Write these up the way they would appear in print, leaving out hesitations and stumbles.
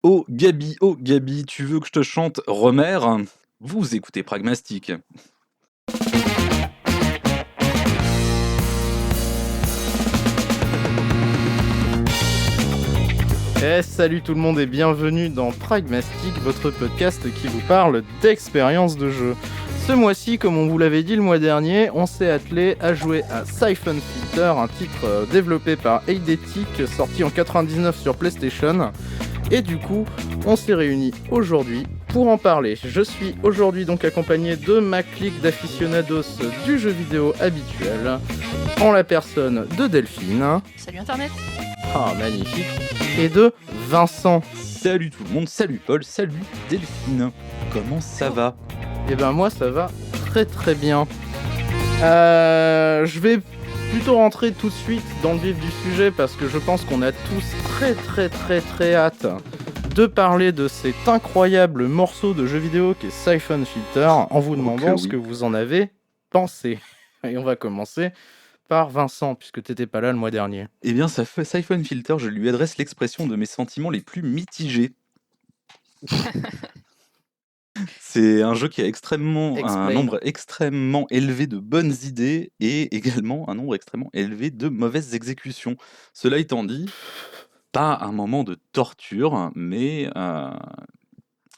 Oh Gabi, tu veux que je te chante Romer? Vous écoutez Pragmastic. Salut tout le monde et bienvenue dans Pragmastic, votre podcast qui vous parle d'expérience de jeu. Ce mois-ci, comme on vous l'avait dit le mois dernier, on s'est attelé à jouer à Siphon Filter, un titre développé par Eidetic, sorti en 99 sur PlayStation. Et du coup, on s'est réunis aujourd'hui pour en parler. Je suis aujourd'hui donc accompagné de ma clique d'aficionados du jeu vidéo habituel, en la personne de Delphine. Salut Internet. Ah, magnifique. Et de Vincent. Salut tout le monde, salut Paul, salut Delphine. Comment ça va? Eh ben moi ça va très très bien. Je vais plutôt rentrer tout de suite dans le vif du sujet parce que je pense qu'on a tous très hâte de parler de cet incroyable morceau de jeu vidéo qui est Siphon Filter en vous demandant ce que vous en avez pensé. Et on va commencer par Vincent, puisque t'étais pas là le mois dernier. Eh bien, ça fait Siphon Filter, je lui adresse l'expression de mes sentiments les plus mitigés. C'est un jeu qui a un nombre extrêmement élevé de bonnes idées et également un nombre extrêmement élevé de mauvaises exécutions. Cela étant dit, pas un moment de torture, mais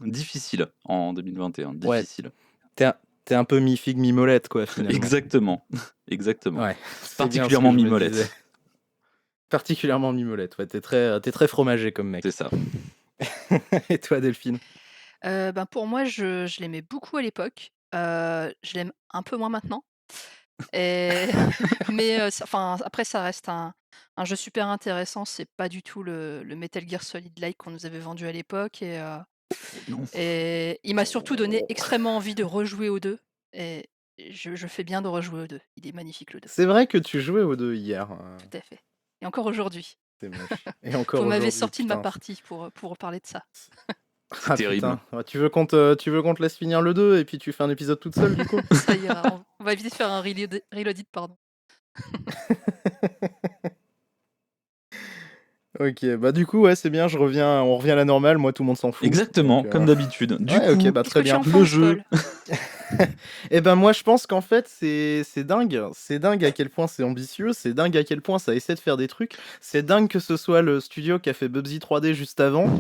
difficile en 2021. Difficile. Ouais, t'es un peu mi-figue, mi-molette, quoi, finalement. Exactement. Exactement. Ouais, particulièrement mi-molette. Particulièrement mi-molette, ouais, t'es très fromager comme mec. C'est ça. Et toi, Delphine? Pour moi, je l'aimais beaucoup à l'époque. Je l'aime un peu moins maintenant. Et mais après, ça reste un jeu super intéressant. C'est pas du tout le Metal Gear Solid-like qu'on nous avait vendu à l'époque. Et il m'a surtout donné extrêmement envie de rejouer aux 2. Et je fais bien de rejouer aux 2. Il est magnifique, le 2. C'est vrai que tu jouais aux 2 hier. Tout à fait. Et encore aujourd'hui. C'est moche. Et encore Vous m'avez aujourd'hui, sorti de ma putain. partie pour parler de ça. C'est terrible. Putain. Tu veux qu'on te laisse finir le 2 et puis tu fais un épisode toute seule, du coup? Ça ira. On va éviter de faire un reloaded, pardon. Ok, bah du coup, ouais, c'est bien, on revient à la normale, moi tout le monde s'en fout. Exactement, Donc, comme d'habitude. Du coup, ok, bah très bien. le jeu. Et ben moi je pense qu'en fait c'est dingue à quel point c'est ambitieux, c'est dingue à quel point ça essaie de faire des trucs, c'est dingue que ce soit le studio qui a fait Bubsy 3D juste avant.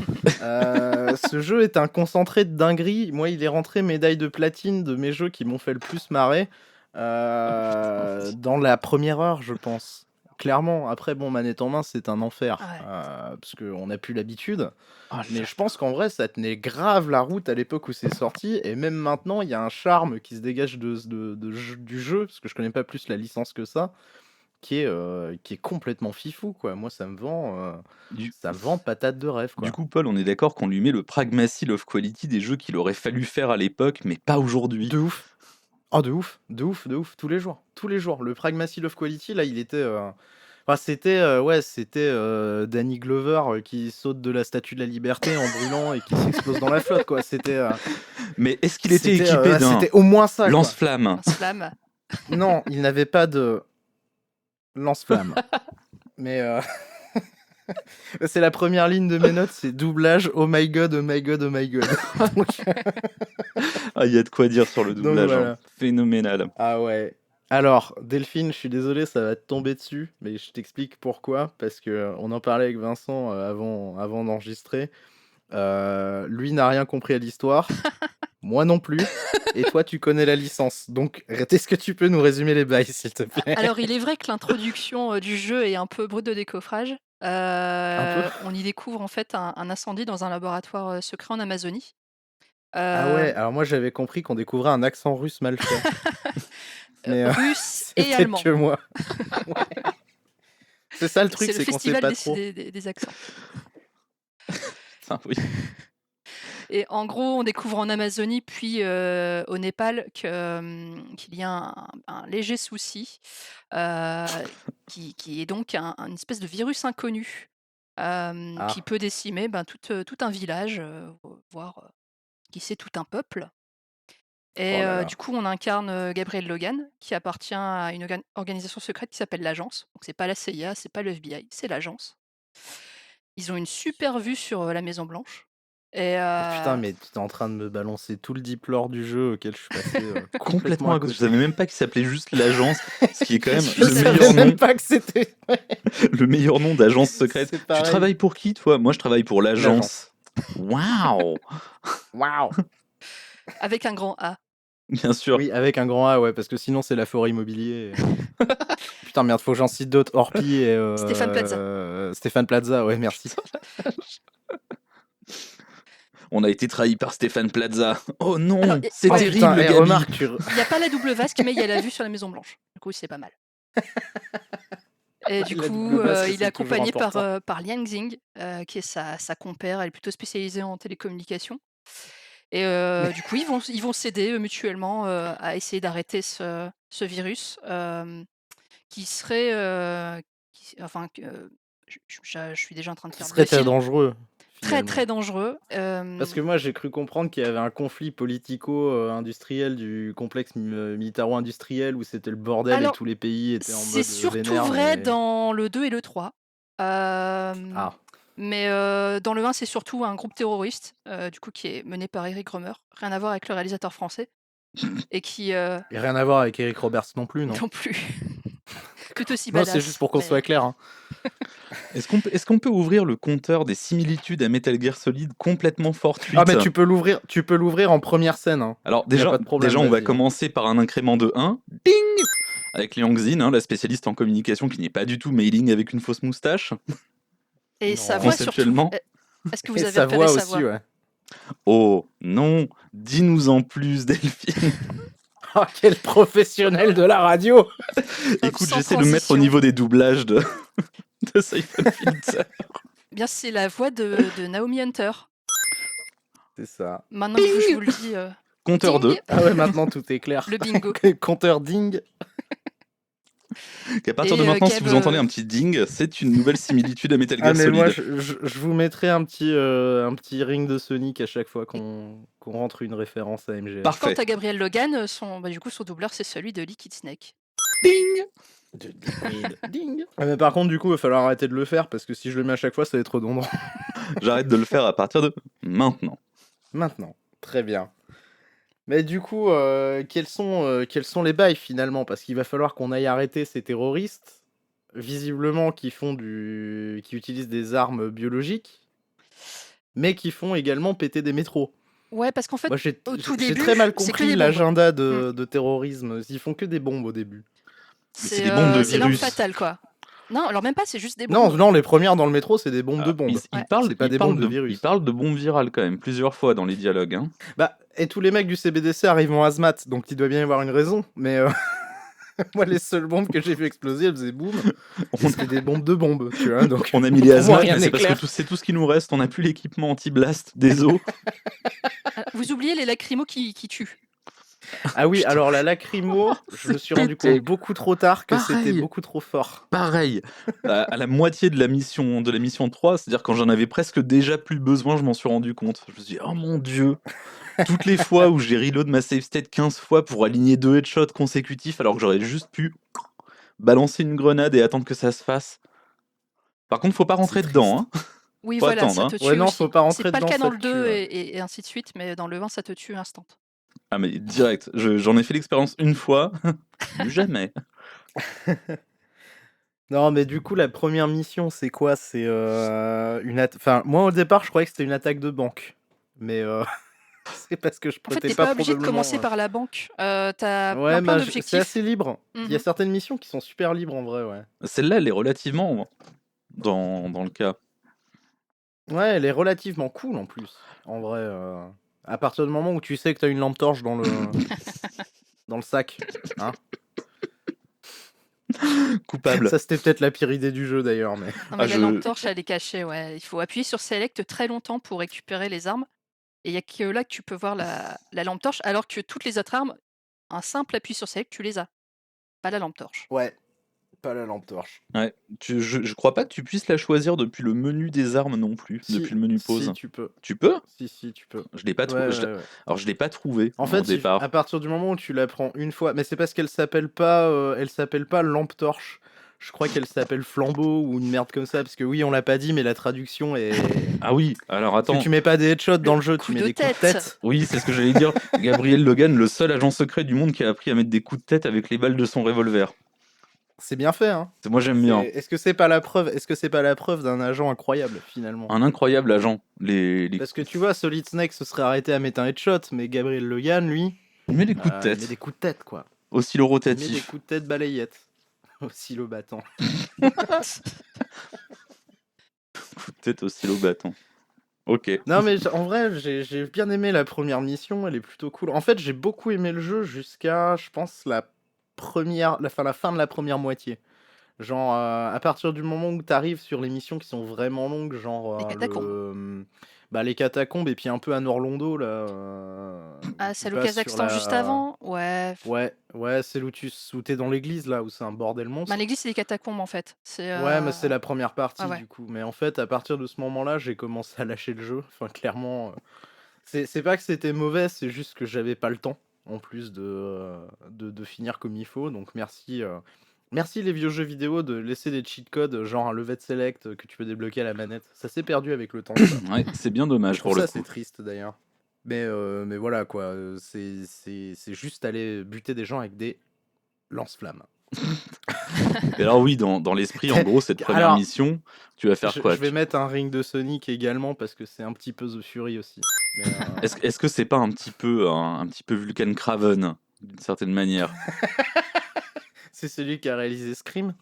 Ce jeu est un concentré de dinguerie, moi il est rentré médaille de platine de mes jeux qui m'ont fait le plus marrer dans la première heure je pense. Clairement, après bon, manette en main c'est un enfer, parce qu'on n'a plus l'habitude. Mais je pense qu'en vrai, ça tenait grave la route à l'époque où c'est sorti, et même maintenant, il y a un charme qui se dégage du jeu, parce que je connais pas plus la licence que ça, qui est complètement fifou, quoi. Moi, ça me vend patate de rêve, quoi. Du coup, Paul, on est d'accord qu'on lui met le pragmacy love quality des jeux qu'il aurait fallu faire à l'époque, mais pas aujourd'hui. De ouf. Oh, de ouf, tous les jours. Le pragmacy love quality, là, il était... Enfin, c'était Danny Glover qui saute de la Statue de la Liberté en brûlant et qui s'explose dans la flotte, quoi. C'était. Mais est-ce qu'il était équipé d'un c'était au moins ça, lance-flamme? Lance-flamme. Non, il n'avait pas de lance-flamme. Mais c'est la première ligne de mes notes, c'est doublage. Oh my god, oh my god, oh my god. Ah, il y a de quoi dire sur le doublage. Donc, voilà. Hein. Phénoménal. Ah ouais. Alors, Delphine, je suis désolé, ça va te tomber dessus, mais je t'explique pourquoi. Parce que on en parlait avec Vincent avant d'enregistrer. Lui n'a rien compris à l'histoire. Moi non plus. Et toi, tu connais la licence. Donc, est-ce que tu peux nous résumer les bails, s'il te plaît? Alors, il est vrai que l'introduction du jeu est un peu brute de décoffrage. On y découvre en fait un incendie dans un laboratoire secret en Amazonie. Ah ouais, alors moi j'avais compris qu'on découvrait un accent russe mal fait. Mais, russe c'est et peut-être allemand. que moi. Ouais. C'est ça le truc, c'est qu'on sait pas trop. C'est le festival des accents. Ah, oui. Et en gros, on découvre en Amazonie, puis au Népal, qu'il y a un léger souci, qui est donc une espèce de virus inconnu, qui peut décimer tout un village, voire qui sait tout un peuple. Et du coup, on incarne Gabriel Logan, qui appartient à une organisation secrète qui s'appelle l'Agence. Donc c'est pas la CIA, c'est pas le FBI, c'est l'Agence. Ils ont une super vue sur la Maison Blanche. Et Putain, mais tu es en train de me balancer tout le deep lore du jeu auquel je suis passé Complètement à côté. Je savais même pas qu'il s'appelait juste l'agence, ce qui est quand même Je Je le savais savais meilleur même nom, pas que c'était le meilleur nom d'agence secrète. c'est Tu pareil. travailles pour qui, toi? Moi, je travaille pour L'agence. l'agence. Waouh! Waouh. avec un grand A. Bien sûr. Oui, avec un grand A, ouais, parce que sinon c'est la forêt immobilier. Putain, merde, faut que j'en cite d'autres. Orpi et Stéphane Plaza. Stéphane Plaza, ouais, merci. On a été trahi par Stéphane Plaza. Oh non, Alors, c'est ouais. terrible, Putain, Gabi. remarque, Il n'y a pas la double vasque, mais il y a la vue sur la Maison Blanche. Du coup, c'est pas mal. Et du La coup, double vasque, il est c'est toujours accompagné important. par Liang Xing, qui est sa compère. Elle est plutôt spécialisée en télécommunications. Et du coup, ils vont s'aider mutuellement à essayer d'arrêter ce virus qui serait, enfin, je suis déjà en train de Ce faire serait le très fil. dangereux. Très Finalement. très dangereux. Parce que moi j'ai cru comprendre qu'il y avait un conflit politico-industriel du complexe militaro-industriel où c'était le bordel et Alors, tous les pays étaient en c'est mode surtout vénère. vrai Mais... dans le 2 et le 3. Ah, Mais dans le 1, c'est surtout un groupe terroriste, du coup, qui est mené par Eric Romer. Rien à voir avec le réalisateur français. Et qui et rien à voir avec Eric Roberts non plus, non? non plus. Tout aussi Non, badass. c'est juste pour qu'on mais- soit clair. Hein. Est-ce qu'on peut ouvrir le compteur des similitudes à Metal Gear Solid complètement fortuites? Ah, mais tu peux l'ouvrir en première scène. Hein. Alors Y a déjà, pas de problème, déjà on va vas-y, hein. commencer par un incrément de 1. Ding! Avec Liang Xin, hein, la spécialiste en communication qui n'est pas du tout mailing avec une fausse moustache. Et Non. sa voix surtout. Conceptuellement. Est-ce que vous Et avez sa repéré voix sa aussi, voix ouais. Oh non, dis-nous en plus, Delphine. Oh, quel professionnel de la radio! Écoute, Sans j'essaie de me mettre au transition. niveau des doublages de Siphon Filter. Eh bien, c'est la voix de Naomi Hunter. C'est ça. Maintenant que je vous le dis. Compteur ding 2. Ah ouais, maintenant tout est clair. Le bingo. Compteur ding. Qu'à partir de Et, maintenant, si Gab, vous entendez un petit ding, c'est une nouvelle similitude à Metal Gear Ah mais Solid. moi je vous mettrai un petit ring de Sonic à chaque fois qu'on rentre une référence à MGS. Quant Parfait. à Gabriel Logan, son doubleur, c'est celui de Liquid Snake. Ding! Ding. Ah, mais par contre du coup il va falloir arrêter de le faire parce que si je le mets à chaque fois ça va être redondant. J'arrête de le faire à partir de maintenant. Maintenant, très bien. Mais du coup quels sont les bails finalement parce qu'il va falloir qu'on aille arrêter ces terroristes visiblement qui utilisent des armes biologiques mais qui font également péter des métros. Ouais, parce qu'en fait, Moi, j'ai au tout j'ai début, très mal c'est que compris des bombes. l'agenda de terrorisme. Ils font que des bombes au début. C'est des bombes de c'est l'arme virus. fatale, quoi. Non, alors même pas, c'est juste des bombes. Non, les premières dans le métro, c'est des bombes de Ah, bombes. il Ouais. parle, C'est pas il des parle bombes de virus. Il parle de bombes virales quand même, plusieurs fois dans les dialogues. Hein. Bah, et tous les mecs du CBDC arrivent en hazmat, donc il doit bien y avoir une raison. Mais moi, les seules bombes que j'ai vu exploser, elles faisaient boum. C'était des bombes de bombes, tu vois. Donc On a mis les pour moi, hazmat, rien mais c'est n'est parce que clair. c'est tout ce qui nous reste. On n'a plus l'équipement anti-blast des eaux. Vous oubliez les lacrymos qui tuent. Ah oui, Putain. alors la lacrymo, je me suis rendu pété. compte beaucoup trop tard que Pareil. c'était beaucoup trop fort. Pareil, à la moitié de la mission 3, c'est-à-dire quand j'en avais presque déjà plus besoin, je m'en suis rendu compte. Je me suis dit, oh mon dieu, toutes les fois où j'ai reload ma save state 15 fois pour aligner 2 headshots consécutifs alors que j'aurais juste pu balancer une grenade et attendre que ça se fasse. Par contre, faut pas rentrer triste. dedans. Hein. Oui, Faut voilà, attendre, ça hein. te tue Ouais, non, aussi. faut pas rentrer C'est pas le dedans, cas ça dans te le tue, 2 ouais. et ainsi de suite, mais dans le 1, ça te tue instant. Ah mais direct, j'en ai fait l'expérience une fois, plus jamais. Non, mais du coup, la première mission, c'est quoi? C'est Enfin, moi, au départ, je croyais que c'était une attaque de banque. Mais c'est parce que je En fait, prêtais t'es pas pas obligé de probablement... commencer par la banque. T'as Ouais, plein c'est d'objectifs. assez libre. Il y a Mhm. certaines missions qui sont super libres, en vrai, ouais. Celle-là, elle est relativement dans le cas. Ouais, elle est relativement cool, en plus. En vrai, à partir du moment où tu sais que t'as une lampe torche dans le sac. Hein. Coupable. Ça, c'était peut-être la pire idée du jeu, d'ailleurs, mais... Non, mais Ah, la je- lampe torche, elle est cachée, ouais. Il faut appuyer sur Select très longtemps pour récupérer les armes. Et il y a que là que tu peux voir la lampe torche, alors que toutes les autres armes, un simple appui sur Select, tu les as. Pas la lampe torche. Ouais, pas la lampe torche. Ouais, je crois pas que tu puisses la choisir depuis le menu des armes non plus, Si, depuis le menu pause. Si, tu peux. Tu peux? Si, tu peux. Je l'ai pas Ouais, trouvé. ouais. Alors je l'ai pas trouvé En au fait, départ. à partir du moment où tu la prends une fois, mais c'est parce qu'elle s'appelle pas lampe torche. Je crois qu'elle s'appelle Flambeau ou une merde comme ça, parce que oui, on l'a pas dit, mais la traduction est. Ah oui, alors Parce que attends. tu mets pas des headshots dans le jeu, tu coup mets de des coups de tête. tête. Oui, c'est ce que j'allais dire. Gabriel Logan, le seul agent secret du monde qui a appris à mettre des coups de tête avec les balles de son revolver. C'est bien fait, hein. Moi, j'aime bien. Est-ce que c'est pas la preuve d'un agent incroyable finalement? Un incroyable agent. Parce que tu vois, Solid Snake se serait arrêté à mettre un headshot, mais Gabriel Logan, lui, Il met des coups de il tête. met des coups de tête, quoi. Oscillo-rotatif. Il met des coups de tête balayette. Oscillo-battant. Coup de tête oscillo-battant. Ok. Non, mais en vrai, j'ai bien aimé la première mission, elle est plutôt cool. En fait, j'ai beaucoup aimé le jeu jusqu'à, je pense, la fin de la première moitié. Genre, à partir du moment où t'arrives sur les missions qui sont vraiment longues, genre Les catacombes. les catacombes et puis un peu à Norlondo, là. Ah, tu c'est le passes sur Kazakhstan juste avant? Ouais. Ouais, c'est où t'es dans l'église, là, où c'est un bordel Bah, monstre. l'église, c'est les catacombes en fait. Ouais, mais c'est la première partie, ouais. du coup. Mais en fait, à partir de ce moment-là, j'ai commencé à lâcher le jeu. Enfin, clairement, c'est pas que c'était mauvais, c'est juste que j'avais pas le temps, en plus de finir comme il faut. Donc merci, merci les vieux jeux vidéo de laisser des cheat codes, genre un level select que tu peux débloquer à la manette. Ça s'est perdu avec le temps, ça. Ouais, c'est bien dommage Je pour trouve le ça, coup. c'est triste d'ailleurs. Mais voilà, quoi. C'est juste aller buter des gens avec des lance-flammes. Et alors oui, dans l'esprit, en gros, cette première Alors, mission, tu vas faire Je quoi? vais mettre un ring de Sonic également parce que c'est un petit peu The Fury aussi. Mais, Est-ce que c'est pas un petit peu Vulcan Craven, d'une certaine manière? c'est celui qui a réalisé Scream.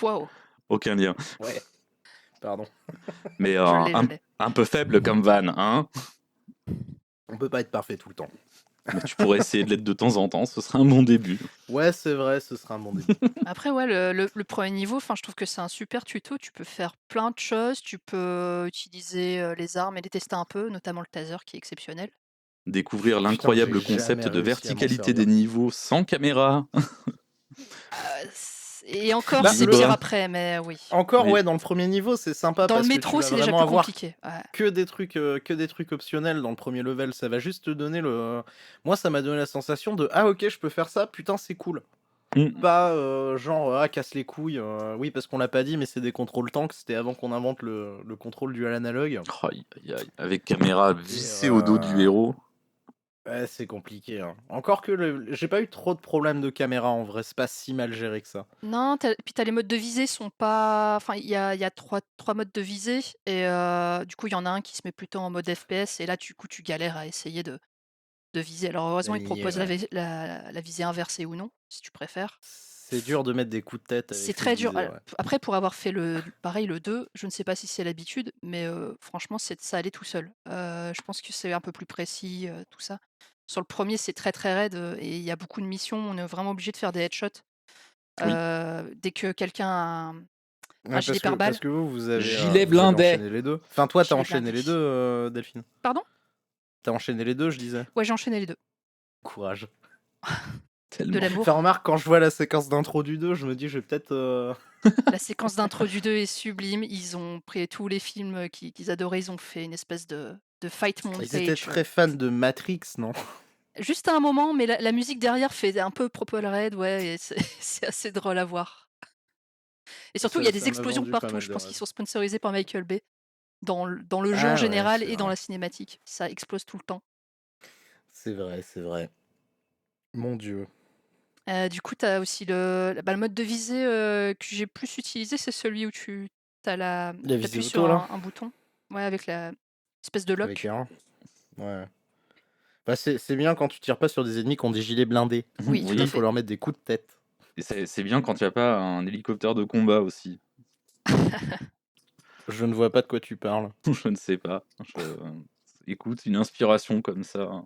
Waouh. Aucun lien. Ouais. Pardon. Mais Je l'ai. un peu faible comme van, hein? On peut pas être parfait tout le temps. Mais tu pourrais essayer de l'être de temps en temps, ce serait un bon début. Ouais, c'est vrai, ce sera un bon début. Après, ouais, le premier niveau, je trouve que c'est un super tuto. Tu peux faire plein de choses. Tu peux utiliser les armes et les tester un peu, notamment le taser qui est exceptionnel. Découvrir l'incroyable j'ai concept jamais de réussi à m'en verticalité des servir. niveaux sans caméra. Et encore, Bah, c'est le- pire après, mais oui. Encore, Oui. ouais, dans le premier niveau, c'est sympa Dans parce le que métro, tu c'est vas déjà vraiment plus avoir compliqué. Ouais. que des trucs optionnels dans le premier level. Ça va juste te donner le. Moi, ça m'a donné la sensation de ah ok, je peux faire ça. Putain, c'est cool. Mm. Pas genre ah casse les couilles. Oui, parce qu'on l'a pas dit, mais c'est des contrôles tank. C'était avant qu'on invente le contrôle dual analogue. Aïe, aïe, aïe. Avec caméra vissée au dos du héros. Ouais, c'est compliqué. Hein. Encore que j'ai pas eu trop de problèmes de caméra en vrai. C'est pas si mal géré que ça. Non, puis t'as les modes de visée sont pas. Enfin, il y a trois modes de visée et du coup il y en a un qui se met plutôt en mode FPS et là du coup tu galères à essayer de viser. Alors heureusement ils D'aligner, proposent la, ouais. la visée inversée ou non, si tu préfères. C'est dur de mettre des coups de tête avec C'est les très dur. visées, ouais. Après, pour avoir fait pareil, le 2, je ne sais pas si c'est l'habitude, mais franchement, ça allait tout seul. Je pense que c'est un peu plus précis, tout ça. Sur le premier, c'est très très raide et il y a beaucoup de missions. On est vraiment obligé de faire des headshots. Oui. Dès que quelqu'un a un Ouais, gilet pare-balles. parce que vous avez, Gilet vous avez blindé. enchaîné les deux. Enfin, toi, t'as Gilet enchaîné blindé. les deux, Delphine. Pardon? T'as enchaîné les deux, je disais. Ouais, j'ai enchaîné les deux. Courage. Tellement. De l'amour. Enfin, remarque, quand je vois la séquence d'intro du 2, je me dis, je vais peut-être. La séquence d'intro du 2 est sublime. Ils ont pris tous les films qu'ils adoraient, ils ont fait une espèce de fight montage. Ils étaient très fans de Matrix, non? Juste à un moment, mais la musique derrière fait un peu Purple Raid, ouais, et c'est assez drôle à voir. Et surtout, il y a Ça des m'a explosions vendu pas partout. mal Je de pense qu'ils rêves. sont sponsorisés par Michael Bay. Dans le jeu Ah en ouais, général c'est et dans vrai. la cinématique. Ça explose tout le temps. C'est vrai, c'est vrai. Mon Dieu. Du coup, tu as aussi le mode de visée que j'ai plus utilisé, c'est celui où tu La visée appuies auto, sur là? un bouton. Ouais, avec la espèce de Avec lock. R1. Ouais. Bah, c'est bien quand tu tires pas sur des ennemis qui ont des gilets blindés. Oui, Parce tout que à il faut fait. leur mettre des coups de tête. Et c'est bien quand il n'y a pas un hélicoptère de combat aussi. Je ne vois pas de quoi tu parles. Je ne sais pas. Écoute, une inspiration comme ça.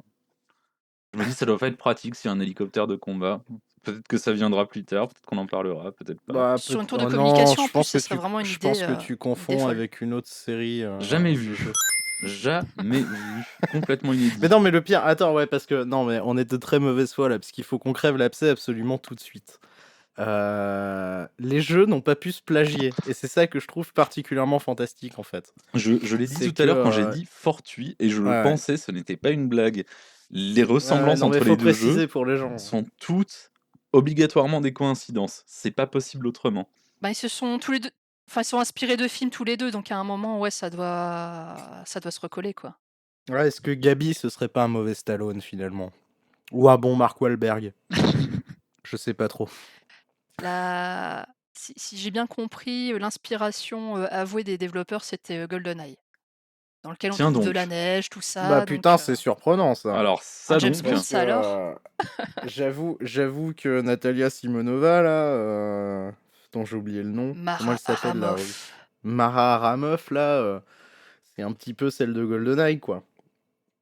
Je me dis, ça doit pas être pratique s'il y a un hélicoptère de combat. Peut-être que ça viendra plus tard, peut-être qu'on en parlera, peut-être pas. Bah, Sur une tour de oh non, communication, en je plus, pense ça que serait vraiment une je idée, pense que tu idée confonds folle. avec une autre série. Jamais de vu. jeux. Jamais vu. Complètement inédit. Mais non, mais le pire, attends, ouais, parce que non, mais on est de très mauvaise foi là, parce qu'il faut qu'on crève l'abcès absolument tout de suite. Les jeux n'ont pas pu se plagier, et c'est ça que je trouve particulièrement fantastique en fait. Je l'ai dit C'est tout à l'heure quand j'ai que, dit fortuit, et je le ouais. pensais, ce n'était pas une blague. Les Ouais, ressemblances non, mais entre faut les deux préciser jeux pour les gens. sont toutes obligatoirement des coïncidences. C'est pas possible autrement. Bah, ils se sont tous les deux, enfin, ils sont inspirés de films tous les deux, donc à un moment, ouais, ça doit se recoller, quoi. Ouais, est-ce que Gabi, ce serait pas un mauvais Stallone finalement? Ou un bon Mark Wahlberg? Je sais pas trop. Si j'ai bien compris, l'inspiration avouée des développeurs, c'était GoldenEye, dans lequel on Tiens trouve de la donc. neige, tout Bah ça, putain, donc c'est surprenant ça. Alors un ça James donc. Bond, Parce que ça alors. j'avoue que Natalia Simonova là, dont j'ai oublié le nom, comment Mara elle s'appelle là? Aramov. Mara Aramov là, c'est un petit peu celle de GoldenEye quoi.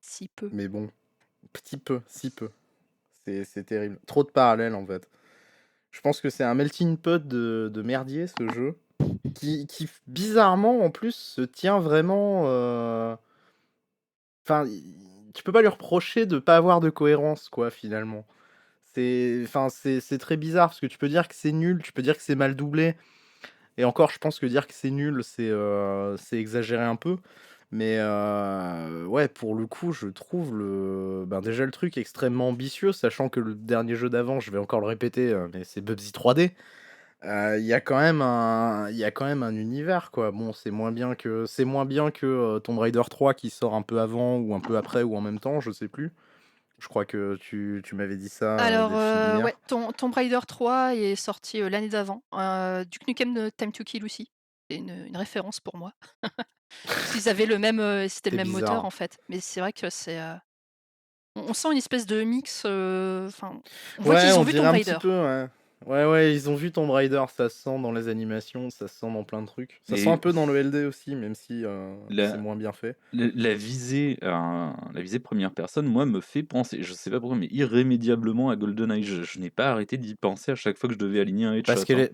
Si peu. Mais bon, petit peu, si peu. C'est terrible. Trop de parallèles en fait. Je pense que c'est un melting pot de merdier ce jeu. Qui bizarrement en plus se tient vraiment. Enfin, tu peux pas lui reprocher de pas avoir de cohérence quoi finalement. C'est très bizarre parce que tu peux dire que c'est nul, tu peux dire que c'est mal doublé. Et encore, je pense que dire que c'est nul, c'est exagéré un peu. Mais ouais, pour le coup, je trouve déjà le truc extrêmement ambitieux, sachant que le dernier jeu d'avant, je vais encore le répéter, mais c'est Bubsy 3D. Il y a quand même un univers, quoi. Bon, c'est moins bien que Tomb Raider 3 qui sort un peu avant ou un peu après ou en même temps, je sais plus. Je crois que tu m'avais dit ça, Alors, Delphine, hier. ouais, Tomb Raider 3 est sorti l'année d'avant. Duke Nukem Time to Kill aussi. C'est une référence pour moi. Parce qu'ils avaient c'était le C'est même moteur bizarre. en fait. Mais c'est vrai que on sent une espèce de mix. Enfin, on voit Ouais, qu'ils ont on vu dirait Tomb un petit Raider. peu, ouais. Ouais, ils ont vu Tomb Raider, ça se sent dans les animations, ça se sent dans plein de trucs. Ça se sent un Et peu dans le LD aussi, même si c'est la, moins bien fait. la visée première personne, moi, me fait penser, je sais pas pourquoi, mais irrémédiablement à GoldenEye. Je n'ai pas arrêté d'y penser à chaque fois que je devais aligner un headshot.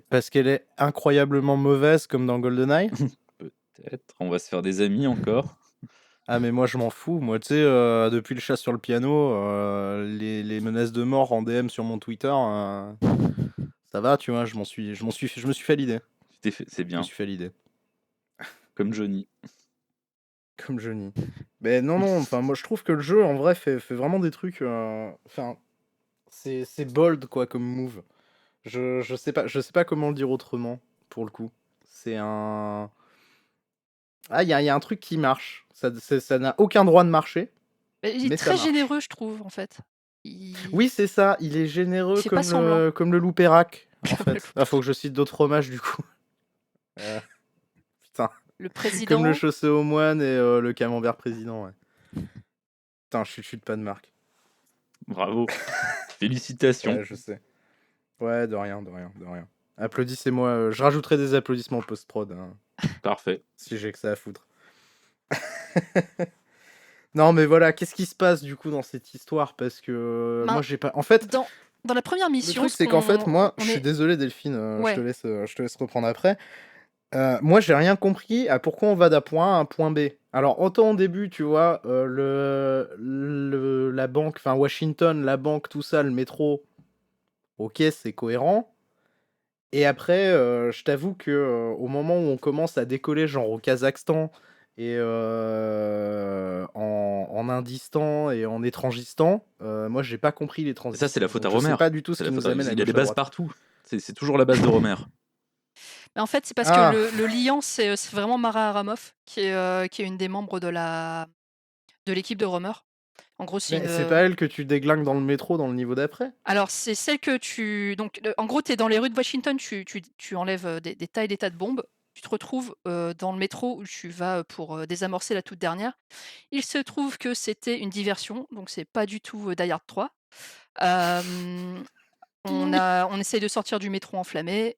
Parce qu'elle est incroyablement mauvaise comme dans GoldenEye. Peut-être, on va se faire des amis encore. Ah mais moi je m'en fous, moi tu sais, depuis le chat sur le piano, les menaces de mort en DM sur mon Twitter, ça va, tu vois, je me suis fait l'idée. C'est Je me bien, suis fait l'idée. comme Johnny. Comme Johnny. Mais non, enfin moi je trouve que le jeu en vrai fait vraiment des trucs, enfin c'est bold quoi comme move. Je sais pas comment le dire autrement pour le coup. C'est un il y a un truc qui marche. Ça n'a aucun droit de marcher, Mais il est mais ça très marche. généreux, je trouve, en fait. Il, Oui, c'est ça, il est il généreux fait pas semblant. comme le loup Perrac, en Comme fait. Ah, faut que je cite d'autres fromages du coup. Euh, putain, le comme le président. chaussé aux moines et le camembert président, ouais. Putain, je chute pas de marque. Bravo. Félicitations. Ouais, je sais. Ouais, de rien. Applaudissez-moi, je rajouterai des applaudissements post-prod, hein, Parfait. si j'ai que ça à foutre. Non, mais voilà, qu'est-ce qui se passe du coup dans cette histoire? Parce que Ben, moi j'ai pas. En fait, dans la première le mission, truc ce c'est qu'en fait, moi, on je suis est. désolé Delphine, Ouais. je te laisse reprendre après. Moi, j'ai rien compris à pourquoi on va d'un point A à un point B. Alors, autant au début, tu vois, la banque, enfin Washington, la banque, tout ça, le métro, ok, c'est cohérent. Et après, je t'avoue que au moment où on commence à décoller, genre au Kazakhstan et en Indistan et en Étrangistan, moi, j'ai pas compris les Et transitions. ça, c'est la faute à Donc, je sais Romer. pas du tout ce C'est la qui faute nous à... amène à Il a des gauche à bases droite. partout. C'est toujours la base de Romer. Mais en fait, c'est parce Ah. que le liant, c'est vraiment Mara Aramov, qui est une des membres de l'équipe de Romer. En gros, c'est Mais c'est pas elle que tu déglingues dans le métro dans le niveau d'après? Alors, c'est celle que donc, en gros, tu es dans les rues de Washington, tu enlèves des tas et des tas de bombes. Tu te retrouves dans le métro où tu vas pour désamorcer la toute dernière. Il se trouve que c'était une diversion, donc c'est pas du tout Die Hard 3. On essaye de sortir du métro enflammé.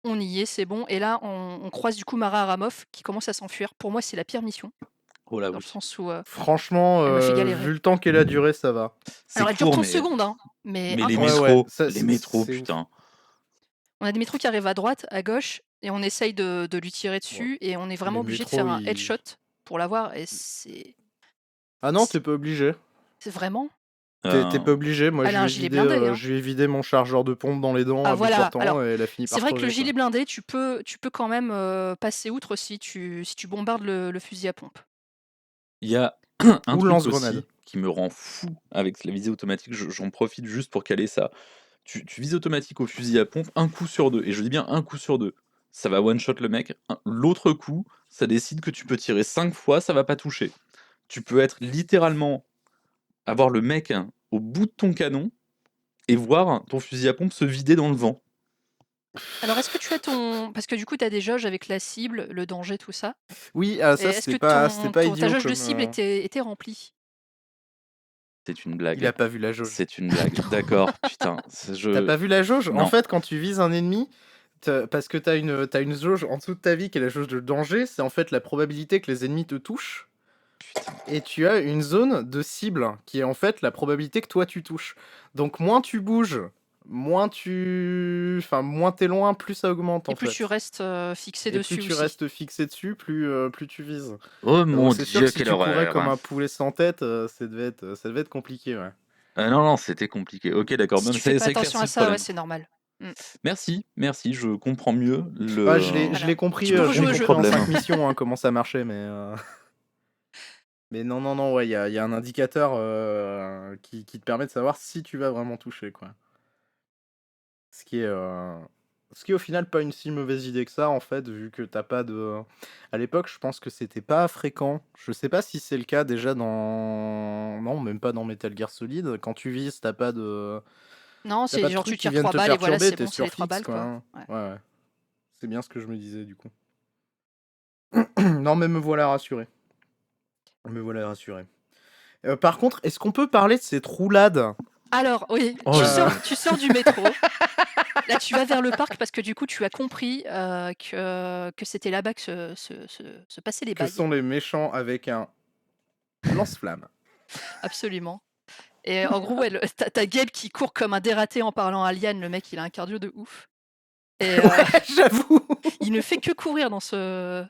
On y est, c'est bon. Et là, on croise du coup Mara Aramov qui commence à s'enfuir. Pour moi, c'est la pire mission, Oh là dans le oui. sens où Franchement, elle me fait galérer. vu le temps qu'elle a duré, ça va. C'est Alors, elle dure court, 30 mais... secondes, hein, mais Mais les intense. métros, Ça, les métros, c'est ouf. putain. On a des métros qui arrivent à droite, à gauche, et on essaye de lui tirer dessus, et on est vraiment Les obligé de métros, faire un headshot pour l'avoir, et c'est Ah non, t'es pas obligé. vraiment. T'es pas obligé. Moi, Elle a un gilet blindé, hein. je lui ai vidé mon chargeur de pompe dans les dents Ah à bout voilà, portant alors, et elle a fini par c'est vrai que le crever, gilet quoi. blindé, tu peux quand même passer outre si tu bombardes le fusil à pompe. Il y a un Ou truc lance-grenade. aussi qui me rend fou avec la visée automatique. J'en profite juste pour caler ça. tu vises automatique au fusil à pompe un coup sur deux, et je dis bien un coup sur deux. Ça va one-shot le mec. L'autre coup, ça décide que tu peux tirer 5 fois, ça va pas toucher. Tu peux être littéralement avoir le mec au bout de ton canon et voir ton fusil à pompe se vider dans le vent. Alors, est-ce que tu as parce que du coup, tu as des jauges avec la cible, le danger, tout ça. Oui, Et ça est-ce que c'était pas ta idiot jauge de comme. cible était remplie? C'est une Il blague. a pas vu la jauge. C'est une blague. D'accord, putain. T'as pas vu la jauge? En Non. fait, quand tu vises un ennemi, parce que t'as une jauge en dessous de ta vie qui est la jauge de danger, c'est en fait la probabilité que les ennemis te touchent. Putain. Et tu as une zone de cible qui est en fait la probabilité que toi tu touches. Donc moins tu bouges, moins t'es loin, plus ça augmente en Et plus fait. tu restes fixé Et dessus plus tu aussi. restes fixé dessus, plus tu vises. Oh mon C'est sûr dieu, que si quelle tu courais horreur. comme un poulet sans tête, ça devait être compliqué, ouais. Ah non, c'était compliqué. Ok, d'accord. Si Même tu fais pas ça attention éclaircit à le ça, ouais, problème. c'est normal. Merci, je comprends mieux le. Ah, je l'ai Voilà. compris, Tu peux je rejouer l'ai au jeu. compris en Problème. 5 missions hein, comment ça marchait, mais non, ouais, il y a un indicateur qui te permet de savoir si tu vas vraiment toucher, quoi. Ce qui est au final pas une si mauvaise idée que ça, en fait, vu que t'as pas de. À l'époque, je pense que c'était pas fréquent. Je sais pas si c'est le cas déjà dans. Non, même pas dans Metal Gear Solid. Quand tu vises, t'as pas de. Non, T'as c'est pas de genre tu trucs qui tires viennent 3 te balles et voilà, perturber, c'est t'es bon, c'est les 3 surfixe, balles, quoi. quoi. Hein. Ouais. Ouais. C'est bien ce que je me disais, du coup. Non, mais me voilà rassuré. Par contre, est-ce qu'on peut parler de cette roulade? Alors, oui, Oh là. tu sors du métro. Là, tu vas vers le parc parce que du coup, tu as compris que c'était là-bas que se passaient les Que bails. sont les méchants avec un lance-flamme? Absolument. Et en gros, t'as Gabe qui court comme un dératé en parlant à Liane. Le mec, il a un cardio de ouf. Et Ouais, j'avoue. il ne fait que courir dans le jeu.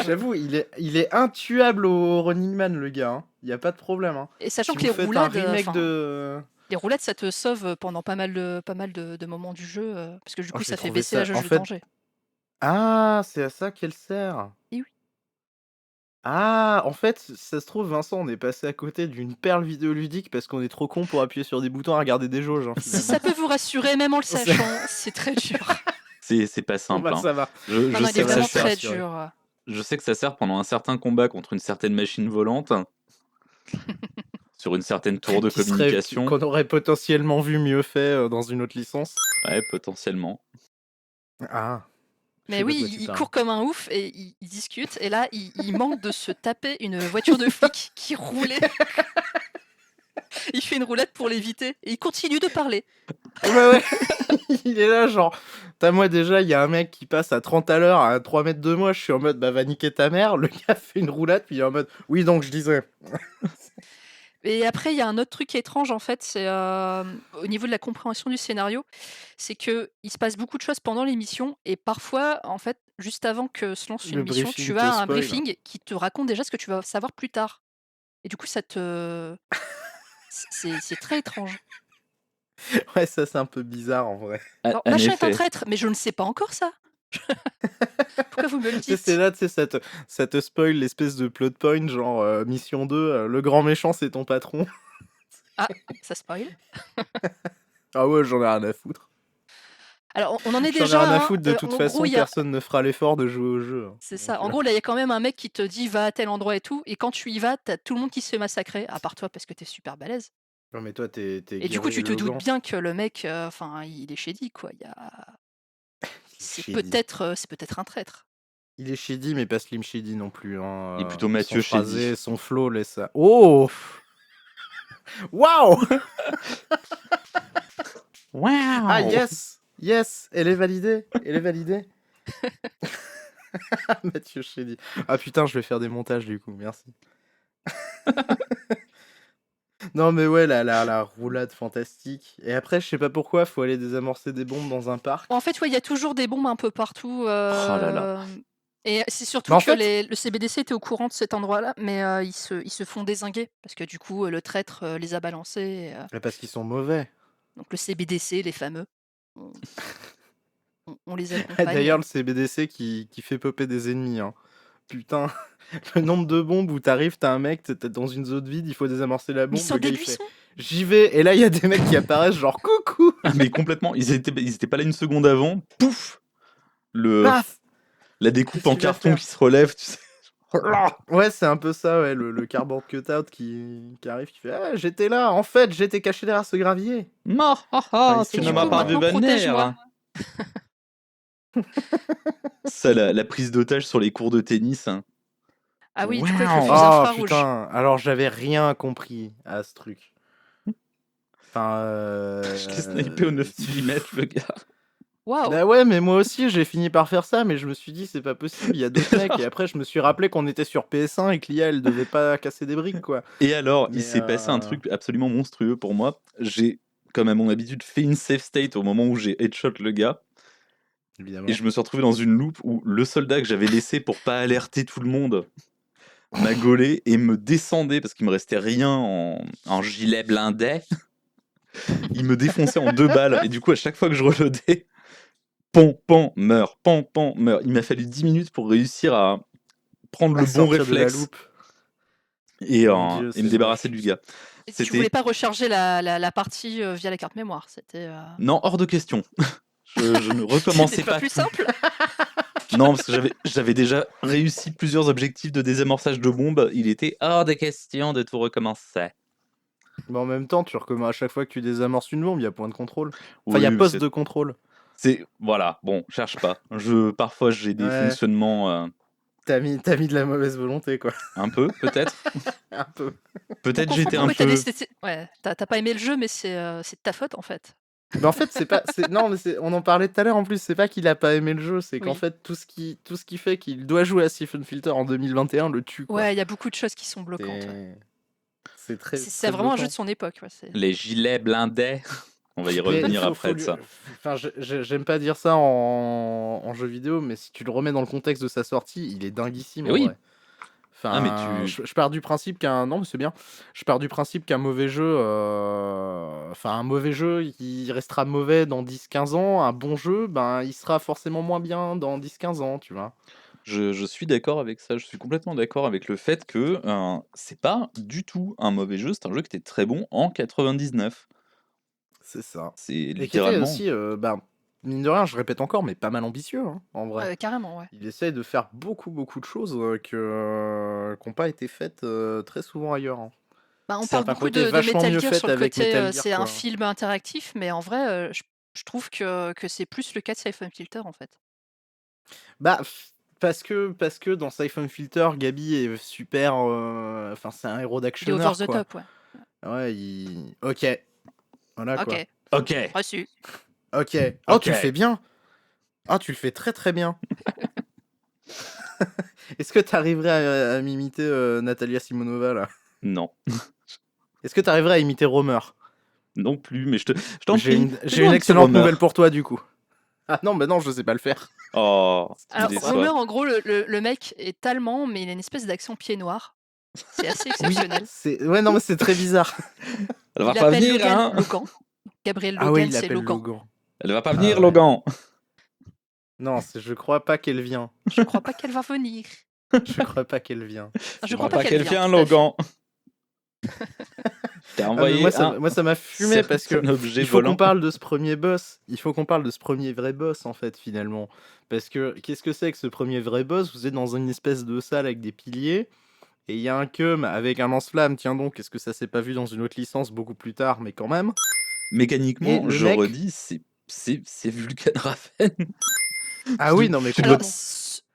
J'avoue, il est intuable au Running Man, le gars. Il y a pas de problème. Hein. Et sachant Si que vous les faites un roulades, remake de. les roulades, ça te sauve pendant pas mal de moments du jeu, parce que du coup, j'ai ça fait trouvé baisser la ça. jauge En de fait. danger. Ah, c'est à ça qu'elle sert. Et oui. Ah, en fait, ça se trouve, Vincent, on est passé à côté d'une perle vidéoludique parce qu'on est trop con pour appuyer sur des boutons à regarder des jauges. Hein, Si finalement. ça peut vous rassurer, même en le sachant, c'est très dur. C'est pas simple. Bon, bah, hein. ça va. Je Non, il est sais que ça vraiment sert. très dur. Je sais que ça sert pendant un certain combat contre une certaine machine volante, sur une certaine tour de communication. Qu'on aurait potentiellement vu mieux fait dans une autre licence. Ouais, potentiellement. Ah. Mais oui, il court comme un ouf et il discute. Et là, il manque de se taper une voiture de flic qui roulait. Il fait une roulade pour l'éviter et il continue de parler. Ouais. Il est là, genre. Moi, déjà, il y a un mec qui passe à 30 à l'heure à 3 mètres de moi. Je suis en mode, bah, va niquer ta mère. Le gars fait une roulade, puis il est en mode, oui, donc je disais. Et après, il y a un autre truc étrange, en fait, c'est au niveau de la compréhension du scénario, c'est que il se passe beaucoup de choses pendant l'émission et parfois, en fait, juste avant que se lance une Le mission, briefing tu te as un spoil. briefing qui te raconte déjà ce que tu vas savoir plus tard. Et du coup, ça te... C'est très étrange. Ouais, ça, c'est un peu bizarre, en vrai. Alors, En machin est un effet. traître, mais je ne sais pas encore ça. Pourquoi vous me le dites? C'est là, tu sais, ça te spoil l'espèce de plot point, genre mission 2, le grand méchant, c'est ton patron. Ah, ça spoil. Ah ouais, j'en ai rien à foutre. Alors, on en est J'en ai déjà. rien à foutre, de toute En façon, gros, il y a... personne ne fera l'effort de jouer au jeu. Hein. C'est Donc, ça. En gros, là, il y a quand même un mec qui te dit va à tel endroit et tout. Et quand tu y vas, t'as tout le monde qui se fait massacrer, à part toi parce que t'es super balèze. Non, mais toi, t'es Et du coup, tu te Guerrero doutes Logan. bien que le mec, enfin, il est shady, quoi. C'est Shady. peut-être un traître. Il est shady, mais pas Slim Shady non plus. Hein. Il est plutôt Mathieu son phrasé, Shady. son flow laisse ça. Oh. Waouh. Wow. Ah yes, elle est validée. Mathieu Shady. Ah putain, je vais faire des montages du coup, merci. Non mais ouais, la roulade fantastique. Et après, je sais pas pourquoi, faut aller désamorcer des bombes dans un parc. En fait, ouais, il y a toujours des bombes un peu partout. Oh là là. Et c'est surtout Mais en que fait- le CBDC était au courant de cet endroit-là, mais ils se font dézinguer parce que du coup, le traître les a balancés. Mais parce qu'ils sont mauvais. Donc le CBDC, les fameux, on les Ah, accompagne. d'ailleurs, le CBDC qui fait popper des ennemis. Hein. Putain, le nombre de bombes où t'arrives, t'as un mec, t'es dans une zone vide, il faut désamorcer la Mais bombe. ils sortent Le des gars, il fait, buissons. j'y vais. Et là, il y a des mecs qui apparaissent, genre coucou. Ah, mais complètement, ils étaient pas là une seconde avant, pouf, Paf. la découpe Qu'est-ce en qu'il va carton faire qui se relève, tu sais. Ouais, c'est un peu ça, ouais, le cardboard cutout qui arrive, qui fait Ah, j'étais là, en fait, j'étais caché derrière ce gravier. Mort, Enfin, il tu se ne Du met m'as coup, pas maintenant, vu protège-moi. venir. Ça, la prise d'otage sur les cours de tennis. Hein. Ah oui, du coup, avec le Waouh. fusil Oh infrarouge. putain, alors j'avais rien compris à ce truc. Enfin, Je l'ai snipé au 9 mm, le gars. Waouh. Bah ouais, mais moi aussi j'ai fini par faire ça, mais je me suis dit c'est pas possible, il y a d'autres mecs. Et après je me suis rappelé qu'on était sur PS1 et que l'IA elle devait pas casser des briques quoi. Et alors, il Mais s'est passé un truc absolument monstrueux pour moi. J'ai, comme à mon habitude, fait une safe state au moment où j'ai headshot le gars. évidemment. Et je me suis retrouvé dans une loupe où le soldat que j'avais laissé pour pas alerter tout le monde m'a gaulé et me descendait parce qu'il me restait rien en gilet blindé. Il me défonçait en 2 balles. Et du coup, à chaque fois que je reloadais, pan, meurt, pan, meurt. Il m'a fallu 10 minutes pour réussir à prendre le bon Sortir de la réflexe loupe. et, Mon Dieu, et c'est me débarrasser moche. du gars. Et tu voulais pas recharger la partie via la carte mémoire, c'était... Non, hors de question. Je ne recommençais C'était pas pas plus tout. simple. Non, parce que j'avais déjà réussi plusieurs objectifs de désamorçage de bombes. Il était hors de question de tout recommencer. Mais en même temps, tu recommences à chaque fois que tu désamorces une bombe, il y a point de contrôle. Enfin, il y a Oui, poste de contrôle. c'est voilà, bon, cherche pas. Parfois j'ai des Ouais. fonctionnements T'as mis de la mauvaise volonté quoi. un peu, peut-être. Un peu. Peut-être On j'étais comprend un pourquoi peu. Ouais, t'as pas aimé le jeu, mais c'est de ta faute en fait. Mais en fait, c'est pas. Non, mais on en parlait tout à l'heure en plus. C'est pas qu'il a pas aimé le jeu, c'est qu'en Oui. fait, tout ce qui fait qu'il doit jouer à Siphon Filter en 2021 le tue. Quoi. Ouais, il y a beaucoup de choses qui sont bloquantes. Ouais. C'est très. C'est vraiment un jeu de son époque. Ouais, Les gilets blindés. On va y revenir après de ça. Enfin, j'aime pas dire ça en jeu vidéo, mais si tu le remets dans le contexte de sa sortie, il est dinguissime. Oui. Vrai. Enfin, mais je pars du principe qu'un non, mais c'est bien. Je pars du principe qu'un mauvais jeu, un mauvais jeu, il restera mauvais dans 10-15 ans. Un bon jeu, ben, il sera forcément moins bien dans 10-15 ans, tu vois. Je suis d'accord avec ça. Je suis complètement d'accord avec le fait que c'est pas du tout un mauvais jeu. C'est un jeu qui était très bon en 99. C'est ça. C'est Et qui était littéralement. aussi, mine de rien, je répète encore, mais pas mal ambitieux, hein, en vrai. Carrément, ouais. Il essaye de faire beaucoup de choses qui n'ont pas été faites très souvent ailleurs. Hein. Bah, on C'est parle un beaucoup côté de vachement Metal mieux Gear fait sur le avec côté Metal Gear, c'est un quoi. film interactif, mais en vrai, je trouve que c'est plus le cas de Siphon Filter en fait. Bah, parce que dans Siphon Filter, Gabi est super. Enfin, c'est un héros Il est d'actionneur, over the quoi. top, ouais. Ouais, Ok. Voilà, quoi. Ok, Ok. reçu. Ok. Oh, Ok. tu le fais bien. Ah, tu le fais très très bien. Est-ce que tu arriverais à m'imiter Natalia Simonova, là? Non. Est-ce que tu arriverais à imiter Romer? Non plus, mais je t'en prie. J'ai une excellente nouvelle pour toi, du coup. Ah non, bah non, je sais pas le faire. Oh, Alors, déçoit. Romer, en gros, le mec est allemand, mais il a une espèce d'accent pied noir. C'est assez exceptionnel. Ouais, non, mais c'est très bizarre. Elle va Il pas appelle venir, hein. Logan. Gabriel Ah Logan, ouais, il c'est appelle Logan. Logan. Elle va pas venir, ouais. Logan. Non, je crois pas qu'elle vient. Je crois pas qu'elle va venir. Je crois pas qu'elle vient. Je crois pas qu'elle vient, vient, tout à fait. Logan. T'as envoyé moi, ça m'a fumé parce que objet il faut volant. qu'on parle de ce premier boss. Il faut qu'on parle de ce premier vrai boss, en fait, finalement. Parce que qu'est-ce que c'est que ce premier vrai boss? Vous êtes dans une espèce de salle avec des piliers. Et il y a un cum avec un lance-flamme. Tiens donc, est-ce que ça s'est pas vu dans une autre licence beaucoup plus tard? Mais quand même. Mécaniquement, Et le je mec- redis, c'est Vulcan Raven. Ah oui, non, mais Alors, complètement.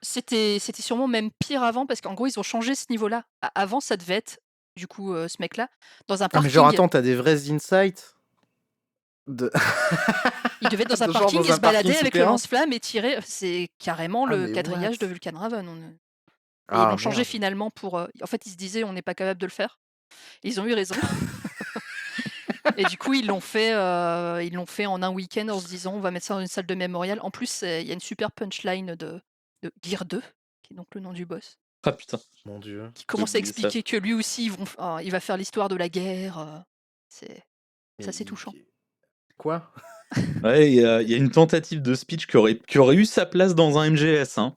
c'était sûrement même pire avant, parce qu'en gros, ils ont changé ce niveau-là. Avant, ça devait être, du coup, ce mec-là, dans un Ah, parking. mais genre, attends, t'as des vrais insights de... Il devait être dans un Genre parking dans et un se balader parking avec le souterrain. lance-flamme et tirer. C'est carrément Ah, le mais quadrillage what? de Vulcan Raven. Et Ah, ils l'ont changé merde. finalement pour. En fait, ils se disaient on n'est pas capable de le faire. Et ils ont eu raison. Et du coup, ils l'ont fait en un week-end en se disant on va mettre ça dans une salle de mémorial. En plus, il y a une super punchline de Gear 2, qui est donc le nom du boss, Ah putain. Mon Dieu. qui commence J'ai à oublié ça. expliquer que lui aussi, il va faire l'histoire de la guerre. C'est assez touchant. Quoi? Ouais, il y a une tentative de speech qui aurait eu sa place dans un MGS. Hein.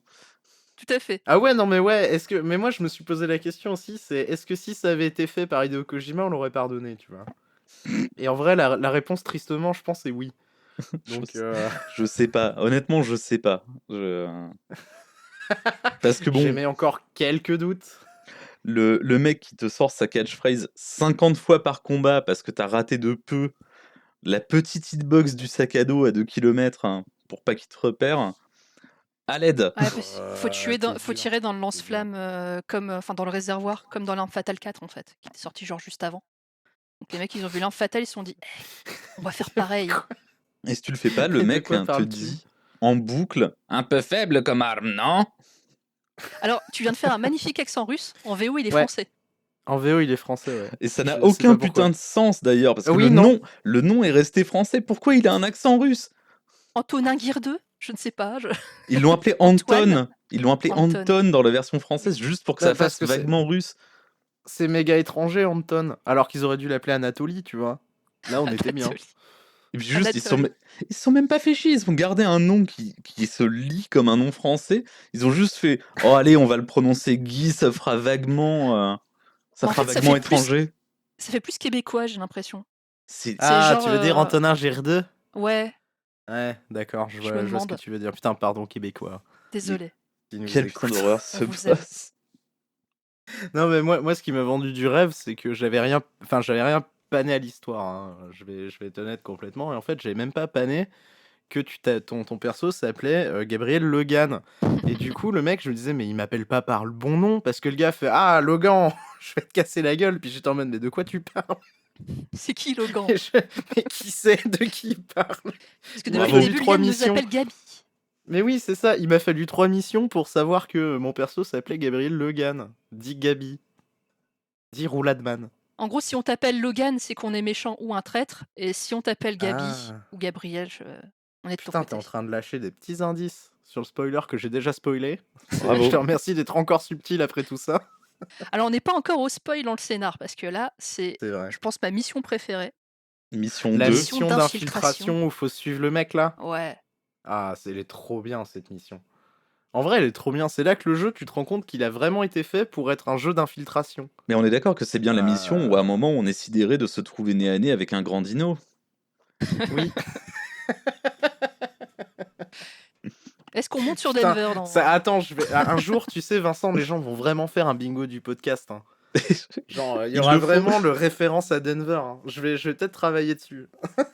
Tout à fait. Ah ouais, non mais ouais, mais moi je me suis posé la question aussi, c'est est-ce que si ça avait été fait par Hideo Kojima, on l'aurait pardonné, tu vois? Et en vrai, la réponse tristement, je pense, est oui. Donc, Je sais pas. Honnêtement, je sais pas. Parce que bon, j'émets encore quelques doutes. le mec qui te sort sa catchphrase 50 fois par combat parce que t'as raté de peu la petite hitbox du sac à dos à 2 km pour pas qu'il te repère, à l'aide. Ouais, faut T'es dur. tirer dans le lance-flamme comme, enfin dans le réservoir, comme dans l'Arme Fatale 4 en fait, qui était sorti genre juste avant. Donc les mecs, ils ont vu l'Arme Fatale, ils se sont dit, on va faire pareil. Et si tu le fais pas, le Mais de mec quoi te parles-tu dit en boucle, un peu faible comme arme, non? Alors, tu viens de faire un magnifique accent russe. En VO, il est Ouais. français. En VO, il est français, ouais. Et ça n'a Je sais aucun pas pourquoi. putain de sens d'ailleurs, parce que Oui, non. le nom est resté français. Pourquoi il a un accent russe? Antonin Guirdeux, je ne sais pas. Ils l'ont appelé Antoine. Anton. Ils l'ont appelé Anton. Anton dans la version française, juste pour que Bah, ça parce fasse que vaguement russe. C'est méga étranger, Anton. Alors qu'ils auraient dû l'appeler Anatolie, tu vois. Là, on était bien. Anatolie. Et puis juste, Anatole. ils se sont même pas fait chier. Ils ont gardé un nom qui se lit comme un nom français. Ils ont juste fait, oh allez, on va le prononcer Guy, ça fera vaguement, En fait, ça vaguement fait plus- étranger. Ça fait plus québécois, j'ai l'impression. Ah, genre, tu veux dire Antonin Girdeux? Ouais, Ouais, d'accord, je Je vois me ce que demande. tu veux dire. Putain, pardon, québécois. désolé. qui nous Quelle écoute. putain d'horreur ce On vous aime. boss. Non, mais moi, ce qui m'a vendu du rêve, c'est que j'avais rien pané à l'histoire. Hein. Je vais être honnête complètement. Et en fait, j'avais même pas pané que ton perso s'appelait Gabriel Logan. Et du coup, le mec, je me disais, mais il m'appelle pas par le bon nom, parce que le gars fait, ah, Logan, je vais te casser la gueule. Puis j'étais en mode, mais de quoi tu parles? C'est qui Logan? Mais qui sait de qui il parle? Parce que Il m'a depuis le fallu début, 3 Liam nous missions. appelle Gabi. Mais oui, c'est ça, il m'a fallu 3 missions pour savoir que mon perso s'appelait Gabriel Logan. Dit Gabi. Dit Rouladman. En gros, si on t'appelle Logan, c'est qu'on est méchant ou un traître. Et si on t'appelle Gabi Ah. ou Gabriel, on est de ton Putain, t'es côté. en train de lâcher des petits indices sur le spoiler que j'ai déjà spoilé. Bravo. Je te remercie d'être encore subtil après tout ça. Alors, on n'est pas encore au spoil dans le scénar, parce que là, c'est, C'est vrai. je pense, ma mission préférée. Mission La 2. mission d'infiltration. d'infiltration où faut suivre le mec là. Ouais. Ah, elle est trop bien cette mission. En vrai, elle est trop bien. C'est là que le jeu, tu te rends compte qu'il a vraiment été fait pour être un jeu d'infiltration. Mais on est d'accord que c'est bien la mission où à un moment on est sidéré de se trouver nez à nez avec un grand dino. Oui. Est-ce qu'on monte sur Putain, Denver dans... Attends, un jour, tu sais, Vincent, les gens vont vraiment faire un bingo du podcast. Hein. Genre, il y aura vraiment le référence à Denver. Hein. Je vais peut-être travailler dessus.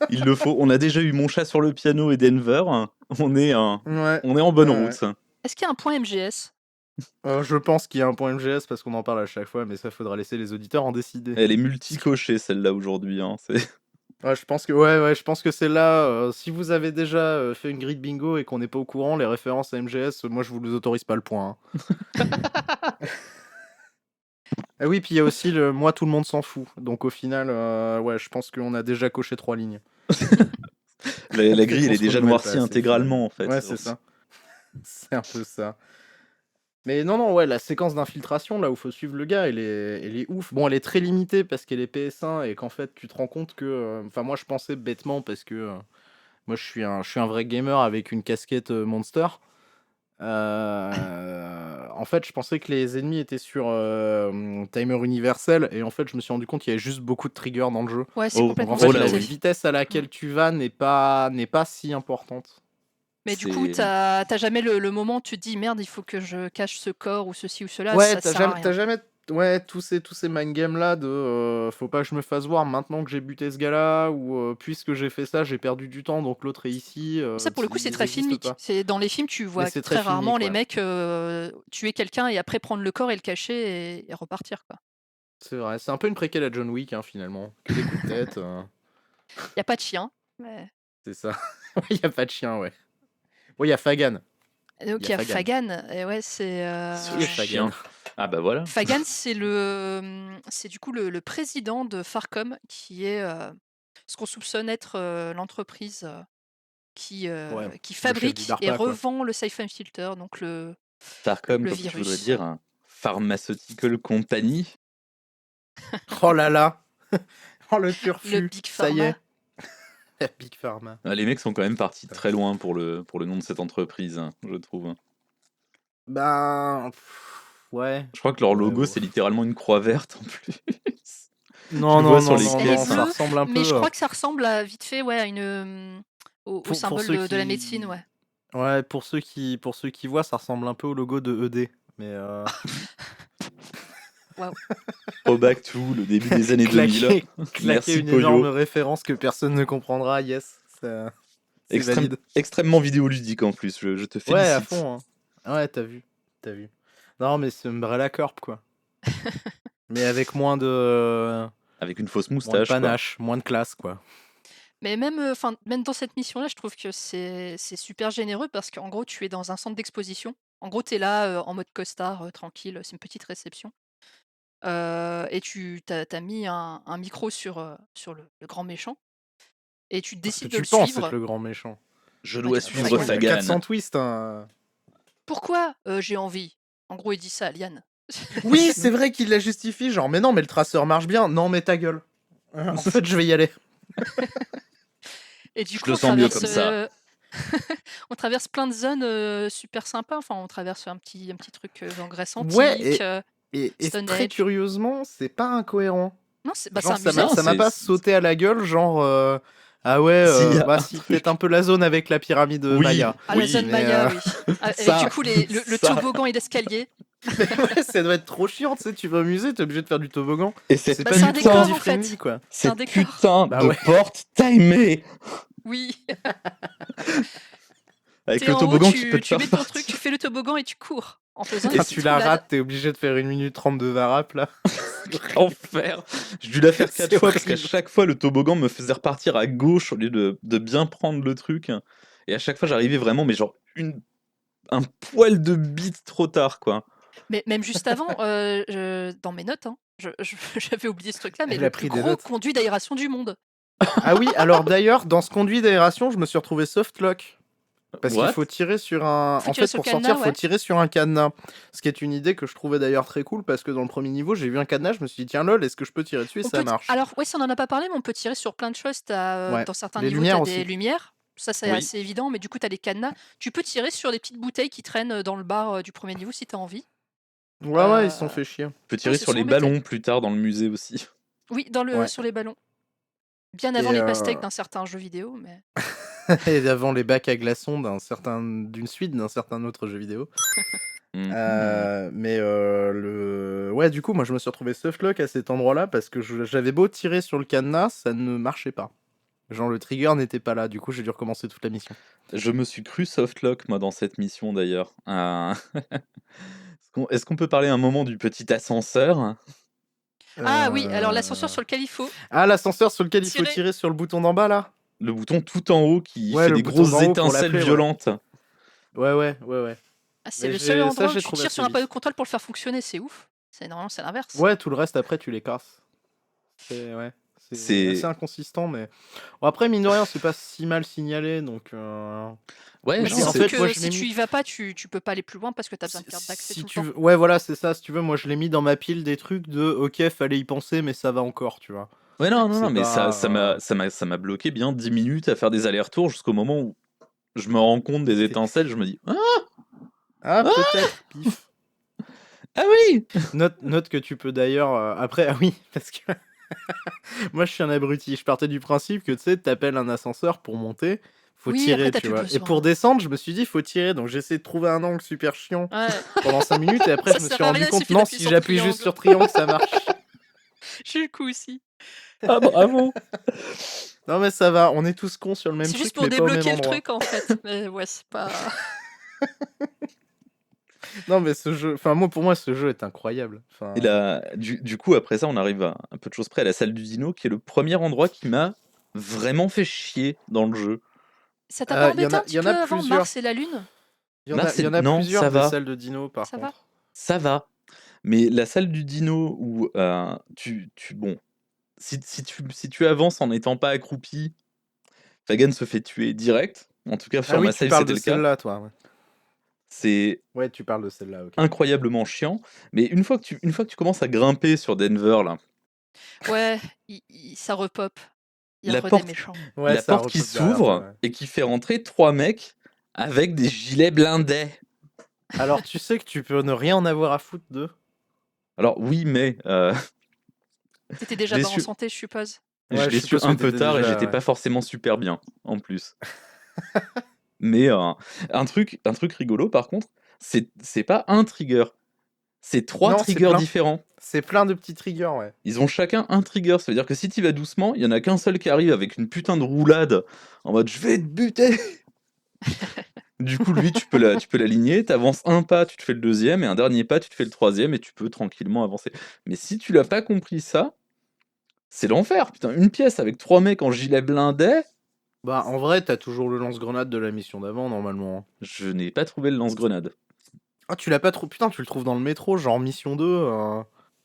Il le faut. On a déjà eu Mon chat sur le piano et Denver. On est en bonne route. Est-ce qu'il y a un point MGS? Je pense qu'il y a un point MGS parce qu'on en parle à chaque fois, mais ça faudra laisser les auditeurs en décider. Elle est multi-cochée celle-là aujourd'hui. Hein. Ouais, je pense que c'est là. Si vous avez déjà fait une grille de bingo et qu'on n'est pas au courant, les références à MGS, moi je vous les autorise pas le point. Hein. Ah oui, puis il y a aussi le moi tout le monde s'en fout. Donc au final, ouais, je pense qu'on a déjà coché 3 lignes. La grille, elle est déjà noircie intégralement en fait. Ouais, c'est ça. C'est un peu ça. Mais non, ouais, la séquence d'infiltration, là où faut suivre le gars, elle est ouf. Bon, elle est très limitée parce qu'elle est PS1 et qu'en fait, tu te rends compte que... Enfin, moi, je pensais bêtement parce que... moi, je suis un vrai gamer avec une casquette Monster. En fait, je pensais que les ennemis étaient sur timer universel et en fait, je me suis rendu compte qu'il y avait juste beaucoup de triggers dans le jeu. Ouais, c'est complètement Donc, en fait, la splitté. vitesse à laquelle tu vas n'est pas si importante. Mais du coup, t'as jamais le moment où tu te dis merde, il faut que je cache ce corps ou ceci ou cela. Ouais, ça sert à rien. t'as jamais. Ouais, tous ces mind games là de faut pas que je me fasse voir maintenant que j'ai buté ce gars là ou puisque j'ai fait ça, j'ai perdu du temps donc l'autre est ici. Ça, pour le coup, c'est ils très existent filmique. pas. C'est dans les films, tu vois c'est très très rarement filmique, les ouais. mecs tuer quelqu'un et après prendre le corps et le cacher et repartir, quoi. C'est vrai, c'est un peu une préquelle à John Wick, hein, finalement. Que des coups de tête. Y a pas de chien. Mais... C'est ça. Il y a pas de chien, ouais. Bon, il y a Fagan. Donc il y a Fagan. Et ouais, c'est. Chien. Ah bah voilà. Fagan, c'est du coup le président de Farcom, qui est ce qu'on soupçonne être l'entreprise qui fabrique et revend le Siphon Filter, donc le Farcom, le comme virus. tu voudrais dire, un pharmaceutical company. Oh là là. Oh le turfu. Le Big Pharma. Ça y est. La Big Pharma. Les mecs sont quand même partis très loin pour le nom de cette entreprise, je trouve. Ben... Ouais. Je crois que leur logo, c'est littéralement une croix verte en plus. Non, sur les caisses, ça ressemble un peu. Mais je crois que ça ressemble à, vite fait, ouais, au Pour symbole ceux de la médecine, qui... ouais. Ouais, pour ceux qui voient, ça ressemble un peu au logo de ED. Mais Waouh. Throwback to le début des années 2000. claquer Merci une énorme Poyo. référence que personne ne comprendra. Yes, c'est valide. Extrêmement vidéoludique en plus, je te Ouais, à félicite. fond. Hein. Ouais, t'as vu. Non, mais c'est Umbrella Corp, quoi. Mais avec moins de Avec une fausse moustache, quoi. panache, moins de classe, quoi. Mais même, même dans cette mission-là, je trouve que c'est super généreux parce qu'en gros, tu es dans un centre d'exposition. En gros, tu es là, en mode costard, tranquille, c'est une petite réception. Et tu as mis un micro sur le grand méchant et tu Parce que décides de tu le penses suivre. être le grand méchant. Je Ah, dois tu suivre Sagan. Il y a Sagan. 400 twists. Hein. Pourquoi j'ai envie? En gros, il dit ça à Liane. Oui, c'est vrai qu'il la justifie. Genre, mais non, mais le traceur marche bien. Non, mais ta gueule. En fait, je vais y aller. Et du Je coup, le on sens mieux traverse, comme ça. on traverse plein de zones super sympas. Enfin, on traverse un petit truc genre Grèce Ouais, antique, et Stone très Age. curieusement, c'est pas incohérent. Non, c'est Genre, un ça musée. m'a Non, ça m'a pas sauté à la gueule, genre ah ouais, S'il y a bah un si, truc. peut-être un peu la zone avec la pyramide Oui, Maya. Ah, la oui. zone Mais, Maya, oui. Avec Ça, du coup le ça. toboggan et l'escalier. mais ouais, ça doit être trop chiant, tu sais, tu vas au musée, t'es obligé de faire du toboggan. Et C'est cette Bah, pas c'est un du tout décor, indie en fait. friendly, quoi. C'est un cette décor. putain Bah de ouais. porte timée Oui. avec T'es le en haut, toboggan qui peut te tu faire mets ton truc, tu partir. fais le toboggan et tu cours en faisant une Quand petite tu la roulade. rates, t'es obligé de faire 1 minute 30 de varap, là. Enfer. J'ai dû la faire 4 C'est fois parce qu'à horrible. chaque fois le toboggan me faisait repartir à gauche au lieu de bien prendre le truc. Et à chaque fois j'arrivais vraiment, mais genre un poil de bite trop tard, quoi. Mais même juste avant, dans mes notes, hein, j'avais oublié ce truc-là, mais Elle le a plus pris des gros notes. conduit d'aération du monde. Ah oui, alors d'ailleurs, dans ce conduit d'aération, je me suis retrouvé softlock. Parce qu'il What? faut tirer sur un... Faut En tirer fait, sur le pour sortir, cadenas, faut ouais. tirer sur un cadenas. Ce qui est une idée que je trouvais d'ailleurs très cool, parce que dans le premier niveau, j'ai vu un cadenas, je me suis dit, tiens lol, est-ce que je peux tirer dessus? Et On ça peut marche. Alors, ouais, ça on en a pas parlé, mais on peut tirer sur plein de choses. Ouais. Dans certains Les niveaux, tu as lumières des aussi. lumières. Ça, c'est Oui. assez évident, mais du coup, tu as des cadenas. Tu peux tirer sur les petites bouteilles qui traînent dans le bar du premier niveau si tu as envie. Ouais, ils se sont fait chier. Tu peux tirer c'est sur les son métier. ballons plus tard dans le musée aussi. Oui, Ouais. sur les ballons. Bien avant Et, les pastèques d'un certain jeu vidéo, mais... et avant les bacs à glaçons d'une suite d'un certain autre jeu vidéo. Mhm. Ouais, du coup, moi je me suis retrouvé softlock à cet endroit-là parce que j'avais beau tirer sur le cadenas, ça ne marchait pas. Genre le trigger n'était pas là, du coup j'ai dû recommencer toute la mission. Je me suis cru softlock, moi, dans cette mission d'ailleurs. Est-ce qu'on peut parler un moment du petit ascenseur? Ah oui, alors l'ascenseur sur lequel il faut Ah, l'ascenseur sur lequel il faut tirer. tirer sur le bouton d'en bas là? Le bouton tout en haut qui Ouais, fait le des bouton grosses d'en haut pour étincelles l'appeler, ouais. violentes. Ouais. Ah, c'est Mais le seul endroit où j'ai tu trouvé tires assez sur un panneau vite. de contrôle pour le faire fonctionner, c'est ouf. Normalement, c'est l'inverse. Ouais, tout le reste après tu les casses. C'est C'est assez inconsistant, mais bon, après mine de rien c'est pas si mal signalé donc. ouais, Mais non, c'est en surtout fait, que moi, je l'ai si tu mis- y vas pas, tu peux pas aller plus loin parce que t'as besoin de carte d'accès Si tout le tu temps. veux... Ouais, voilà, c'est ça. Si tu veux, moi je l'ai mis dans ma pile des trucs de ok, fallait y penser, mais ça va encore, tu vois. ouais, non, C'est mais pas. ça m'a bloqué bien 10 minutes à faire des allers-retours jusqu'au moment où je me rends compte des étincelles, je me dis Ah, Ah peut-être, pif. ah oui. Note que tu peux d'ailleurs. Après, ah oui, parce que. Moi je suis un abruti. Je partais du principe que tu sais, t'appelles un ascenseur pour monter, faut Oui, après tirer, t'as tu plus vois. Et besoin. pour descendre, je me suis dit, faut tirer. Donc j'ai essayé de trouver un angle super chiant Ouais. pendant 5 minutes et après Ça je me sert suis à rendu rien, il compte, suffit non, d'appuyer si sur j'appuie triangle. juste sur triangle, ça marche. J'ai eu le coup aussi. Ah bravo. Non, mais ça va, on est tous cons sur le même C'est truc, juste pour mais pas au même débloquer le endroit. truc en fait. Mais ouais, c'est pas. Non, mais ce jeu, enfin, pour moi, ce jeu est incroyable. Enfin, Et là, du coup, après ça, on arrive à un peu de choses près à la salle du dino, qui est le premier endroit qui m'a vraiment fait chier dans le jeu. Ça t'a pas il y embêté en un a, il petit y en peu a avant plusieurs. Mars et la Lune? Il y en a Non, plusieurs ça des va, salles de dino, par Ça va? contre. ça va. Mais la salle du dino où bon, si tu avances en n'étant pas accroupi, Fagan se fait tuer direct. En tout cas, Ah sur oui, ma tu salle, parles c'était de le cas. celle-là, toi. Ouais. C'est Ouais, tu parles de celle-là, ok. incroyablement chiant. Mais une fois que tu commences à grimper sur Denver, là, Ouais, ça repop. Il y a la re des porte, méchants. Ouais, la ça porte qui repose derrière toi. s'ouvre Ouais. et qui fait rentrer 3 mecs avec des gilets blindés. Alors, tu sais que tu peux ne rien en avoir à foutre d'eux. Alors oui, mais T'étais je déjà l'ai pas en su, santé, je suppose. je Ouais, je l'ai su suppose que un peu t'étais tard et déjà. j'étais Ouais. pas forcément super bien, en plus. Mais un truc rigolo, par contre, c'est pas un trigger, c'est 3 Non, c'est triggers plein. différents. C'est plein de petits triggers, ouais. Ils ont chacun un trigger, ça veut dire que si tu vas doucement, il y en a qu'un seul qui arrive avec une putain de roulade en mode je vais te buter. Du coup, lui, tu peux l'aligner, t'avances un pas, tu te fais le deuxième, et un dernier pas, tu te fais le troisième, et tu peux tranquillement avancer. Mais si tu l'as pas compris ça, c'est l'enfer, putain. Une pièce avec 3 mecs en gilet blindé. Bah, en vrai, t'as toujours le lance-grenade de la mission d'avant, normalement. Je n'ai pas trouvé le lance-grenade. Ah, tu l'as pas trop. Putain, tu le trouves dans le métro, genre mission 2.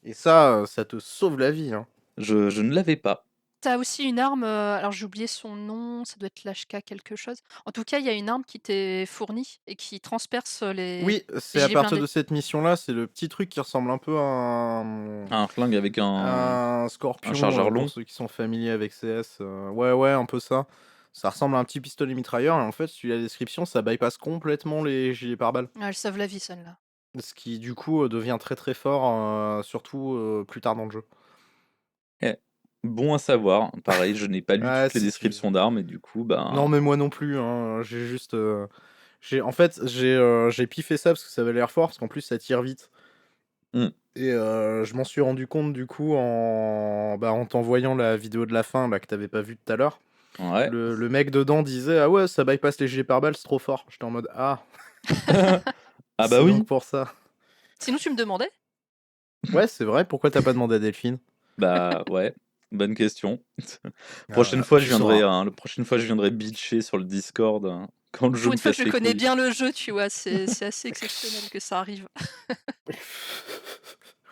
Et ça te sauve la vie. Hein. Je ne l'avais pas. T'as aussi une arme, alors j'ai oublié son nom, ça doit être l'HK quelque chose. En tout cas, il y a une arme qui t'est fournie et qui transperce les Oui, c'est à gilets partir blindés. de cette mission-là, c'est le petit truc qui ressemble un peu à Un flingue avec un scorpion, un chargeur long. pour ceux qui sont familiers avec CS. Ouais, un peu ça. Ça ressemble à un petit pistolet mitrailleur, et en fait, si tu lis la description, ça bypass complètement les gilets pare-balles. Ah, elle sauve la vie, celle-là. Ce qui, du coup, devient très très fort, surtout plus tard dans le jeu. Eh, bon à savoir. Pareil, je n'ai pas lu Ouais, toutes les si descriptions d'armes, et du coup, Non, mais moi non plus, hein. J'ai juste. En fait, j'ai piffé ça parce que ça avait l'air fort, parce qu'en plus, ça tire vite. Hmm. Et je m'en suis rendu compte, du coup, en t'envoyant la vidéo de la fin, là, que t'avais pas vue tout à l'heure. Ouais. Le mec dedans disait: ah ouais, ça bypass les gilets pare-balles, c'est trop fort. J'étais en mode: ah, Ah bah c'est oui. donc pour ça. Sinon, tu me demandais? Ouais, c'est vrai, pourquoi t'as pas demandé à Delphine? Bah ouais, bonne question. Prochaine Prochaine fois, la prochaine fois, je viendrai bitcher sur le Discord quand le jeu Pour me une fois que casse je les connais couilles. bien le jeu, tu vois, c'est assez exceptionnel que ça arrive.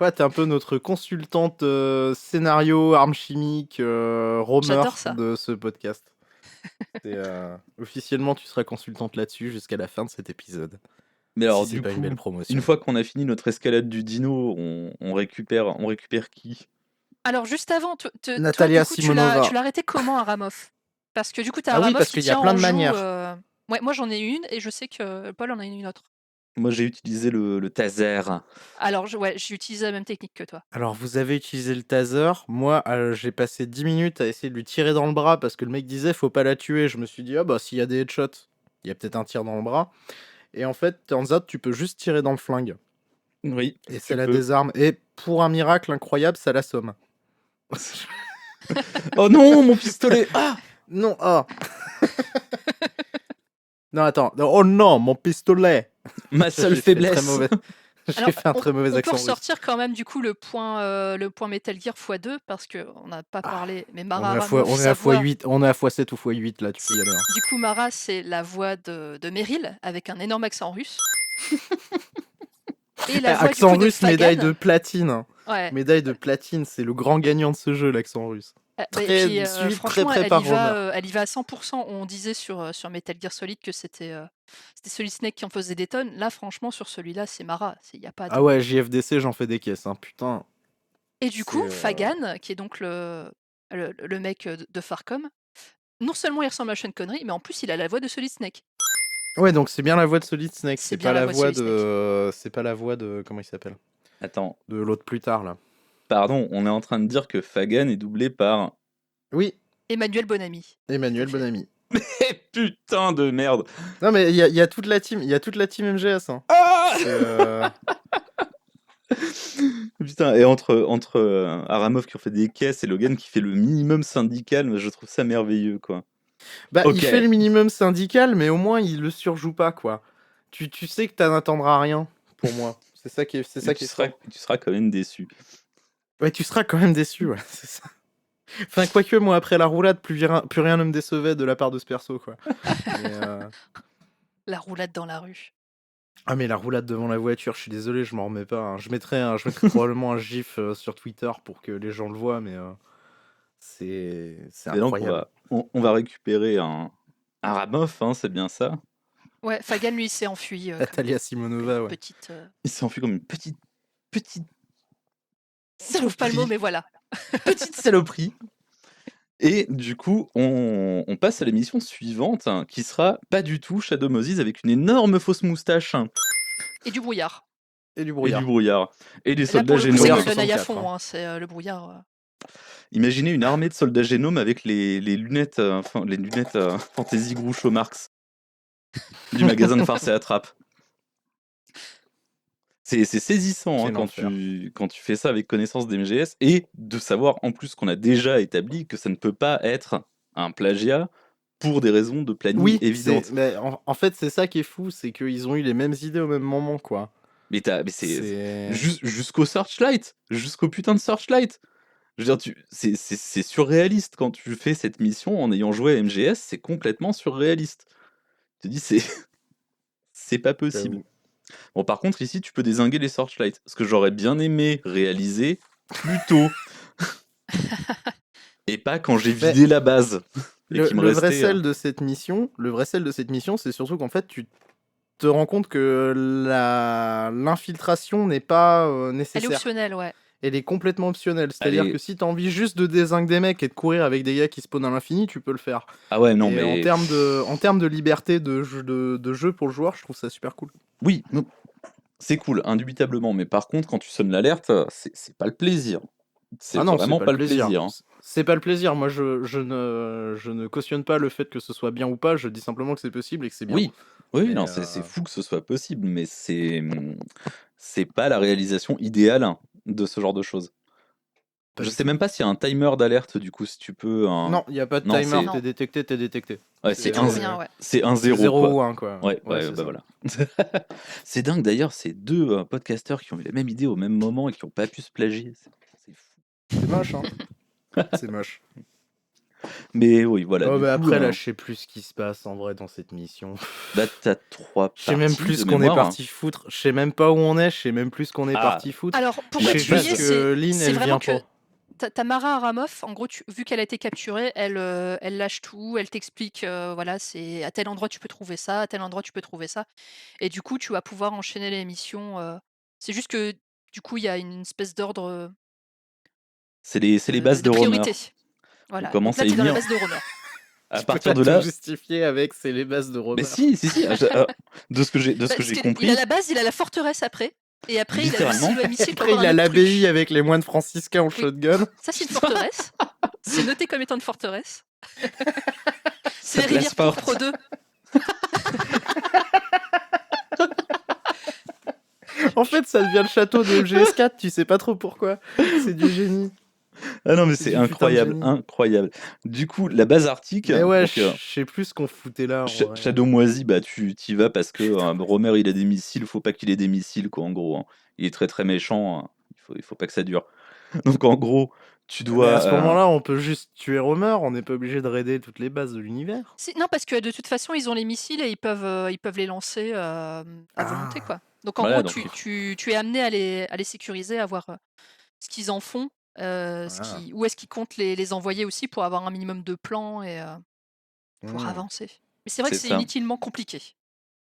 Ouais, t'es un peu notre consultante scénario, armes chimiques, roamer J'adore ça. de ce podcast. Officiellement, tu seras consultante là-dessus jusqu'à la fin de cet épisode. Mais alors, Si c'est du pas une coup, belle promotion. une fois qu'on a fini notre escalade du dino, on récupère qui? Alors, juste avant, toi, Natalia du coup, tu Simonova. l'as arrêté comment, Aramov? Parce que du coup, t'as Ah oui, Aramov parce qui qu'il y a tient plein en de joue. manières. Ouais, moi j'en ai une et je sais que Paul en a une autre. Moi, j'ai utilisé le taser. Alors, ouais, j'ai utilisé la même technique que toi. Alors, vous avez utilisé le taser. Moi, j'ai passé 10 minutes à essayer de lui tirer dans le bras parce que le mec disait faut pas la tuer. Je me suis dit, ah bah, s'il y a des headshots, il y a peut-être un tir dans le bras. Et en fait, turns out, tu peux juste tirer dans le flingue. Oui. Et ça la désarme. Et pour un miracle incroyable, ça l'assomme. Oh non, mon pistolet! Ah! Non, oh. Non, attends. Oh non, mon pistolet. Ma seule faiblesse. J'ai fait un très mauvais accent. On peut ressortir quand même du coup le point Metal Gear x2 parce qu'on n'a pas parlé. Mais Mara on est à x8, on est à x7 ou x8 là, tu peux y aller. Hein. Du coup, Mara, c'est la voix de Meryl avec un énorme accent russe. Et la voix accent russe, médaille de platine. Ouais. Médaille de platine, c'est le grand gagnant de ce jeu, l'accent russe. Franchement, elle y va à 100%. On disait sur Metal Gear Solid que c'était Solid Snake qui en faisait des tonnes. Là, franchement, sur celui-là, c'est Mara. Y a pas de... Ah ouais, JFDC, j'en fais des caisses, hein, putain. Et du coup, Fagan, qui est donc le mec de Farcom, non seulement il ressemble à Sean Connery, mais en plus, il a la voix de Solid Snake. Ouais, donc c'est bien la voix de Solid Snake. C'est pas la voix de... C'est pas la voix de... Comment il s'appelle? Attends. De l'autre plus tard, là. Pardon, on est en train de dire que Fagan est doublé par... Oui. Emmanuel Bonamy. Emmanuel Bonamy. Mais putain de merde. Non mais il y a toute la team, MGS. Hein. Ah putain, et entre Aramov qui en fait des caisses et Logan qui fait le minimum syndical, je trouve ça merveilleux, quoi. Bah, okay. Il fait le minimum syndical, mais au moins il le surjoue pas, quoi. Tu sais que t'en attendras rien, pour moi. C'est ça qui est. Tu seras quand même déçu. Ouais, tu seras quand même déçu, ouais, c'est ça. Enfin, quoique, moi, après la roulade, plus rien ne me décevait de la part de ce perso, quoi. La roulade dans la rue. Ah, mais la roulade devant la voiture, je suis désolé, je m'en remets pas. Hein. Je mettrai probablement un gif sur Twitter pour que les gens le voient, mais c'est incroyable. Donc on va récupérer un Aramov, hein, c'est bien ça. Ouais, Fagan, lui, s'est enfui. Natalia Simonova, ouais. Il s'est enfui comme une petite... Je trouve pas le mot, mais voilà. Petite saloperie. Et du coup, on passe à l'émission suivante, hein, qui sera pas du tout Shadow Moses avec une énorme fausse moustache. Et du brouillard. Et du brouillard. Et des soldats généraux. C'est le donne à fond, hein, c'est le brouillard. Imaginez une armée de soldats génomes avec les lunettes, Fantasy Groucho Marx du magasin de farce et attrape. C'est saisissant Quel quand enfer. tu fais ça avec connaissance des MGS et de savoir en plus qu'on a déjà établi que ça ne peut pas être un plagiat pour des raisons de planning Oui, évidentes. mais en fait, c'est ça qui est fou, c'est qu'ils ont eu les mêmes idées au même moment, quoi. Mais c'est C'est... jusqu'au Searchlight, jusqu'au putain de Searchlight. Je veux dire, c'est surréaliste quand tu fais cette mission en ayant joué à MGS, c'est complètement surréaliste. Tu te dis, c'est pas possible. J'avoue. Bon, par contre, ici, tu peux dézinguer les Searchlights. Ce que j'aurais bien aimé réaliser plus tôt. Et pas quand j'ai vidé la base. Et Le qu'il me vrai restait. sel de cette mission, c'est surtout qu'en fait, tu te rends compte que l'infiltration n'est pas Elle est nécessaire. optionnelle, ouais. Elle est complètement optionnelle. C'est-à-dire Allez. que si t'as envie juste de dézinguer des mecs et de courir avec des gars qui spawnent à l'infini, tu peux le faire. Ah ouais, non, Et mais. en termes de liberté de jeu pour le joueur, je trouve ça super cool. Oui, non, c'est cool, indubitablement. Mais par contre, quand tu sonnes l'alerte, c'est pas le plaisir. C'est Ah non, vraiment c'est pas le plaisir. Hein. C'est pas le plaisir. Moi, je ne cautionne pas le fait que ce soit bien ou pas. Je dis simplement que c'est possible et que c'est bien. Oui, oui, Mais, non, c'est fou que ce soit possible, mais c'est pas la réalisation idéale de ce genre de choses. Pas Je du sais tout. même pas s'il y a un timer d'alerte, du coup, si tu peux. Non, il n'y a pas de Non, timer. Non. T'es détecté. Ouais, C'est c'est trop 1-0, bien, ouais. c'est 1-0, C'est 0 quoi. ou 1, quoi. Ouais, c'est bah ça. voilà. C'est dingue d'ailleurs, c'est deux podcasteurs qui ont eu la même idée au même moment et qui n'ont pas pu se plagier. C'est fou. C'est moche, hein. C'est moche. Mais oui, voilà. Oh, du bah coup, après, là, je sais plus ce qui se passe en vrai dans cette mission. bah, t'as 3 Je sais même parties plus de ce qu'on est mémoire. parti foutre. Je sais même pas où on est. Je sais même plus ce qu'on est Ah. parti foutre. Alors, Je pourquoi sais tu y juste es, que Lynn, c'est elle vraiment vient que pas. ta Mara Aramoff, en gros, vu qu'elle a été capturée, elle lâche tout, elle t'explique, voilà, c'est à tel endroit tu peux trouver ça, à tel endroit tu peux trouver ça. Et du coup, tu vas pouvoir enchaîner les missions. C'est juste que, du coup, il y a une espèce d'ordre C'est les bases de runner. priorité. Voilà. Donc commence là, à tu y es dans la venir. base de runner. À Tu peux partir pas de tout là. justifier avec c'est les bases de Romer. Mais si. De ce que j'ai Parce compris. Il a la base, il a la forteresse après. Et après, il a le Littéralement. silo à missiles pour Après, avoir il a un autre l'abbaye truc. avec les moines franciscains en shotgun. Ça, c'est une forteresse. C'est noté comme étant une forteresse. C'est Ça les rivières classe pourpres 2. En fait, ça devient le château de MGS4, tu sais pas trop pourquoi. C'est du génie. Ah non, mais C'est c'est du putain de incroyable, génie. incroyable. Du coup, la base arctique. Mais ouais, donc, je sais plus ce qu'on foutait là. En vrai. Shadow Moisi, bah tu t'y vas parce que Romer il a des missiles, faut pas qu'il ait des missiles quoi en gros. Hein. Il est très très méchant, hein. Il faut pas que ça dure. Donc en gros, tu Mais dois. à ce moment-là, on peut juste tuer Romer, on n'est pas obligé de raider toutes les bases de l'univers. Non, parce que de toute façon, ils ont les missiles et ils peuvent les lancer à volonté, quoi. Donc en Voilà, gros, donc tu es amené à les sécuriser, à voir ce qu'ils en font, où est-ce qu'ils comptent les envoyer aussi pour avoir un minimum de plans et pour avancer. Mais c'est vrai que C'est c'est ça. inutilement compliqué.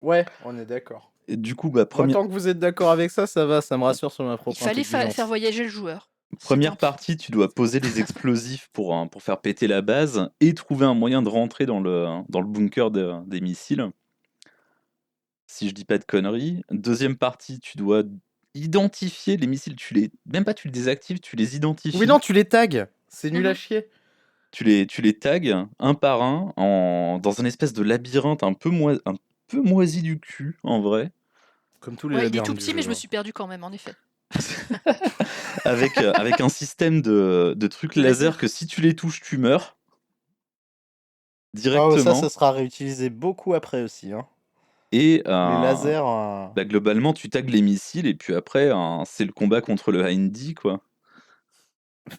Ouais, on est d'accord. Et du coup, bah, Tant que vous êtes d'accord avec ça, ça va, ça me rassure sur ma propre Il fallait intelligence. faire voyager le joueur. première partie, tu dois poser les explosifs pour faire péter la base et trouver un moyen de rentrer dans le bunker des missiles. Si je dis pas de conneries. Deuxième partie, tu dois identifier les missiles. Même pas tu les désactives, tu les identifies. Oui, non, tu les tags. C'est nul à chier. Tu les tags un par un dans un espèce de labyrinthe un peu moisi du cul, en vrai. Comme tous les Ouais, il est labyrinthes tout du petit, jeu, mais je me hein. suis perdu quand même, en effet. avec un système de trucs laser que si tu les touches, tu meurs. Directement. Ça sera réutilisé beaucoup après aussi. Hein. Et les lasers. bah, globalement, tu tags les missiles et puis après, c'est le combat contre le Hindy, quoi.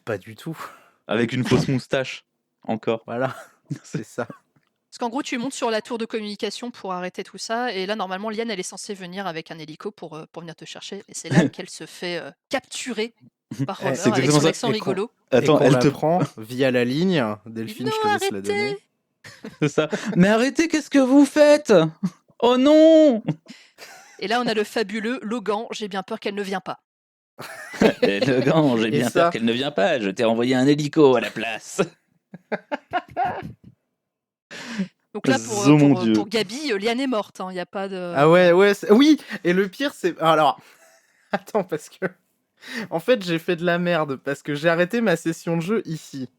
Pas du tout. Avec une fausse moustache, encore. Voilà, c'est ça. Parce qu'en gros, tu montes sur la tour de communication pour arrêter tout ça, et là, normalement, Liane, elle est censée venir avec un hélico pour venir te chercher, et c'est là qu'elle se fait capturer par Romer C'est avec exactement son ça. accent rigolo. Attends, elle te prend via la ligne. Delphine, Non, je te laisse la donner. arrêtez. C'est ça. Mais arrêtez, qu'est-ce que vous faites? Oh non! Et là, on a le fabuleux Logan, j'ai bien peur qu'elle ne vienne pas. Logan, j'ai Et bien ça peur qu'elle ne vienne pas, je t'ai envoyé un hélico à la place. Donc là, Oh mon Dieu. pour Gabi, Liane est morte, il n'y a pas de... Ah ouais, oui, et le pire, c'est... Alors, attends, parce que En fait, j'ai fait de la merde parce que j'ai arrêté ma session de jeu ici.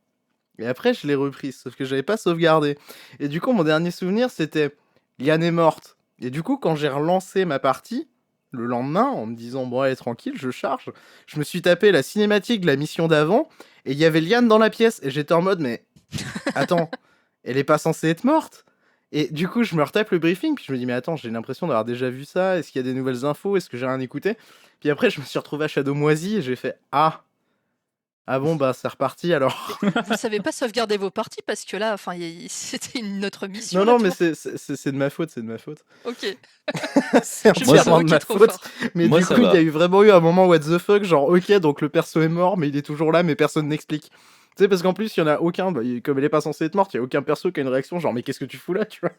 Et après, je l'ai reprise, sauf que j'avais pas sauvegardé. Et du coup, mon dernier souvenir, c'était Liane est morte. Et du coup, quand j'ai relancé ma partie, le lendemain, en me disant, bon, allez, tranquille, je charge, je me suis tapé la cinématique de la mission d'avant, et il y avait Liane dans la pièce, et j'étais en mode, mais attends, elle est pas censée être morte. Et du coup, je me retape le briefing, puis je me dis, mais attends, j'ai l'impression d'avoir déjà vu ça, est-ce qu'il y a des nouvelles infos, est-ce que j'ai rien écouté? Puis après, je me suis retrouvé à Shadow Moisy, et j'ai fait, ah bon, bah c'est reparti alors. Mais vous savez pas sauvegarder vos parties parce que là, enfin, c'était une autre mission. Non, là, non, mais toi. c'est de ma faute, c'est de ma faute. Ok. C'est Je me Moi, suis entièrement de ok, ma trop faute. fort. Mais Moi, du ça coup, il y va. a eu vraiment eu un moment what the fuck, genre ok, donc le perso est mort, mais il est toujours là, mais personne n'explique. Tu sais, parce qu'en plus, il y en a aucun, bah, comme elle est pas censée être morte, il y a aucun perso qui a une réaction, genre mais qu'est-ce que tu fous là, tu vois?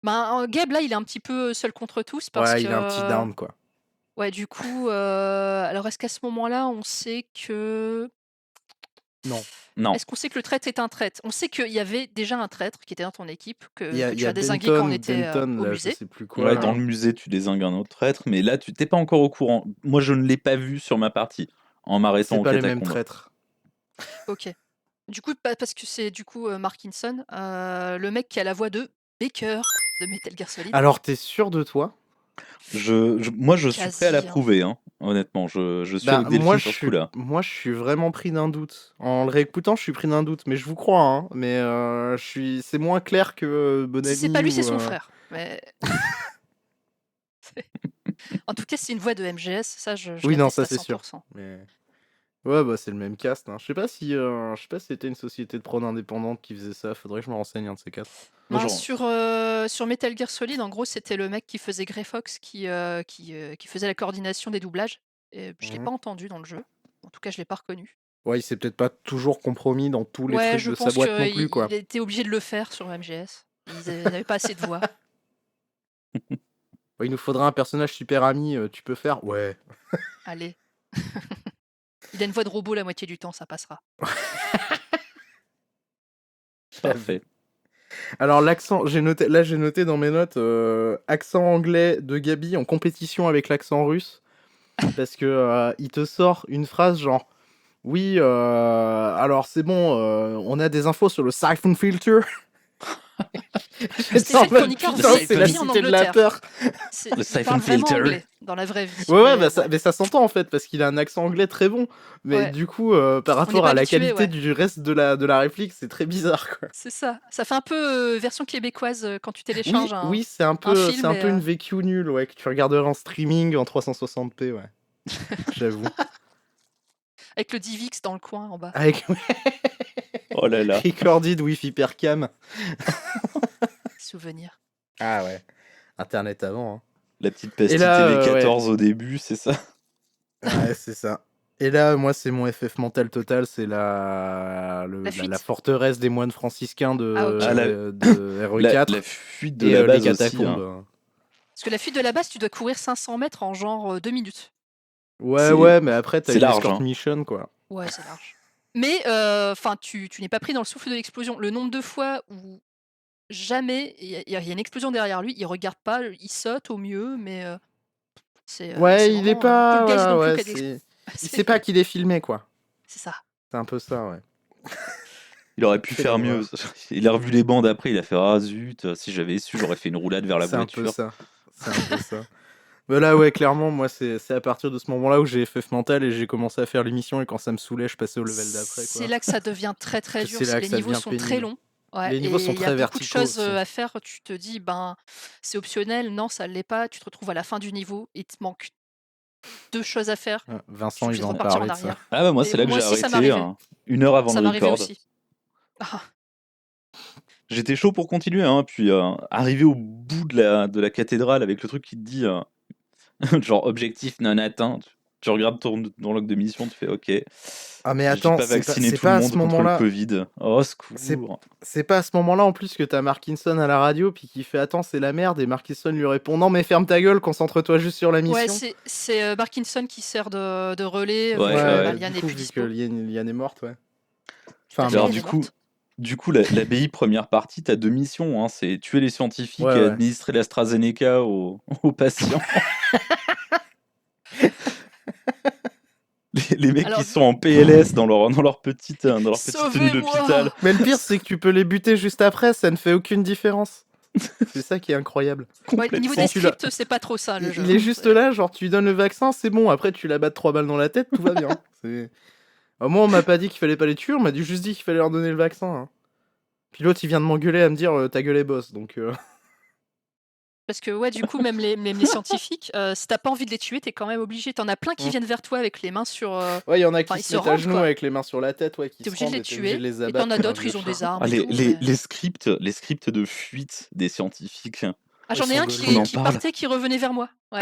Ben, Gabe, là, il est un petit peu seul contre tous parce Ouais, que. il a un petit down quoi. Ouais, du coup, alors est-ce qu'à ce moment-là, on sait que. Non. Non. Est-ce qu'on sait que le traître est un traître? On sait qu'il y avait déjà un traître qui était dans ton équipe, Il y que a, il y tu a as dézingué quand on Benton, était Benton, au là, je musée. sais plus quoi. Ouais, dans le musée, tu désingues un autre traître, mais là, tu t'es pas encore au courant. Moi, je ne l'ai pas vu sur ma partie, en m'arrêtant C'est aux pas les mêmes catacombes. traîtres. Ok. Du coup, parce que c'est du coup Markinson, le mec qui a la voix de Baker de Metal Gear Solid. Alors, t'es sûr de toi? Moi, je suis prêt à Quasi, hein. l'approuver, hein. Honnêtement. Je suis Bah, avec Delphine sur ce coup-là. moi, je suis vraiment pris d'un doute. En le réécoutant, je suis pris d'un doute. Mais je vous crois, hein. Mais c'est moins clair que Si c'est Bonami pas lui, c'est ou. son frère. Mais en tout cas, c'est une voix de MGS, ça je Oui, non, l'atteste ça à c'est sûr. 100%. Mais ouais, bah c'est le même cast, hein. Je sais pas si c'était une société de prod indépendante qui faisait ça. Faudrait que je me renseigne un de ces quatre. Moi, Ben, genre, sur Metal Gear Solid, en gros, c'était le mec qui faisait Grey Fox qui faisait la coordination des doublages. Et je l'ai Mhm. pas entendu dans le jeu. En tout cas, je l'ai pas reconnu. Ouais, il s'est peut-être pas toujours compromis dans tous les Ouais, trucs je de sa pense boîte non qu'il plus, quoi. il était obligé de le faire sur MGS. Ils n'avaient pas assez de voix. Ouais, il nous faudra un personnage super ami, tu peux faire? Ouais. Allez. Il a une voix de robot la moitié du temps, ça passera. parfait. Alors l'accent, j'ai noté dans mes notes accent anglais de Gabi en compétition avec l'accent russe parce que il te sort une phrase genre oui alors c'est bon on a des infos sur le Siphon Filter. C'était le chroniqueur Putain, V c'est la qui vit en cité de la Angleterre. peur. Le Il Siphon parle vraiment Filter. anglais dans la vraie vie. Ouais, Mais bah bon, mais ça s'entend en fait parce qu'il a un accent anglais très bon. Mais ouais. du coup, par On n'est rapport pas à la habitué, qualité ouais. du reste de la réplique, c'est très bizarre quoi. C'est ça. Ça fait un peu version québécoise quand tu télécharges Oui, un film. c'est un peu une VQ nulle, ouais, que tu regarderas en streaming en 360p, ouais. J'avoue. Avec le DivX dans le coin en bas. Avec Oh là là. recorded with hypercam. Souvenir. Ah ouais. Internet avant. Hein. La petite pastille là, TV14 au début, c'est ça? Ouais, c'est ça. Et là, moi, c'est mon FF mental total, c'est la fuite. forteresse des moines franciscains de, Ah, ok. de RE4 La fuite de et la les base aussi. catacombes. Hein. Parce que la fuite de la base, tu dois courir 500 mètres en genre 2 minutes. Ouais, mais après, t'as c'est une large, escort hein. mission, quoi. Ouais, c'est large. Mais tu n'es pas pris dans le souffle de l'explosion. Le nombre de fois où jamais il y a une explosion derrière lui, il regarde pas, il saute au mieux, mais c'est Ouais, c'est il est vraiment pas... good guys Voilà, don't ouais, look at the il explosion. sait pas qu'il est filmé, quoi. C'est ça. C'est un peu ça, ouais. Il aurait pu Quelle faire horreur. mieux. Il a revu les bandes après, il a fait ah zut, si j'avais su, j'aurais fait une roulade vers la C'est un peu voiture. ça. C'est un peu ça. Mais là, ouais, clairement, moi, c'est à partir de ce moment-là où j'ai FF mental et j'ai commencé à faire l'émission et quand ça me saulait, je passais au level d'après. C'est là que ça devient très très dur. C'est là parce que que les ça niveaux devient sont pénible. très longs. Ouais, Les niveaux et sont il y a très beaucoup de verticaux choses aussi. à faire. Tu te dis, ben, c'est optionnel. Non, ça ne l'est pas. Tu te retrouves à la fin du niveau. Il te manque 2 choses à faire. Ah, Je Vincent, suis il obligé va de en repartir en parler de ça. arrière. Ah bah moi Et c'est là que moi j'ai aussi, ça arrêté m'arrivait. 1 heure avant Ça le m'arrivait record. aussi. Ah, J'étais chaud pour continuer, hein, puis arrivé au bout de la cathédrale avec le truc qui te dit genre objectif non atteint, tu regardes ton log de mission, tu fais ok. Ah mais J'ai attends, pas vacciné c'est tout le pas à monde ce contre le moment-là. Covid. Oh secours. C'est pas à ce moment-là en plus que t'as Markinson à la radio puis qui fait attends c'est la merde et Markinson lui répond non mais ferme ta gueule, concentre-toi juste sur la mission. ouais, c'est Markinson qui sert de relais vu Ouais, que ouais. bah, Liane Du n'est coup plus vu dispo. que Liane est morte, ouais. Tout à Enfin fait, Alors Liane du est coup, morte. l'ABI première partie, t'as 2 missions, hein, c'est tuer les scientifiques Ouais, et ouais. administrer l'AstraZeneca aux patients. Les mecs Alors, qui sont en PLS dans leur petite tenue sauvez-moi! d'hôpital. Mais le pire, c'est que tu peux les buter juste après, ça ne fait aucune différence. C'est ça qui est incroyable. Ouais, niveau Complètement. des scripts, c'est pas trop ça le jeu. Il est hein, juste c'est- là, genre tu lui donnes le vaccin, c'est bon, après tu la battes 3 balles dans la tête, tout va bien. Moi, on m'a pas dit qu'il fallait pas les tuer, on m'a juste dit qu'il fallait leur donner le vaccin. Hein. Puis l'autre, il vient de m'engueuler à me dire ta gueule est boss, donc... Parce que ouais, du coup, même les scientifiques, si t'as pas envie de les tuer, t'es quand même obligé. T'en as plein qui Mm. viennent vers toi avec les mains sur. Ouais, il y en a qui Enfin, ils se se mettent à rendent, genoux quoi. avec les mains sur la tête, ouais, qui T'es se obligé de rendent les et t'es obligé tuer. de les Et abattre. t'en as comme un d'autres, vieux ils ont chat. des armes Ah, et tout. mais- les scripts de fuite des scientifiques. Ah, j'en ai sont un gauleries. On en qui parle. partait, qui revenait vers moi. Ouais.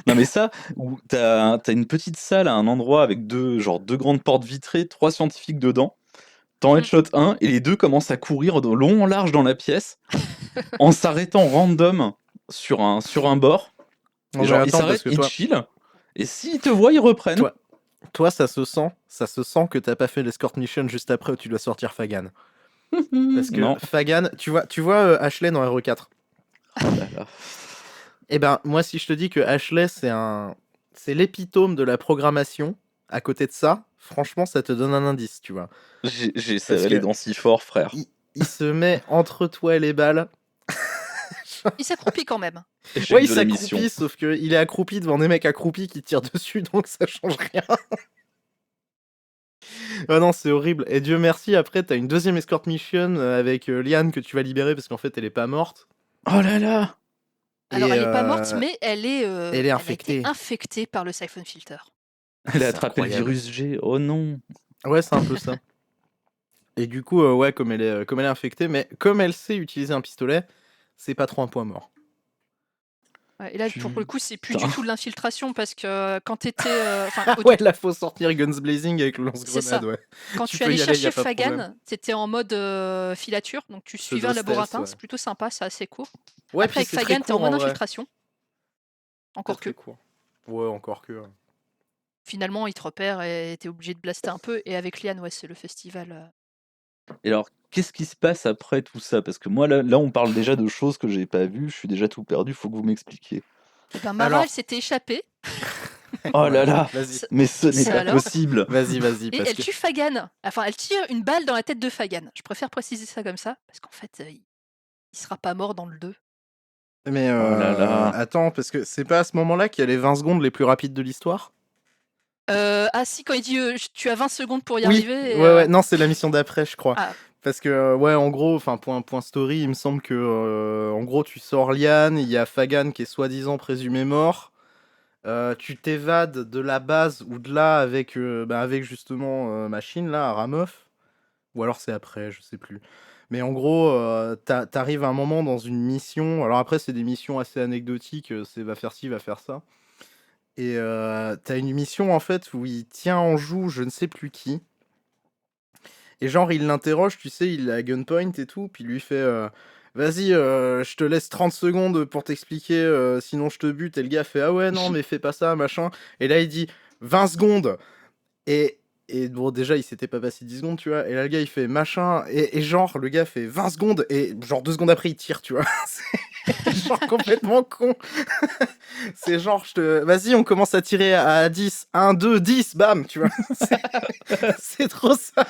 Non mais ça, où t'as une petite salle à un endroit avec deux grandes portes vitrées, 3 scientifiques dedans. T'en Mm. headshot un et les deux commencent à courir de long en large dans la pièce en s'arrêtant random sur un bord. Non, Et mais genre ils attends, parce s'arrêtent, que ils toi, chill. Et s'ils te voient, ils reprennent. toi, ça se sent que t'as pas fait l'escort mission juste après où tu dois sortir Fagan. Parce que Non. Fagan, tu vois Ashley dans RE4. Oh là là. Eh ben, moi, si je te dis que Ashley, c'est l'épitome de la programmation, à côté de ça, franchement, ça te donne un indice, tu vois. J'ai Parce serré que les dents si fort, frère. il se met entre toi et les balles. Il s'accroupit quand même. Échec Ouais, il de la mission. s'accroupit, sauf qu'il est accroupi devant des mecs accroupis qui tirent dessus, donc ça change rien. Ah non, c'est horrible. Et Dieu merci, après, t'as une deuxième escort mission avec Liane que tu vas libérer parce qu'en fait, elle est pas morte. Oh là là. Alors, Et, elle est pas morte, mais elle est. elle est a infectée. été infectée par le siphon filter. Elle a C'est attrapé le incroyable. virus G. Oh non. Ouais, c'est un peu ça. Et du coup, ouais, comme elle est infectée, mais comme elle sait utiliser un pistolet, c'est pas trop un point mort. Ouais, et là, pour le coup, c'est plus Putain. du tout de l'infiltration parce que quand t'étais. Enfin, Ah ouais, là, faut sortir Guns Blazing avec le C'est ça. lance-grenade, ouais. Quand Tu tu peux allais y aller, y a chercher pas de problème. Fagan, t'étais en mode filature, donc tu suivais un Pseudo-stealth, laboratin, ouais. c'est plutôt sympa, c'est assez court. Ouais, Après, puis avec c'est très Fagan, t'es en court, mode en vrai. infiltration. Encore C'est que. très court. Ouais, encore que. Finalement, il te repère et t'es obligé de blaster un peu. Et avec Liane, ouais, c'est le festival. Et alors, qu'est-ce qui se passe après tout ça? Parce que moi, là, on parle déjà de choses que j'ai pas vues, je suis déjà tout perdu, faut que vous m'expliquiez. Et ben, Mara, Alors- elle s'était échappée. Oh là là. Vas-y, Ça- Mais ce n'est Ça pas alors possible. vas-y, Et parce elle que... tue Fagan. Enfin, elle tire une balle dans la tête de Fagan. Je préfère préciser ça comme ça, parce qu'en fait, il sera pas mort dans le 2. Mais Oh là là. attends, parce que c'est pas à ce moment-là qu'il y a les 20 secondes les plus rapides de l'histoire? Ah si, quand il dit tu as 20 secondes pour y Oui, arriver. ouais, non, c'est la mission d'après, je crois. Ah, Parce que, ouais, en gros, enfin, point story, il me semble que, en gros, tu sors Liane, il y a Fagan qui est soi-disant présumé mort. Tu t'évades de la base ou de là avec, avec justement Machine, là, à Ramoff. Ou alors c'est après, je sais plus. Mais en gros, t'arrives à un moment dans une mission. Alors après, c'est des missions assez anecdotiques. C'est va faire ci, va faire ça. Et t'as une mission en fait où il tient en joue je ne sais plus qui. Et genre, il l'interroge, tu sais, il est à gunpoint et tout. Puis il lui fait vas-y, je te laisse 30 secondes pour t'expliquer, sinon je te bute. Et le gars fait ah ouais, non, mais fais pas ça, machin. Et là, il dit 20 secondes. Et bon, déjà, il s'était pas passé 10 secondes, tu vois. Et là, le gars, il fait machin. Et genre, le gars fait 20 secondes. Et genre, 2 secondes après, il tire, tu vois. C'est genre complètement con. C'est genre, vas-y, on commence à tirer à 10. 1, 2, 10, bam, tu vois. C'est trop ça.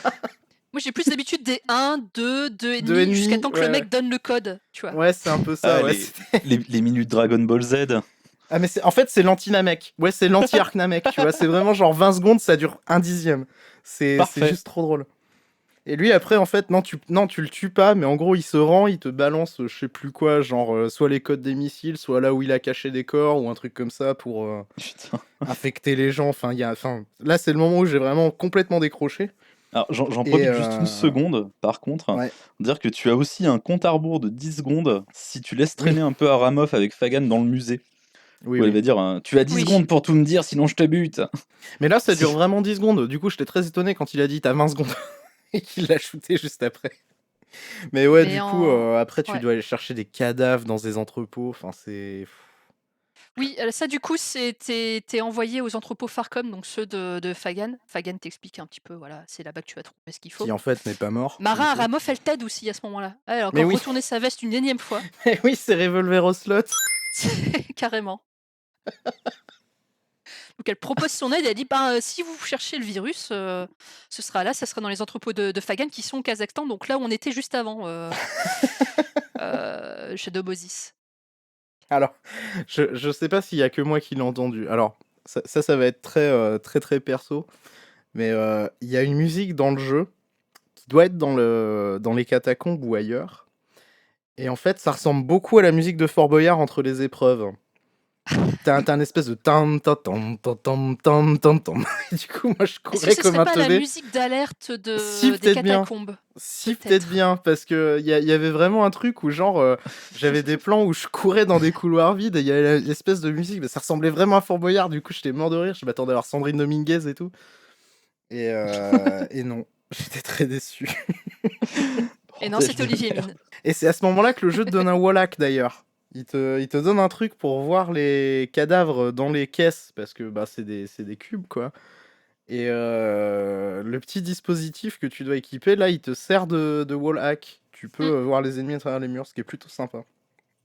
moi, j'ai plus l'habitude des 1, 2, 2 et Deux demi, et jusqu'à demi, temps que ouais. le mec donne le code, tu vois. Ouais, c'est un peu ça. Ah, Ouais. les minutes Dragon Ball Z. Ah, mais en fait, c'est l'anti-Namek. Ouais, c'est l'anti-arc Namek, tu vois. C'est vraiment genre 20 secondes, ça dure 1/10. C'est Parfait. juste trop drôle. Et lui, après, en fait, non, tu le tues pas, mais en gros, il se rend, il te balance, je sais plus quoi, genre, soit les codes des missiles, soit là où il a caché des corps, ou un truc comme ça pour Putain. infecter les gens. Enfin, là, c'est le moment où j'ai vraiment complètement décroché. Alors, j'en profite Et, juste une seconde, par contre, Ouais. dire que tu as aussi un compte à rebours de 10 secondes si tu laisses traîner un peu à Ramoff avec Fagan dans le musée. Oui, Où elle oui. va dire tu as 10 Oui. secondes pour tout me dire, sinon je te bute. Mais là, ça dure Si. vraiment 10 secondes. Du coup, j'étais très étonné quand il a dit t'as 20 secondes et qu'il l'a shooté juste après. Mais ouais, Mais du coup, après, tu ouais. dois aller chercher des cadavres dans des entrepôts. Enfin, c'est. Oui, ça du coup, t'es envoyé aux entrepôts Farcom, donc ceux de Fagan. Fagan t'explique un petit peu, voilà, c'est là-bas que tu vas trouver ce qu'il faut. Qui en fait n'est pas mort. Mara du coup. Ramoff, elle t'aide aussi à ce moment-là. Elle a Mais encore oui. retourné sa veste une énième fois, Eh oui, c'est Revolver au slot. carrément. Donc elle propose son aide et elle dit: «Ben, si vous cherchez le virus, ce sera là, ça sera dans les entrepôts de Fagan qui sont au Kazakhstan», donc là où on était juste avant, Shadow Moses. Alors, je sais pas s'il y a que moi qui l'ai entendu. Alors, ça va être très, très, très perso, mais il y a une musique dans le jeu qui doit être dans les catacombes ou ailleurs, et en fait, ça ressemble beaucoup à la musique de Fort Boyard entre les épreuves. T'as un espèce de tam tam tam tam tam tam tam tam. Et du coup, moi, je Est-ce que courais ce comme serait un pas la teubé. musique d'alerte Si, des peut-être bien. catacombes? Si, peut-être Peut-être. bien, parce que il y avait vraiment un truc où genre j'avais des plans où je courais dans des couloirs vides et il y avait l'espèce de musique, mais ça ressemblait vraiment à Fort Boyard. Du coup, j'étais mort de rire. Je m'attendais à voir Sandrine Dominguez et tout. Et non, j'étais très déçu. Et non, Bordel c'était de Olivier merde. Mine. Et c'est à ce moment-là que le jeu te donne un Wallach d'ailleurs. Il te donne un truc pour voir les cadavres dans les caisses, parce que bah, c'est des cubes quoi. Et le petit dispositif que tu dois équiper, là, il te sert de wallhack. Tu peux Mmh. voir les ennemis à travers les murs, ce qui est plutôt sympa.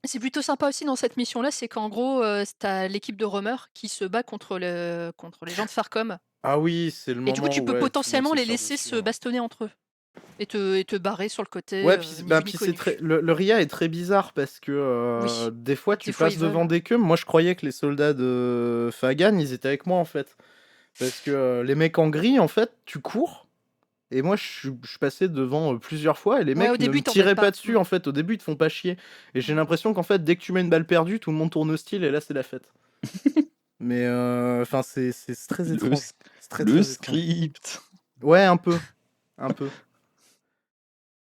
C'est plutôt sympa aussi dans cette mission-là, c'est qu'en gros, tu l'équipe de Romer qui se bat contre les gens de Farcom Ah oui, c'est le et du coup, moment tu où peux ouais, tout le monde potentiellement se les tire laisser dessus. se Ouais, bastonner entre eux et te barrer sur le côté, ouais, puis, ni bah, vu ni puis c'est connu. très. Le RIA est très bizarre parce que Oui, des fois, des tu fois passes ils devant veulent. des queues. Moi, je croyais que les soldats de Fagan, ils étaient avec moi en fait. Parce que les mecs en gris, en fait, tu cours. Et moi, je suis passé devant plusieurs fois et les Ouais, au mecs ne début, me ils t'embêtent tiraient pas pas. dessus. En fait, au début, ils te font pas chier. Et j'ai Mmh. l'impression qu'en fait, dès que tu mets une balle perdue, tout le monde tourne hostile et là, c'est la fête. Mais enfin, c'est très Le, étrange. C'est très le très étrange. script. Ouais, un peu, un peu.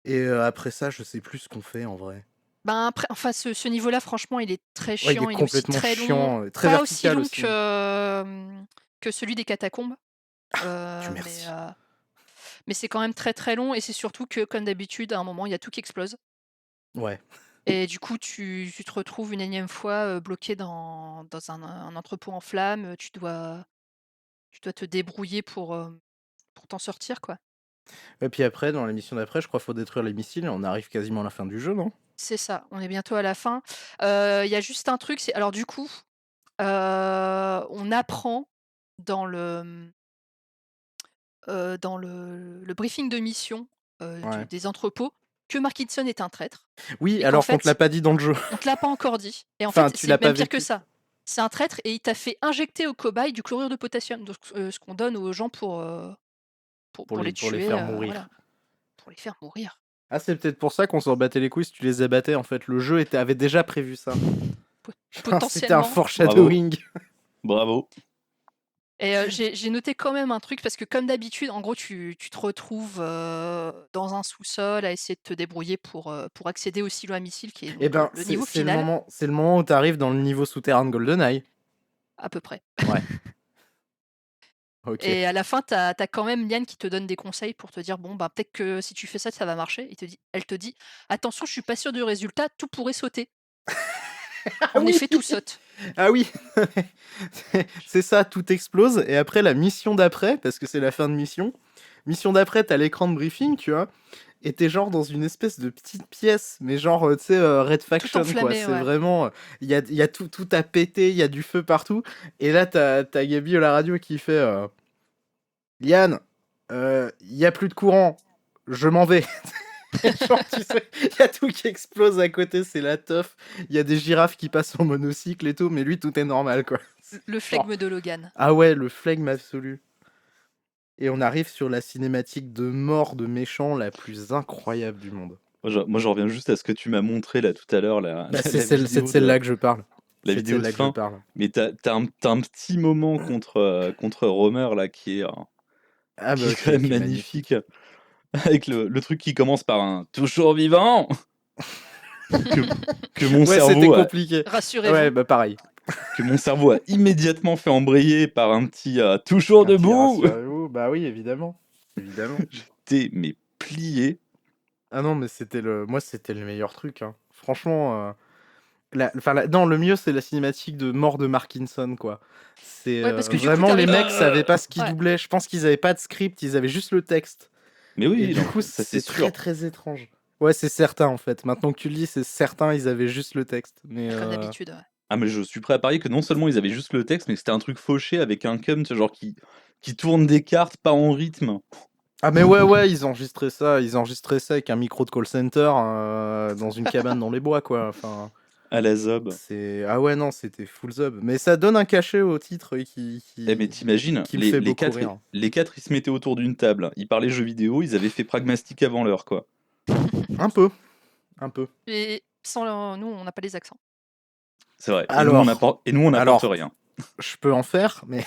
Et après ça, je sais plus ce qu'on fait en vrai. Ben, après enfin ce niveau-là, franchement, il est très Ouais, il est chiant, il est aussi complètement très long. chiant, très Pas aussi vertical long aussi. que celui des catacombes, Dieu mais merci. c'est quand même très, très long et c'est surtout que, comme d'habitude, à un moment, il y a tout qui explose Ouais. et du coup, tu te retrouves une énième fois, bloqué dans un entrepôt en flammes, tu dois te débrouiller pour t'en sortir, quoi. Et puis après, dans la mission d'après, je crois qu'il faut détruire les missiles et on arrive quasiment à la fin du jeu, non? C'est ça, on est bientôt à la fin. Il y a juste un truc, c'est alors du coup, on apprend dans le briefing de mission, Ouais. des entrepôts que Markinson est un traître, Oui, mais qu'en alors qu'on te l'a fait, pas dit dans le jeu. on te l'a pas encore dit et en Enfin, fait, tu l'as c'est pas même pire que vécu. ça. C'est un traître et il t'a fait injecter aux cobayes du chlorure de potassium, donc ce qu'on donne aux gens pour les Pour les tuer, faire mourir. voilà, pour les faire mourir. Ah, c'est peut-être pour ça qu'on s'en battait les couilles si tu les abattais, en fait. Le jeu avait déjà prévu ça. Po C'était un potentiellement. Bravo. foreshadowing. Bravo. Et j'ai noté quand même un truc parce que comme d'habitude, en gros, tu te retrouves, dans un sous-sol à essayer de te débrouiller pour accéder au silo à missiles qui est Et donc, ben, le niveau c'est final, le moment où t'arrives dans le niveau souterrain de GoldenEye. à peu près. Ouais, ok. Et à la fin, tu as quand même Liane qui te donne des conseils pour te dire: «Bon, bah, peut-être que si tu fais ça, ça va marcher». Elle te dit: «Attention, je suis pas sûre du résultat, tout pourrait sauter». Ah En oui! effet, tout saute. Ah oui! C'est ça, tout explose. Et après, la mission d'après, parce que c'est la fin de mission d'après, t'as l'écran de briefing, tu vois. Et t'es genre dans une espèce de petite pièce, mais genre, tu sais, Red Tout Faction, quoi. enflammé, C'est ouais. vraiment. Il y a tout à péter, il y a du feu partout. Et là, t'as Gabi à la radio qui fait Liane, il y a plus de courant, je m'en vais. Genre, tu sais, il y a tout qui explose à côté, c'est la teuf. Il y a des girafes qui passent en monocycle et tout, mais lui, tout est normal, quoi. Le Genre, flegme de Logan. ah ouais, le flegme absolu. Et on arrive sur la cinématique de mort de méchant la plus incroyable du monde. Moi, je reviens juste à ce que tu m'as montré là tout à l'heure, Bah, c'est la vidéo de celle-là que je parle. la C'est de vidéo de celle-là que je fin. parle. Mais t'as un petit moment contre Romer là qui est Ah bah, quand même qui est magnifique. Avec le truc qui commence par un toujours vivant que mon Ouais, c'était cerveau a, compliqué. Rassurez-vous. Ouais, bah pareil. que mon cerveau a immédiatement fait embrayer par un petit toujours Un petit debout. rassurez-vous. Bah oui, évidemment. Évidemment. J'étais mais plié. Ah non, mais moi, c'était le meilleur truc, hein. Franchement, non, le mieux, c'est la cinématique de mort de Markinson, quoi. C'est Ouais, parce que du coup, vraiment, les t'arrives. mecs savaient pas ce qu'ils Ouais. doublaient. Je pense qu'ils avaient pas de script, ils avaient juste le texte. Mais Et oui, du non, coup, ça c'est c'est sûr. très très étrange. Ouais, c'est certain en fait. Maintenant que tu le dis, c'est certain, ils avaient juste le texte. Mais Comme d'habitude, ouais. Ah, mais je suis prêt à parier que non seulement ils avaient juste le texte, mais que c'était un truc fauché avec un cum, tu sais, genre qui tourne des cartes pas en rythme. Ah mais ouais, ils enregistraient ça avec un micro de call center dans une cabane dans les bois, quoi. Enfin, À la zob. ah ouais, non, c'était full zob. Mais ça donne un cachet au titre Eh, mais t'imagines, qui me fait les beaucoup quatre, rire. les quatre, ils se mettaient autour d'une table, ils parlaient jeux vidéo, ils avaient fait Pragmastic avant l'heure, quoi. Un peu. Et nous, on n'a pas les accents. C'est vrai. Alors, et nous, on n'apporte rien. Je peux en faire, mais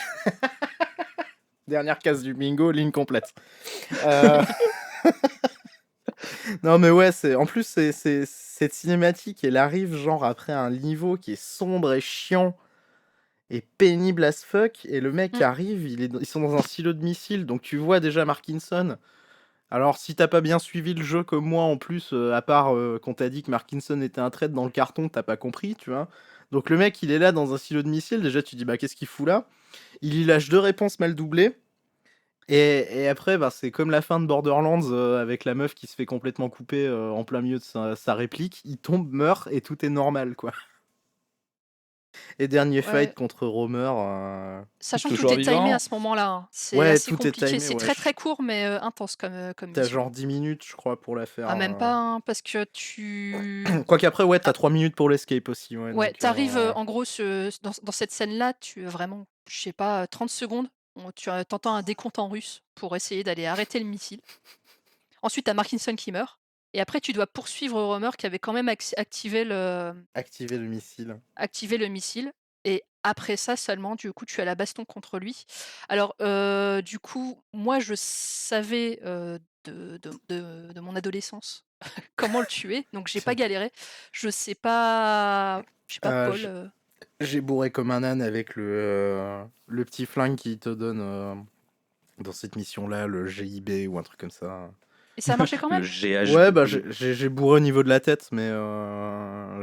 dernière case du bingo, ligne complète. Non mais ouais, en plus c'est cette cinématique, elle arrive genre après un niveau qui est sombre et chiant et pénible as fuck, et le mec arrive, ils sont dans un silo de missiles, donc tu vois déjà Markinson. Alors si t'as pas bien suivi le jeu comme moi en plus, à part qu'on t'a dit que Markinson était un traiteur dans le carton, t'as pas compris, tu vois. Donc le mec il est là dans un silo de missiles, déjà tu dis bah qu'est-ce qu'il fout là. Il y lâche 2 réponses mal doublées. Et après, bah, c'est comme la fin de Borderlands avec la meuf qui se fait complètement couper en plein milieu de sa réplique. Il tombe, meurt et tout est normal, quoi. Et dernier fight contre Romer. Sachant que tout Toujours est timé vivant. à ce moment-là. Hein. C'est Ouais, assez tout est compliqué. timé, C'est ouais. très court, mais intense comme T'as mission. genre 10 minutes, je crois, pour la faire. Ah, même pas, hein, parce que tu. Quoique après, ouais, t'as 3 minutes pour l'escape aussi. Ouais, Ouais, donc, t'arrives en gros dans cette scène-là, tu vraiment, je sais pas, 30 secondes, t'entends un décompte en russe pour essayer d'aller arrêter le missile. Ensuite, t'as Markinson qui meurt. Et après, tu dois poursuivre Romer qui avait quand même activé le missile. Activer le missile. Et après ça seulement, du coup, tu as la baston contre lui. Alors, du coup, moi, je savais de mon adolescence comment le tuer, donc j'ai pas galéré. Je sais pas, Paul. J'ai bourré comme un âne avec le petit flingue qui te donne dans cette mission-là, le GIB ou un truc comme ça. Et ça a marché quand même. Le GHB. Ouais, bah j'ai bourré au niveau de la tête, mais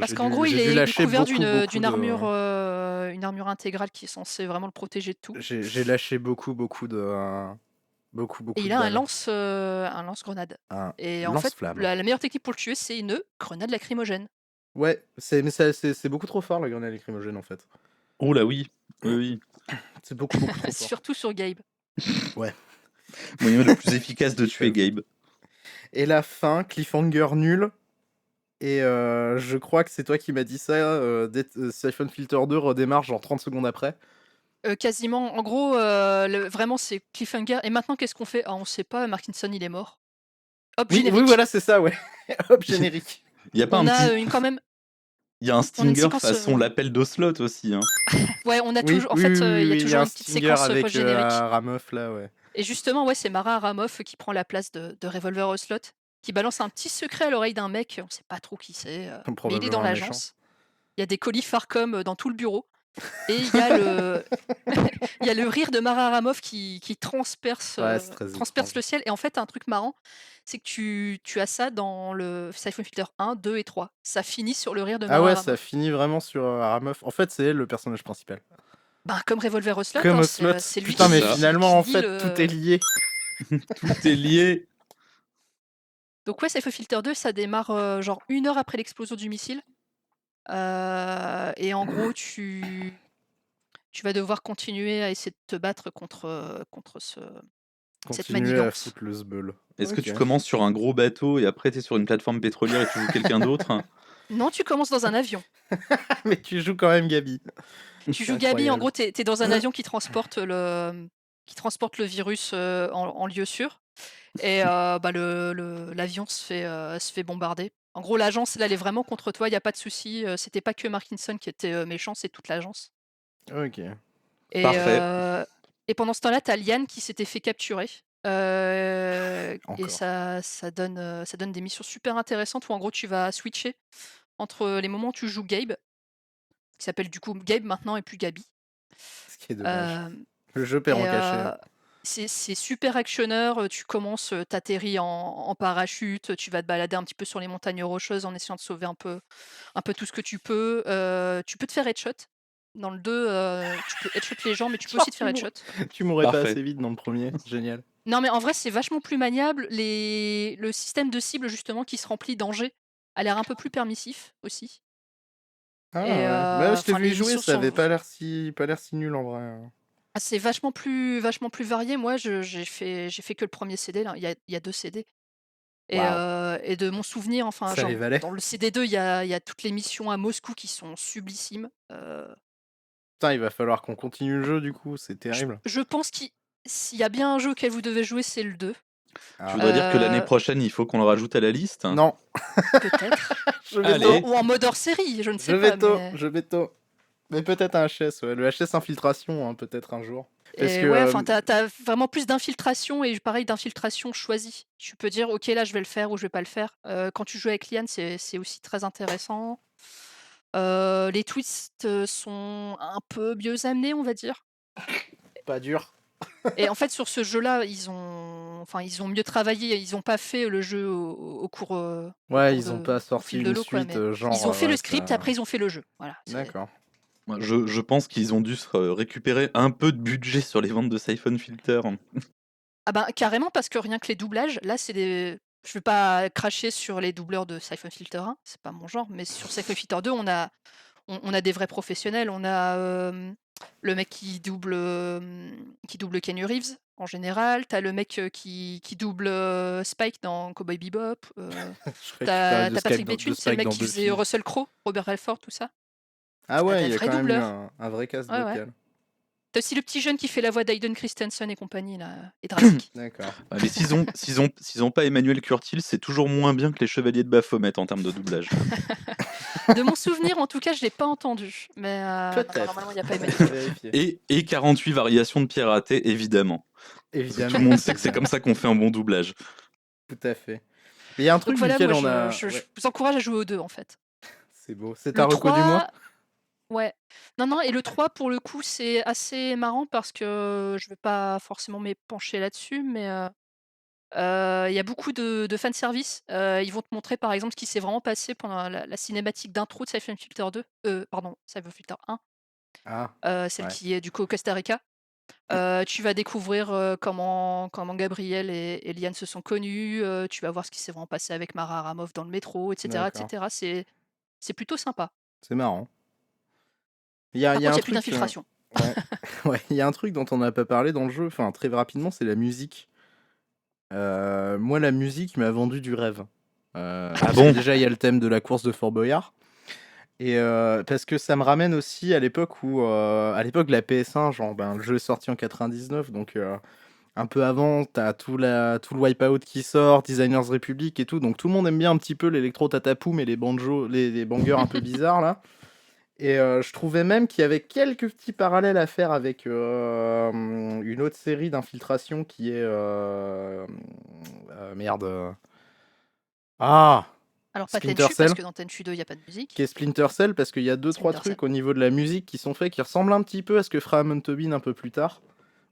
parce qu'en gros, il est couvert d'une armure, une armure intégrale qui est censée vraiment le protéger de tout. J'ai lâché beaucoup de et il a un lance-grenade. Et en fait, la meilleure technique pour le tuer, c'est une grenade lacrymogène. Ouais, c'est beaucoup trop fort la grenade lacrymogène en fait. Oh là oui. C'est beaucoup trop fort. Surtout sur Gabe. Ouais. Moyen le plus efficace de tuer Gabe. Et la fin, cliffhanger nul. Et je crois que c'est toi qui m'as dit ça. Siphon Filter 2 redémarre genre 30 secondes après. Quasiment. En gros, vraiment, c'est cliffhanger. Et maintenant, qu'est-ce qu'on fait? Ah, on sait pas, Markinson, il est mort. Hop, générique. Oui, voilà, c'est ça, ouais. Hop, générique. Il y a pas quand même. Il y a un stinger façon l'appel d'Oslot aussi. Hein. Ouais, on a toujours. En fait, il y a toujours une petite séquence avec post-générique. Ramoff là, ouais. Et justement, ouais, c'est Mara Ramoff qui prend la place de Revolver Oslot, qui balance un petit secret à l'oreille d'un mec. On sait pas trop qui c'est, mais il est dans l'agence. Il y a des colis Farcom dans tout le bureau. Et il y a le rire de Mara Ramoff qui transperce le ciel. Et en fait, un truc marrant, c'est que tu as ça dans le Siphon Filter 1, 2 et 3. Ça finit sur le rire de Mara Ramoff. Ça finit vraiment sur Ramoff. En fait, c'est elle le personnage principal. Ben, comme Revolver Oslot, comme Oslot. C'est lui. Putain, mais finalement, en fait, tout est lié. Tout est lié. Donc ouais, Siphon Filter 2, ça démarre genre 1 heure après l'explosion du missile. Et en gros, tu vas devoir continuer à essayer de te battre contre cette manigance. Est-ce que tu commences sur un gros bateau et après tu es sur une plateforme pétrolière et tu joues quelqu'un d'autre? Non, tu commences dans un avion. Mais tu joues quand même Gabi. Tu joues Gabi, en gros, t'es dans un avion qui transporte le virus en lieu sûr. Et l'avion se fait bombarder. En gros, l'agence, là, elle est vraiment contre toi, il n'y a pas de souci. C'était pas que Markinson qui était méchant, c'est toute l'agence. Ok. Parfait. Et pendant ce temps-là, t'as Liane qui s'était fait capturer. Et ça donne des missions super intéressantes où en gros tu vas switcher entre les moments où tu joues Gabe, qui s'appelle du coup Gabe maintenant et plus Gabi. Ce qui est dommage. Le jeu perd en cachet. C'est super actionneur, tu commences, t'atterris en parachute, tu vas te balader un petit peu sur les montagnes rocheuses en essayant de sauver un peu tout ce que tu peux. Tu peux te faire headshot. Dans le 2, tu peux headshot les gens, mais tu peux aussi te faire headshot. Tu mourrais pas assez vite dans le premier, génial. Non, mais en vrai, c'est vachement plus maniable. Le système de cible, justement, qui se remplit d'Angers, a l'air un peu plus permissif aussi. Ah Et ouais. Bah, je t'ai enfin, vu y les jouer, missions ça avait sont pas l'air si nul en vrai. c'est vachement plus varié. Moi, j'ai fait que le premier CD là. Il y a 2 CD Waouh, et de mon souvenir, enfin, ça les genre, valait. dans le CD2, il y a toutes les missions à Moscou qui sont sublissimes. Putain, il va falloir qu'on continue le jeu du coup, c'est Je terrible. je pense s'il y a bien un jeu auquel vous devez jouer, c'est le 2. Tu Ah. voudrais dire que l'année Heu, prochaine, il faut qu'on le rajoute à la liste? Non, peut-être. je Allez. veto, Ou en mode hors série, je ne je sais pas, veto, mais je veto. Mais peut-être un HS, ouais, le HS infiltration, hein, peut-être un jour. Parce et que ouais, enfin, t'as vraiment plus d'infiltration et pareil, d'infiltration choisie. Tu peux dire: «OK, là, je vais le faire ou je vais pas le faire». Quand tu joues avec Liane, c'est aussi très intéressant. Les twists, sont un peu mieux amenés, on va dire. pas dur. Et en fait, sur ce jeu-là, ils ont mieux travaillé. Ils ont pas fait le jeu au Ouais, cours ils ont de pas au sorti fil de une l'eau, quoi, suite mais ils genre ont fait le ouais script, ça. après ils ont fait le jeu. Voilà, c'est D'accord. Moi, je pense qu'ils ont dû se récupérer un peu de budget sur les ventes de Siphon Filter. ah ben, carrément parce que rien que les doublages, là, c'est des je vais pas cracher sur les doubleurs de Syphon Filter 1, c'est pas mon genre, mais sur Syphon Filter 2, on a des vrais professionnels. On a, le mec qui double Keanu Reeves, en général. Tu as le mec, qui double, Spike dans Cowboy Bebop. Je Tu croyais que tu parlais as de Patrick de Bateman, c'est le Spike mec dans qui faisait Buffy. Russell Crowe, Robert Redford, tout ça. Ah Tu as ouais, des il y a vrais quand même eu doubleurs. un vrai cast Ouais, ouais. vocal. Tu as aussi le petit jeune qui fait la voix d'Aiden Christensen et compagnie là, et Drazik. D'accord. Ah, mais s'ils ont pas Emmanuel Curtil, c'est toujours moins bien que les Chevaliers de Baphomet en termes de doublage. De mon souvenir, en tout cas, je l'ai pas entendu, mais non, Peut-être. normalement, il y a pas Je Emmanuel vais Curtil. vérifier. Et 48 variations de piraté, évidemment. Parce que tout Évidemment, le monde sait que c'est comme ça qu'on fait un bon doublage. tout à fait. Mais il y a un Donc truc voilà, duquel moi, on a. je Ouais, vous encourage à jouer aux 2, en fait. c'est beau. C'est ta Le reco du mois? 3, ouais. Non, non, et le 3 pour le coup, c'est assez marrant parce que je vais pas forcément m'épancher là-dessus, mais il y a beaucoup de fanservice. Ils vont te montrer, par exemple, ce qui s'est vraiment passé pendant la cinématique d'intro de Syphon Filter 2, pardon, Syphon Filter 1, Ah, celle ouais. qui est, du coup, au Costa Rica. Tu vas découvrir, comment Gabriel et Liane se sont connus, tu vas voir ce qui s'est vraiment passé avec Mara Aramov dans le métro, et cetera, et D'accord. cetera. C'est plutôt sympa. C'est marrant. Par Il y a contre, il un y a plus truc. d'infiltration. Ouais. Ouais, il y a un truc dont on n'a pas parlé dans le jeu, enfin très rapidement, c'est la musique. Moi, la musique m'a vendu du rêve. Parce que bon déjà, il y a le thème de la course de Fort Boyard. Et parce que ça me ramène aussi à l'époque à l'époque de la PS1, genre, le jeu est sorti en 99, donc un peu avant, t'as tout le Wipeout qui sort, Designers Republic et tout, donc tout le monde aime bien un petit peu l'électro tatapoum et les banjos, les bangers un peu bizarres là. Et je trouvais même qu'il y avait quelques petits parallèles à faire avec une autre série d'infiltration qui est merde. Ah, Alors pas Splinter Tenchu, Cell. parce que dans Tenchu 2, il y a pas de musique. Qui est Splinter Cell, parce qu'il y a 2-3 Splinter trucs Cell. au niveau de la musique qui sont faits qui ressemblent un petit peu à ce que fera Amon Tobin un peu plus tard.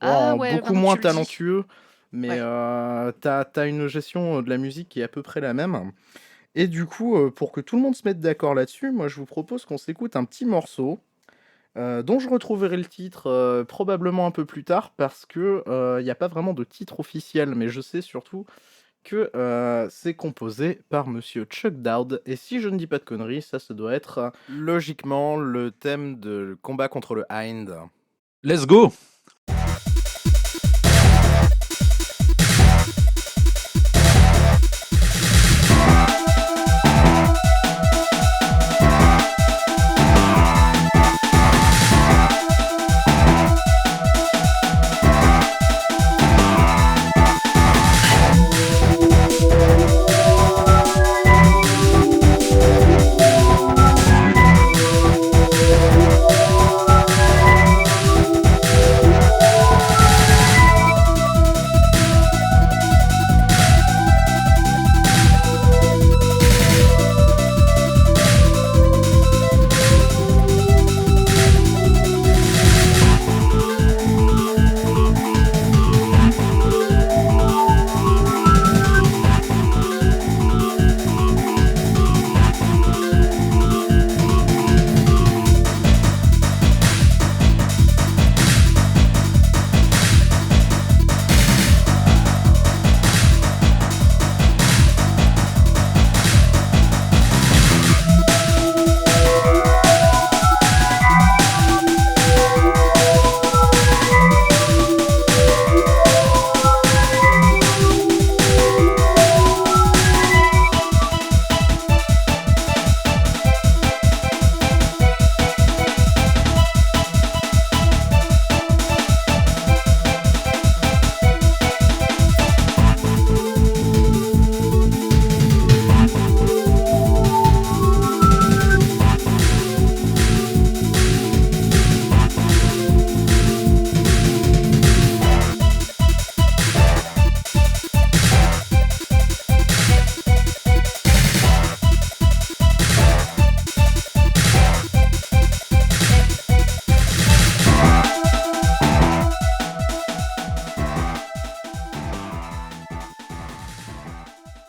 Ah ouais, Beaucoup maintenant que moins tu le dis. talentueux, mais Ouais. t'as une gestion de la musique qui est à peu près la même. Et du coup, pour que tout le monde se mette d'accord là-dessus, moi je vous propose qu'on s'écoute un petit morceau dont je retrouverai le titre probablement un peu plus tard parce que il n'y a pas vraiment de titre officiel, mais je sais surtout que c'est composé par monsieur Chuck Dowd. Et si je ne dis pas de conneries, ça doit être logiquement le thème de combat contre le Hind. Let's go!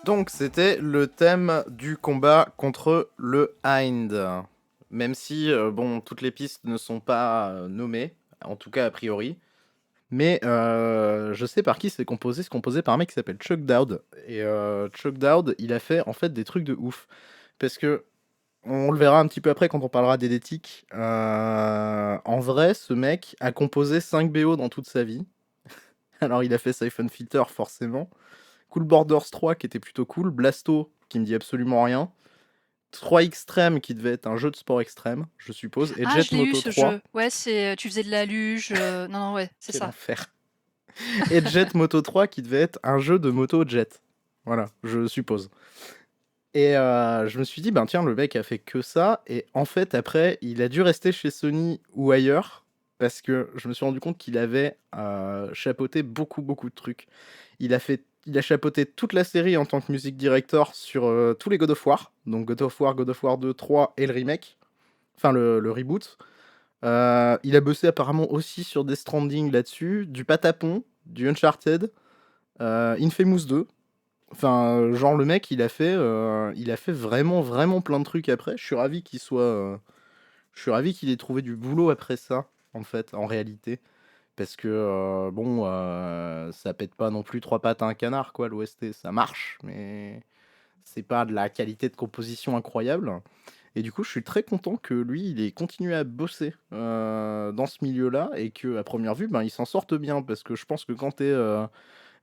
Donc c'était le thème du combat contre le Hind. Même si, bon, toutes les pistes ne sont pas nommées, en tout cas a priori. Mais je sais par qui c'est composé par un mec qui s'appelle Chuck Dowd. Et Chuck Dowd, il a fait en fait des trucs de ouf. Parce que, on le verra un petit peu après quand on parlera d'Edetic. En vrai, ce mec a composé 5 BO dans toute sa vie. Alors il a fait Siphon Filter forcément. Cool Borders 3 qui était plutôt cool. Blasto qui me dit absolument rien. 3 Extreme qui devait être un jeu de sport extrême, je suppose. Et Ah, Jet je l'ai eu Moto ce 3. jeu. Ouais, tu faisais de la luge. Non, ouais, c'est Quel ça. enfer. Et Jet Moto 3 qui devait être un jeu de moto jet. Voilà, je suppose. Et je me suis dit, ben tiens, le mec a fait que ça. Et en fait, après, il a dû rester chez Sony ou ailleurs. Parce que je me suis rendu compte qu'il avait chapeauté beaucoup de trucs. Il a chapeauté toute la série en tant que music director sur tous les God of War. Donc God of War 2, 3 et le remake. Enfin, le reboot. Il a bossé apparemment aussi sur Death Stranding là-dessus. Du Patapon, du Uncharted, Infamous 2. Enfin, genre le mec, il a fait vraiment plein de trucs après. Je suis ravi qu'il ait trouvé du boulot après ça, en fait, en réalité. Parce que, bon, ça pète pas non plus 3 pattes à un canard, quoi, l'OST. Ça marche, mais c'est pas de la qualité de composition incroyable. Et du coup, je suis très content que lui, il ait continué à bosser dans ce milieu-là et que, à première vue, ben, il s'en sorte bien. Parce que je pense que quand t'es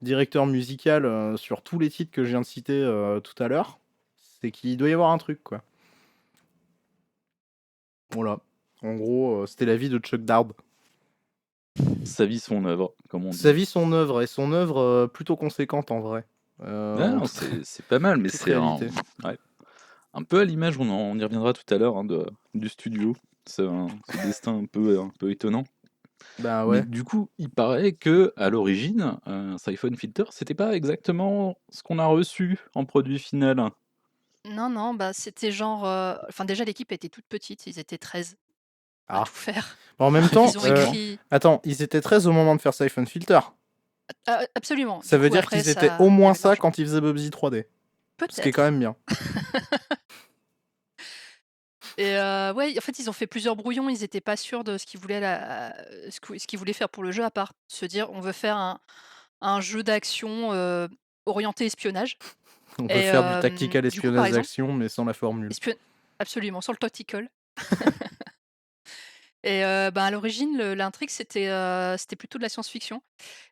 directeur musical sur tous les titres que je viens de citer tout à l'heure, c'est qu'il doit y avoir un truc, quoi. Voilà. En gros, c'était la vie de Chuck Dowd. Sa vie, son œuvre, comme on dit. Sa vie, son œuvre, et son œuvre plutôt conséquente en vrai. Non, c'est pas mal, mais c'est un peu à l'image, on y reviendra tout à l'heure, hein, du studio. C'est ce destin un peu étonnant. Bah ouais. Mais du coup, il paraît que à l'origine, Siphon Filter, c'était pas exactement ce qu'on a reçu en produit final. Non, bah c'était genre. Enfin, déjà, l'équipe était toute petite, ils étaient 13 à tout faire. Bon, en même temps, Ils ont écrit. attends, ils étaient 13 au moment de faire Siphon Filter. Absolument. Ça veut dire qu'ils étaient au moins ça quand ils faisaient Bubsy 3D. Peut-être. Ce qui est quand même bien. Et ouais, en fait, ils ont fait plusieurs brouillons, ils étaient pas sûrs de ce qu'ils voulaient faire pour le jeu, à part se dire on veut faire un jeu d'action orienté espionnage. On peut faire du tactical espionnage d'action, mais sans la formule. Absolument, sans le tactical. Et ben, à l'origine, l'intrigue, c'était plutôt de la science-fiction.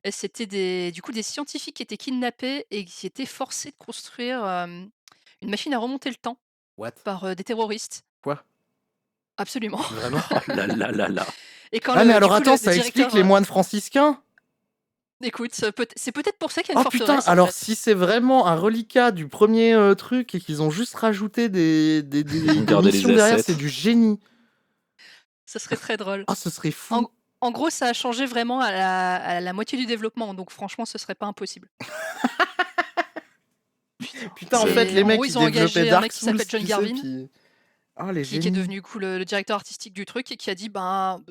Et c'était des scientifiques qui étaient kidnappés et qui étaient forcés de construire une machine à remonter le temps. What? Par des terroristes. Quoi? Absolument. Vraiment? Oh là là là là. Et quand mais alors attends, ça explique les moines franciscains? Écoute, c'est peut-être pour ça qu'il y a une forteresse. Oh putain, alors si c'est vraiment un reliquat du premier truc et qu'ils ont juste rajouté des missions derrière, c'est du génie. Ça serait très drôle. Ah, ce serait fou. En gros, ça a changé vraiment à la moitié du développement, donc franchement, ce serait pas impossible. Putain, en fait, les mecs, ils ont engagé un mec qui s'appelle John Garvin, qui est devenu le directeur artistique du truc et qui a dit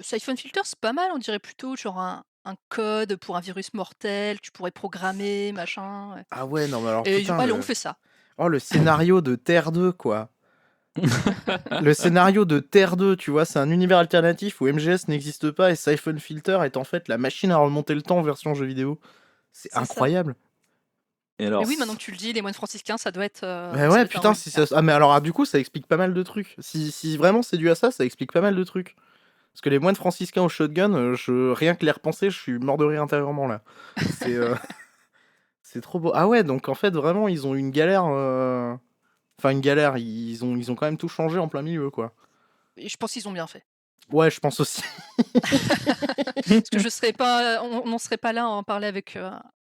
Siphon Filter, c'est pas mal, on dirait plutôt genre un code pour un virus mortel, tu pourrais programmer, machin. Ouais. Ah ouais, non, mais alors et putain, allez, on fait ça. Oh, le scénario de Terre 2, quoi. Le scénario de Terre 2, tu vois, c'est un univers alternatif où MGS n'existe pas et Siphon Filter est en fait la machine à remonter le temps version jeu vidéo. C'est incroyable. Et alors, oui, maintenant que tu le dis, les moines franciscains, ça doit être. ouais, putain, si ça. Ah, mais alors, du coup, ça explique pas mal de trucs. Si vraiment c'est dû à ça, ça explique pas mal de trucs. Parce que les moines franciscains au shotgun, rien que les repenser, je suis mort de rire intérieurement là. C'est. C'est trop beau. Ah ouais, donc en fait, vraiment, ils ont eu une galère. Enfin, une galère. Ils ont quand même tout changé en plein milieu, quoi. Et je pense qu'ils ont bien fait. Ouais, je pense aussi. Parce que on n'en serait pas là à en parler avec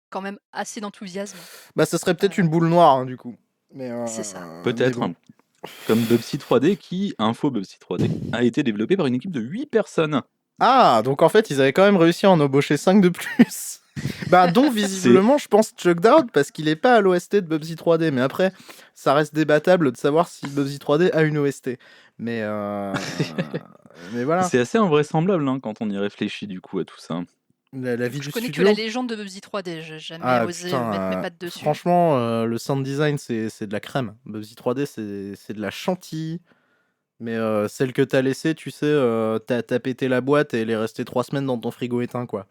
quand même assez d'enthousiasme. Bah, ça serait peut-être une boule noire, hein, du coup. C'est ça. Peut-être. Bon. Comme Bubsy 3D, Bubsy 3D, a été développé par une équipe de 8 personnes. Ah, donc en fait, ils avaient quand même réussi à en embaucher 5 de plus. Bah, dont visiblement, je pense Chuck Dowd, parce qu'il est pas à l'OST de Bubsy 3D. Mais après, ça reste débattable de savoir si Bubsy 3D a une OST. Mais voilà. C'est assez invraisemblable hein, quand on y réfléchit du coup à tout ça. La vie Je du connais que la studio? légende de Bubsy 3D, j'ai jamais Ah osé mettre mes putain, pattes dessus. franchement, le sound design, c'est de la crème. Bubsy 3D, c'est de la chantilly. Mais celle que t'as laissée, tu sais, t'as pété la boîte et elle est restée 3 semaines dans ton frigo éteint, quoi.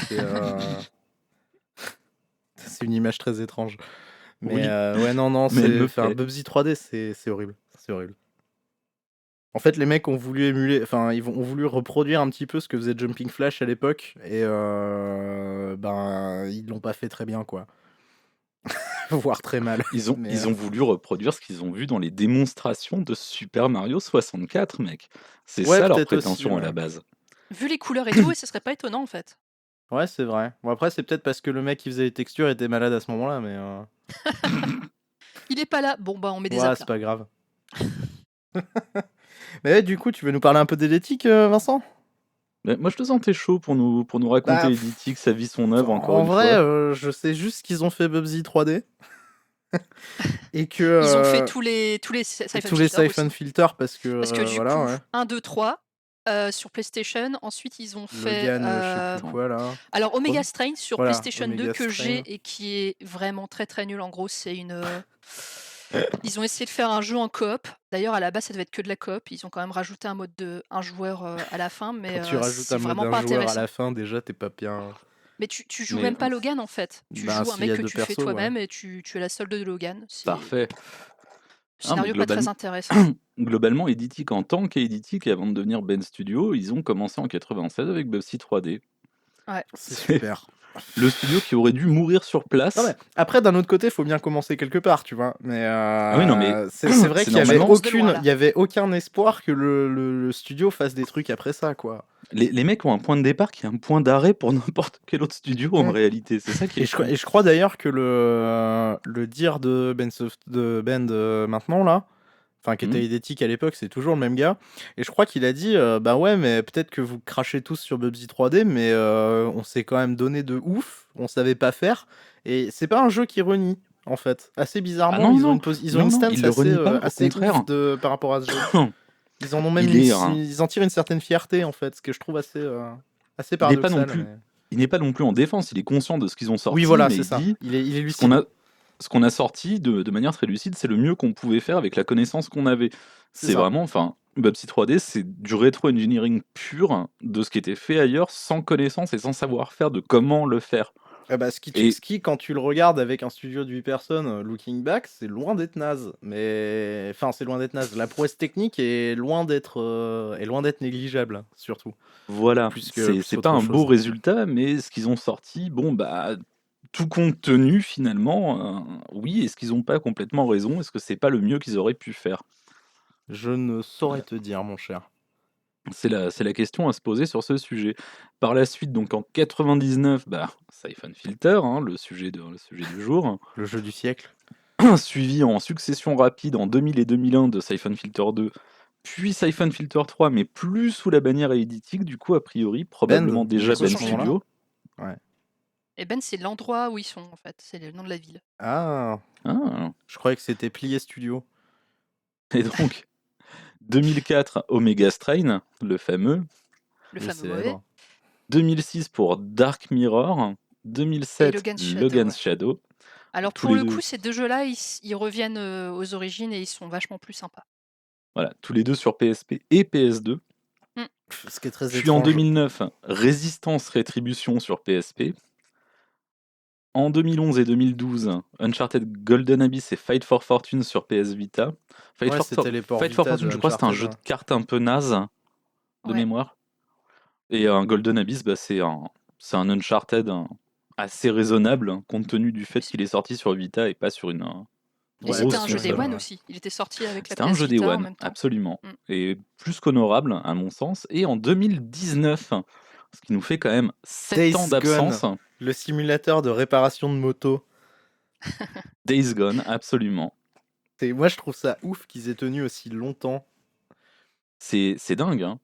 C'est c'est une image très étrange. Mais Oui, ouais, non, mais elle me enfin, plaît. Bubsy 3D, c'est horrible. C'est horrible. En fait, les mecs ont voulu émuler, enfin, ont voulu reproduire un petit peu ce que faisait Jumping Flash à l'époque, et ben, ils l'ont pas fait très bien, quoi. Voire très mal. Mais Ils ont voulu reproduire ce qu'ils ont vu dans les démonstrations de Super Mario 64, mec. C'est ouais, ça leur peut-être aussi, prétention à ouais. la base. Vu les couleurs et tout, et ce serait pas étonnant en fait. Ouais, c'est vrai. Bon, après, c'est peut-être parce que le mec qui faisait les textures était malade à ce moment-là, mais Il est pas là, bon bah on met des ouais, c'est aplats. pas grave. Mais ouais, du coup, tu veux nous parler un peu d'Eletic, Vincent? Mais moi, je te sentais chaud pour nous Bah, raconter Editic, sa vie, son œuvre, encore en une vrai, fois. je sais juste qu'ils ont fait Bubsy 3D et que Ils ont fait tous les Siphon tous les Filters Siphon aussi. Filters parce que Parce que du voilà, coup, ouais. 1, 2, 3 sur PlayStation. Ensuite, ils ont fait. Logan, je sais plus Attends, quoi là. Alors, Omega Re- Strain sur Voilà, PlayStation 2 Omega que j'ai Strain. et qui est vraiment très très nul. En gros, c'est une. Ils ont essayé de faire un jeu en coop. D'ailleurs, à la base, ça devait être que de la coop. Ils ont quand même rajouté un mode de un joueur à la fin, mais Quand tu rajoutes c'est un mode vraiment d'un pas joueur à intéressant. la fin, déjà t'es pas bien. Mais tu joues Mais même pas Logan en fait. Tu Ben, joues un s'il y mec a que deux tu fais persos, ouais. toi-même et tu es la solde de Logan. C'est Parfait. Ah, mais scénario pas très intéressant. globalement, Editic en tant qu'Editic, et avant de devenir Ben Studio, ils ont commencé en 96 avec Bubsy 3D. Ouais. C'est C'est super. le studio qui aurait dû mourir sur Non mais place. après d'un autre côté, faut bien commencer quelque part, tu vois. Mais Ah oui, non, mais c'est vrai c'est qu'il y avait normalement... de loin, là. il y avait aucun espoir que le studio fasse des trucs après ça, quoi. Les mecs ont un point de départ qui est un point d'arrêt pour n'importe quel autre studio en Mm. réalité. C'est ça qui est fou. Et je crois d'ailleurs que le dire de Ben maintenant là, enfin qui était Mhm. idétique à l'époque, c'est toujours le même gars. Et je crois qu'il a dit bah ouais, mais peut-être que vous crachez tous sur Bubsy 3D, mais on s'est quand même donné de ouf, on savait pas faire. Et c'est pas un jeu qui renie. En fait, assez Ah bizarrement, non, ils ont non, ils ont une non, stance il le assez, renie pas, au assez contraire. ouf par rapport à ce jeu. Ils en ont même ils en tirent une certaine fierté en fait, ce que je trouve assez, assez Il n'est pas paradoxal. non plus, il n'est pas non plus en défense. Il est conscient de ce qu'ils ont sorti, Oui, voilà, mais c'est il ça. dit Il est ce qu'on lucide. a, ce qu'on a sorti de manière très lucide, c'est le mieux qu'on pouvait faire avec la connaissance qu'on avait. C'est C'est ça. vraiment, enfin, Bubsy 3D, c'est du rétro-engineering pur de ce qui était fait ailleurs, sans connaissance et sans savoir-faire de comment le faire. Ah bah, Et ce qui, quand tu le regardes avec un studio de 8 personnes, looking back, c'est loin d'être naze. Mais enfin, c'est loin d'être naze. La prouesse technique est loin d'être négligeable, surtout. voilà, Plus c'est pas qu'autre un beau chose. résultat, mais ce qu'ils ont sorti, bon, bah, tout compte tenu, finalement, oui, est-ce qu'ils ont pas complètement raison? Est-ce que c'est pas le mieux qu'ils auraient pu faire? Je ne saurais te dire, mon cher. C'est la question à se poser sur ce sujet. Par la suite, donc en 99, bah, Siphon Filter, hein, le sujet du jour, Le jeu du siècle. suivi en succession rapide en 2000 et 2001 de Siphon Filter 2, puis Siphon Filter 3, mais plus sous la bannière Eidetic, du coup, a priori, probablement Bend, du déjà coup, à Ils ont ce Ben changé de moment-là. nom. Studio. Ouais. Et Ben, c'est l'endroit où ils sont en fait. C'est le nom de la ville. Ah, Ah, je croyais que c'était Plié Studio. et donc, 2004, Omega Strain, le fameux. Le Le fameux mauvais. célèbre. 2006 pour Dark Mirror. Et 2007, Logan's Shadow. Logan's Ouais. Shadow. Alors Tous pour les le deux. coup, ces deux jeux-là, ils reviennent aux origines et ils sont vachement plus sympas. Voilà, tous les deux sur PSP et PS2. Ce qui est très Puis en étrange. 2009, Résistance Rétribution sur PSP. En 2011 et 2012, Uncharted Golden Abyss et Fight for Fortune sur PS Vita. Ouais, c'était les ports Fight for Vita Fortune, de je crois que c'était un Uncharted, jeu de ouais. cartes un peu naze de Ouais. mémoire. Et un Golden Abyss, bah, c'est un Uncharted assez raisonnable, compte tenu du fait qu'il est sorti sur Vita et pas sur une Et Ouais, c'était grosse un jeu Day console. One aussi. Il était sorti avec la C'était un PS jeu Day Vita en One, même temps. absolument. Mm. Et plus qu'honorable, à mon sens. Et en 2019, ce qui nous fait quand même 7 ans Days d'absence, Gone, le simulateur de réparation de moto. Days Gone, absolument. Moi, je trouve ça ouf qu'ils aient tenu aussi longtemps. C'est dingue, hein.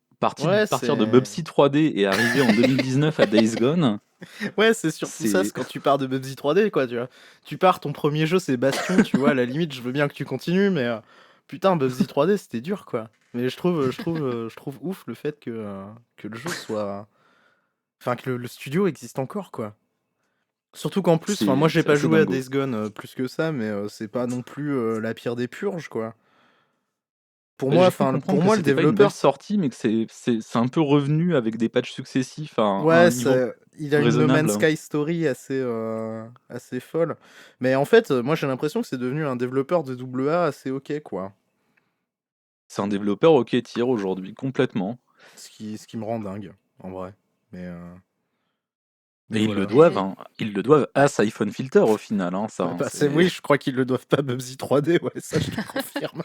Ouais, Partir de c'est Bubsy 3D et arriver en 2019 à Days Gone, ouais, c'est surtout ça, c'est... c'est quand tu pars de Bubsy 3D, quoi, tu vois. Tu pars, ton premier jeu, c'est Bastion, tu vois, à la limite, je veux bien que tu continues, mais putain, Bubsy 3D, c'était dur, quoi. Mais je trouve ouf le fait que le jeu soit... Enfin, que le studio existe encore, quoi. Surtout qu'en plus, moi C'est j'ai pas assez joué à dingo. Days Gone plus que ça, mais c'est pas non plus la pire des purges, quoi. Pour Bah, moi, j'ai cru enfin, comprendre pour que moi, le c'était pas une belle développeur, sortie, mais que c'est un peu revenu avec des patchs successifs à un ouais, niveau il a une No raisonnable, Man's hein. Sky story assez folle. Mais en fait, moi j'ai l'impression que c'est devenu un développeur de AA assez ok, quoi. C'est un développeur OK tier aujourd'hui, complètement. Ce qui me rend dingue, en vrai. Mais, euh, mais Et ils le voilà. doivent, hein. Ils le doivent à Siphon Filter au final, hein, ça, Ouais, hein, bah, c'est... oui, je crois qu'ils le doivent pas à Bubsy 3D, ouais, ça je te confirme.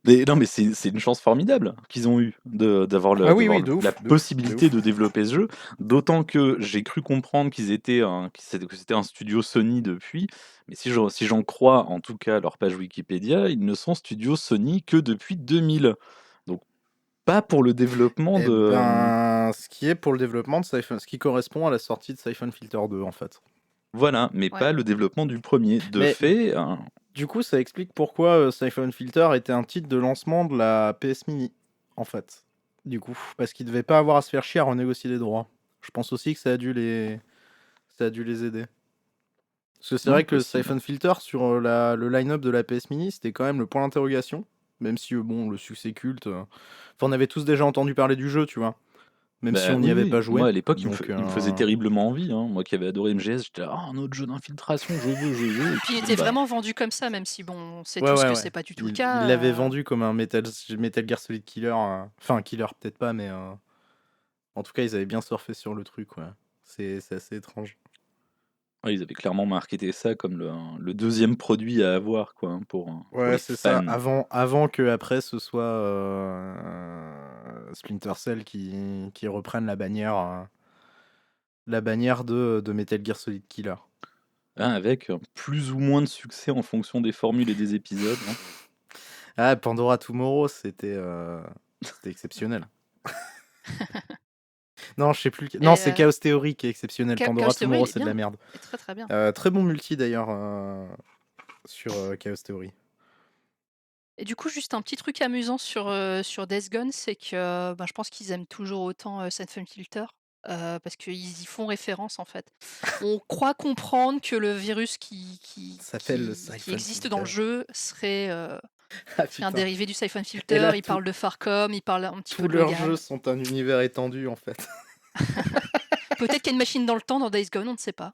Non, mais c'est une chance formidable qu'ils ont eu d'avoir Ah oui, d'avoir oui, de la ouf, de ouf, de possibilité ouf. de développer ce jeu. D'autant que j'ai cru comprendre que c'était un studio Sony depuis. Mais si j'en crois, en tout cas, leur page Wikipédia, ils ne sont studio Sony que depuis 2000. Donc, pas pour le développement Eh de. ben, ce qui est pour le développement de Siphon, ce qui correspond à la sortie de Siphon Filter 2, en fait. Voilà, mais Ouais. pas le développement du premier. De Mais fait, du coup, ça explique pourquoi Siphon Filter était un titre de lancement de la PS Mini, en fait. Du coup, parce qu'ils devaient pas avoir à se faire chier à renégocier les droits. Je pense aussi que ça a dû les aider. Parce que c'est ouais, vrai que le possible. Siphon Filter sur le line-up de la PS Mini, c'était quand même le point d'interrogation. Même si, bon, le succès culte. Enfin, on avait tous déjà entendu parler du jeu, tu vois. Même si Bah on n'y oui, avait oui. pas joué. Moi, à l'époque, Donc, il me faisait terriblement envie, hein. Moi qui avais adoré MGS, j'étais là, ah, un autre jeu d'infiltration, je veux. Et Puis il puis, bon, était bah, vraiment vendu comme ça, même si bon, on sait ouais, tous ouais, que ouais. c'est pas du tout le Il l'avait cas. vendu comme un Metal Gear Solid Killer. Enfin, Killer peut-être pas, mais en tout cas, ils avaient bien surfé sur le truc, ouais. C'est assez étrange. ouais, ils avaient clairement marketé ça comme le deuxième produit à avoir, quoi, hein, pour Ouais, les c'est ça. fans. Avant que après ce soit Splinter Cell qui reprenne la bannière de Metal Gear Solid Killer. Hein, avec plus ou moins de succès en fonction des formules et des épisodes, hein. Ah, Pandora Tomorrow, c'était exceptionnel. Non, je sais plus. Non, Et c'est Chaos Theory qui est exceptionnel. Chaos Pandora Theory, Tomorrow, il est c'est de la bien. merde. Il est très très bien. Très bon multi d'ailleurs sur Chaos Theory. Et du coup, juste un petit truc amusant sur Days Gone, c'est que ben, je pense qu'ils aiment toujours autant Siphon Filter. Parce qu'ils y font référence en fait. On croit comprendre que le virus S'appelle le qui Siphon existe dans le Filter. jeu serait Ah un putain. dérivé du Siphon Et Filter. là, Il parle de Farcom, il parle un petit peu tous de leurs jeux Logan. sont un univers étendu en fait. Peut-être qu'il y a une machine dans le temps dans Days Gone, on ne sait pas.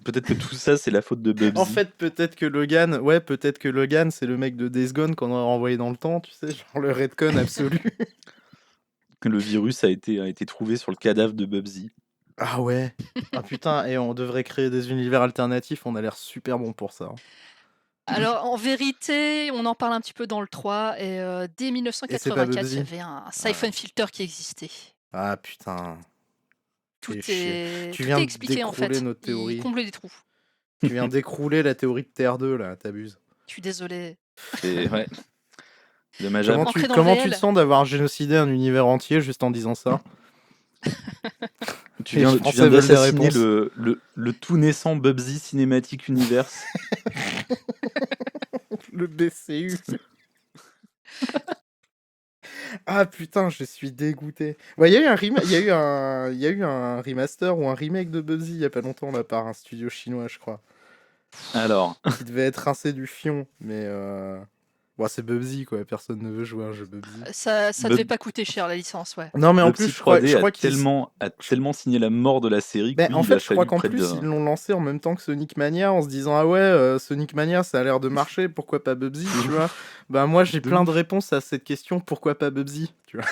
Peut-être que tout ça, c'est la faute de Bubsy. En fait, peut-être que Logan, c'est le mec de Days Gone qu'on aurait renvoyé dans le temps, tu sais, genre le retcon absolu. Que le virus a été trouvé sur le cadavre de Bubsy. Ah ouais. Ah putain, et on devrait créer des univers alternatifs, on a l'air super bon pour ça. Alors, en vérité, on en parle un petit peu dans le 3, et dès Et c'est pas 1984, il y Bubsy. avait un Siphon Filter qui existait. Ah putain. Tout Fais chier. est, Tu tout viens est de expliqué en d'écrouler fait. notre Il théorie. comble des trous. Tu viens d'écrouler la théorie de Terre 2 là, t'abuses. Je suis désolé. C'est ouais. Dommageable. Ancré dans le Comment tu réel. te sens d'avoir génocidé un univers entier juste en disant ça? Tu Les viens Français veulent des d'assassiner réponses. le tout naissant Bubsy Cinematic Universe. Le BCU. Ah putain, je suis dégoûté. Ouais, il y a eu un remaster ou un remake de Bubsy il y a pas longtemps là par un studio chinois, je crois, Alors, qui devait être rincé du fion, mais bon, c'est Bubsy quoi, personne ne veut jouer à un jeu Bubsy. Ça Bub- devait pas coûter cher la licence, ouais. Non, mais en Bubsy plus, je crois 3D qu'ils a tellement signé la mort de la série que Ben, oui, en il a fait, je crois fallu qu'en près de... plus, ils l'ont lancé en même temps que Sonic Mania en se disant ah ouais, Sonic Mania ça a l'air de marcher, pourquoi pas Bubsy, tu vois? Ben moi j'ai De plein de ouf. réponses à cette question, pourquoi pas Bubsy, tu vois?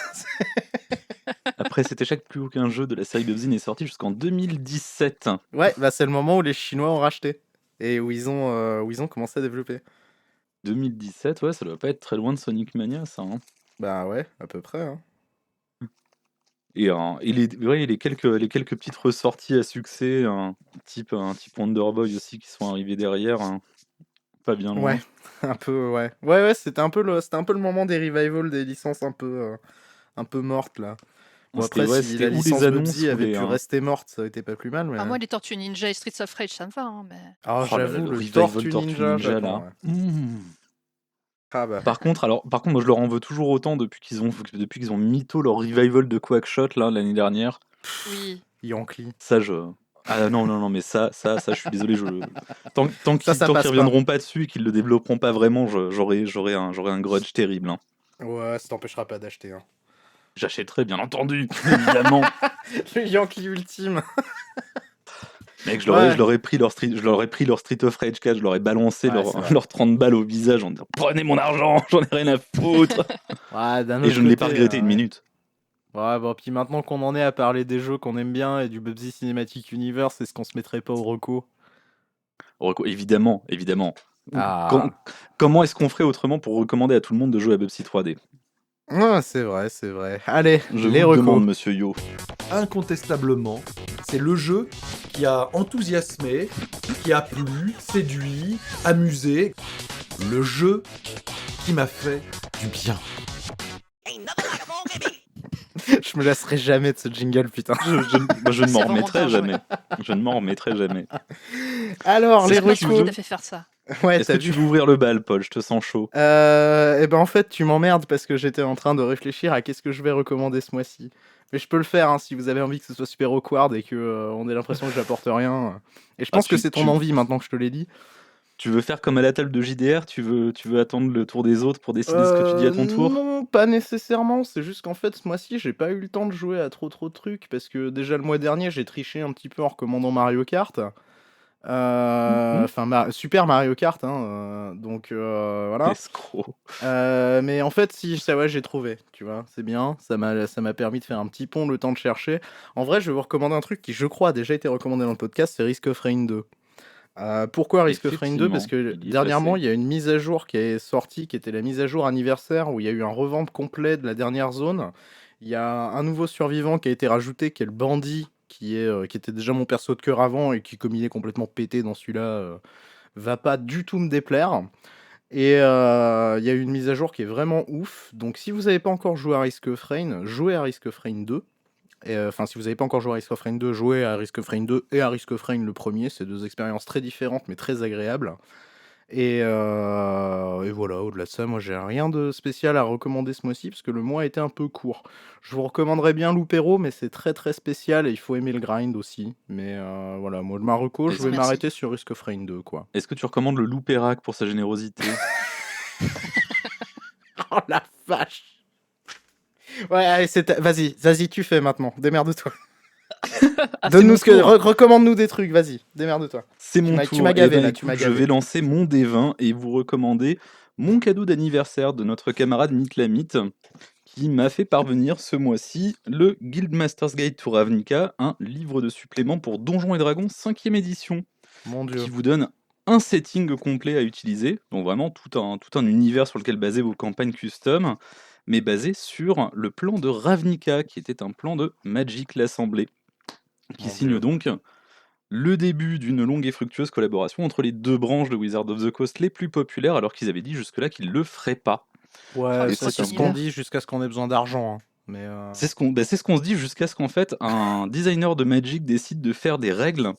Après, c'était chaque plus aucun jeu de la série Bubsy n'est sorti jusqu'en 2017. Ouais, bah c'est le moment où les Chinois ont racheté et où ils ont commencé à développer. 2017, ouais, ça doit pas être très loin de Sonic Mania, ça, hein. Bah ouais, à peu près, hein. Et les quelques petites ressorties à succès, un type Wonder Boy aussi, qui sont arrivés derrière, hein, pas bien loin. Ouais, un peu, ouais. Ouais, c'était un peu le moment des revivals des licences un peu mortes là. Bon après, si C'était la ou les licence annonces Bubsy ou avait les... pu rester morte, ça aurait été pas plus mal, mais... Enfin, moi, les Tortues Ninja et Streets of Rage, ça me va, hein, mais... Ah, Oh là là, j'avoue, le le revival Tortue Tortue Ninja, Ninja, là. j'attends, ouais. Ah bah. Par contre, moi, je leur en veux toujours autant depuis qu'ils ont mytho leur revival de Quackshot, là, l'année dernière. Oui. Yankee. Ça, ah non, mais ça, je suis désolé. Tant Ça qu'ils passe pas. reviendront pas dessus et qu'ils le développeront pas vraiment, j'aurai un grudge terrible. Hein. Ouais, ça t'empêchera pas d'acheter. Hein. J'achèterai, bien entendu, évidemment. Le Yankee ultime. Mec, Ouais. je leur ai pris leur Street of Rage 4, je leur ai balancé Ouais, c'est vrai. leurs 30 balles au visage en disant prenez mon argent, j'en ai rien à foutre. Ouais, d'un Et autre je ne l'ai pas côté, regretté une ouais. minute. Ouais, bon, puis maintenant qu'on en est à parler des jeux qu'on aime bien et du Bubsy Cinematic Universe, est-ce qu'on se mettrait pas au reco? Évidemment. Ah. Comment est-ce qu'on ferait autrement pour recommander à tout le monde de jouer à Bubsy 3D? Ouais, c'est vrai, c'est vrai. Allez, Je les vous le demande, recos. monsieur Yo. Incontestablement, c'est le jeu qui a enthousiasmé, qui a plu, séduit, amusé. Le jeu qui m'a fait du bien. Je me lasserai jamais de ce jingle, putain. Je ne m'en C'est vraiment remettrai bien joué. jamais. Je ne m'en remettrai jamais. Alors, C'est les C'est moi qui recos. t'a fait faire ça. Ouais, Est-ce t'as que tu vu. veux ouvrir le bal, Paul? Je te sens chaud. Eh ben en fait, tu m'emmerdes parce que j'étais en train de réfléchir à qu'est-ce que je vais recommander ce mois-ci. Mais je peux le faire hein, si vous avez envie que ce soit super awkward et que on ait l'impression que j'apporte rien. Et je pense que c'est ton envie maintenant que je te l'ai dit. Tu veux faire comme à la table de JDR? Tu veux attendre le tour des autres pour décider ce que tu dis à ton tour? Non, pas nécessairement. C'est juste qu'en fait, ce mois-ci, j'ai pas eu le temps de jouer à trop de trucs parce que déjà le mois dernier, j'ai triché un petit peu en recommandant Mario Kart. Enfin, Super Mario Kart, hein, donc voilà. Escroc. Mais en fait, si, ça, ouais, j'ai trouvé, tu vois, c'est bien, ça m'a permis de faire un petit pont, le temps de chercher. En vrai, je vais vous recommander un truc qui, je crois, a déjà été recommandé dans le podcast, c'est Risk of Rain 2. Pourquoi Risk of Rain 2? Parce que il y est dernièrement, passé. il y a une mise à jour qui est sortie, qui était la mise à jour anniversaire, où il y a eu un revamp complet de la dernière zone. Il y a un nouveau survivant qui a été rajouté, qui est le bandit, qui était déjà mon perso de cœur avant, et qui, comme il est complètement pété dans celui-là, va pas du tout me déplaire. Et il y a eu une mise à jour qui est vraiment ouf. Donc si vous n'avez pas encore joué à Risk of Rain, jouez à Risk of Rain 2. Enfin, si vous n'avez pas encore joué à Risk of Rain 2, jouez à Risk of Rain 2 et à Risk of Rain le premier. C'est deux expériences très différentes mais très agréables. Et voilà, au-delà de ça, moi j'ai rien de spécial à recommander ce mois-ci parce que le mois était un peu court. Je vous recommanderais bien Loupero, mais c'est très très spécial et il faut aimer le grind aussi. Mais voilà, moi de ma reco, je vais m'arrêter sur Risk of Rain 2, quoi. Est-ce que tu recommandes le Loupérac pour sa générosité? Oh la vache! Ouais, allez, vas-y, tu fais maintenant. Démerde-toi. Donne-nous ce que. Recommande-nous des trucs, vas-y. Démerde-toi. C'est mon tour. Tu m'as gavé là, tu m'as gavé. Je vais lancer mon D20 et vous recommander mon cadeau d'anniversaire de notre camarade Mitlamite qui m'a fait parvenir ce mois-ci le Guildmaster's Guide to Ravnica, un livre de supplément pour Donjons et Dragons 5e édition. Mon Dieu. Qui vous donne un setting complet à utiliser, donc vraiment tout un univers sur lequel baser vos campagnes custom, mais basé sur le plan de Ravnica, qui était un plan de Magic l'Assemblée, qui signe donc le début d'une longue et fructueuse collaboration entre les deux branches de Wizards of the Coast les plus populaires, alors qu'ils avaient dit jusque-là qu'ils le feraient pas. Ouais, c'est ce qu'on dit jusqu'à ce qu'on ait besoin d'argent. Hein. Mais c'est ce qu'on se dit jusqu'à ce qu'en fait un designer de Magic décide de faire des règles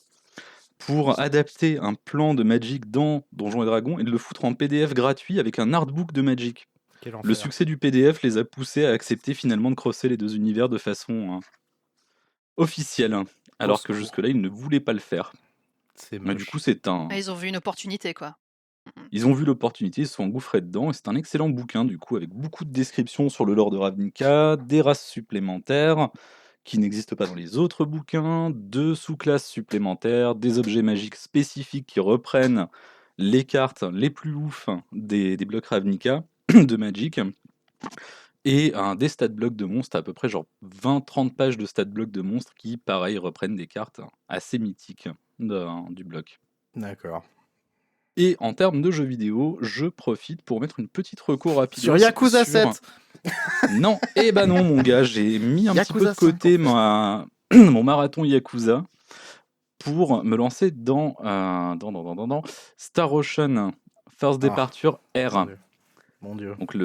pour adapter un plan de Magic dans Donjons et Dragons et de le foutre en PDF gratuit avec un artbook de Magic. Le succès du PDF les a poussés à accepter finalement de crosser les deux univers de façon officielle, alors que jusque-là, ils ne voulaient pas le faire. Mais du coup, c'est un... Ils ont vu une opportunité, quoi. Ils ont vu l'opportunité, ils se sont engouffrés dedans, et c'est un excellent bouquin, du coup, avec beaucoup de descriptions sur le lore de Ravnica, des races supplémentaires, qui n'existent pas dans les autres bouquins, 2 sous-classes supplémentaires, des objets magiques spécifiques qui reprennent les cartes les plus ouf des blocs Ravnica de Magic, et des stat blocks de monstres, à peu près genre 20-30 pages de stat blocks de monstres qui, pareil, reprennent des cartes assez mythiques du bloc. D'accord. Et en termes de jeux vidéo, je profite pour mettre une petite recours rapide. Sur Yakuza 7. Non, non mon gars, j'ai mis un petit peu de côté mon marathon Yakuza pour me lancer dans Star Ocean First Departure R. Mon Dieu. Donc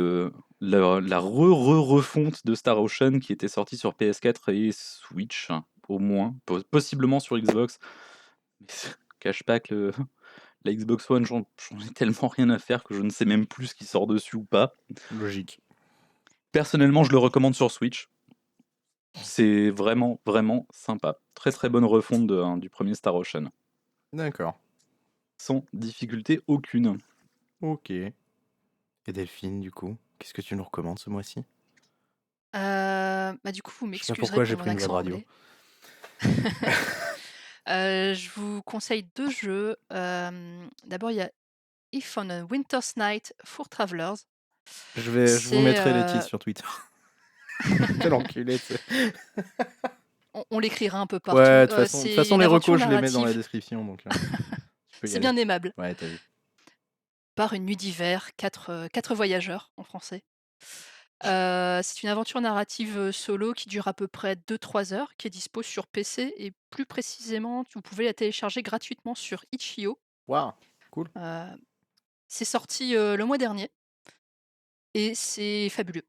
la refonte de Star Ocean qui était sortie sur PS4 et Switch, au moins, possiblement sur Xbox. Mais cache pas que la Xbox One, j'en ai tellement rien à faire que je ne sais même plus ce qui sort dessus ou pas. Logique. Personnellement, je le recommande sur Switch. C'est vraiment, vraiment sympa. Très très bonne refonte du premier Star Ocean. D'accord. Sans difficulté aucune. Ok. Et Delphine, du coup, qu'est-ce que tu nous recommandes ce mois-ci? Du coup, vous Je sais pas m'excuserez pourquoi pour j'ai mon pris une voix de accent radio. anglais. Je vous conseille 2 jeux. D'abord, il y a If on a Winter's Night for Travelers. Je vous C'est, mettrai les titres sur Twitter. Quel enculé, tu sais. on l'écrira un peu partout. Ouais, de toute C'est façon, une les aventure recos, je les mets dans la narrative. description, donc tu peux y C'est aller. bien aimable. Ouais, t'as vu. Par une nuit d'hiver, 4 voyageurs en français. C'est une aventure narrative, solo qui dure à peu près 2-3 heures, qui est dispo sur PC et plus précisément, vous pouvez la télécharger gratuitement sur itch.io. Waouh, cool. Heu, c'est sorti, le mois dernier et c'est fabuleux.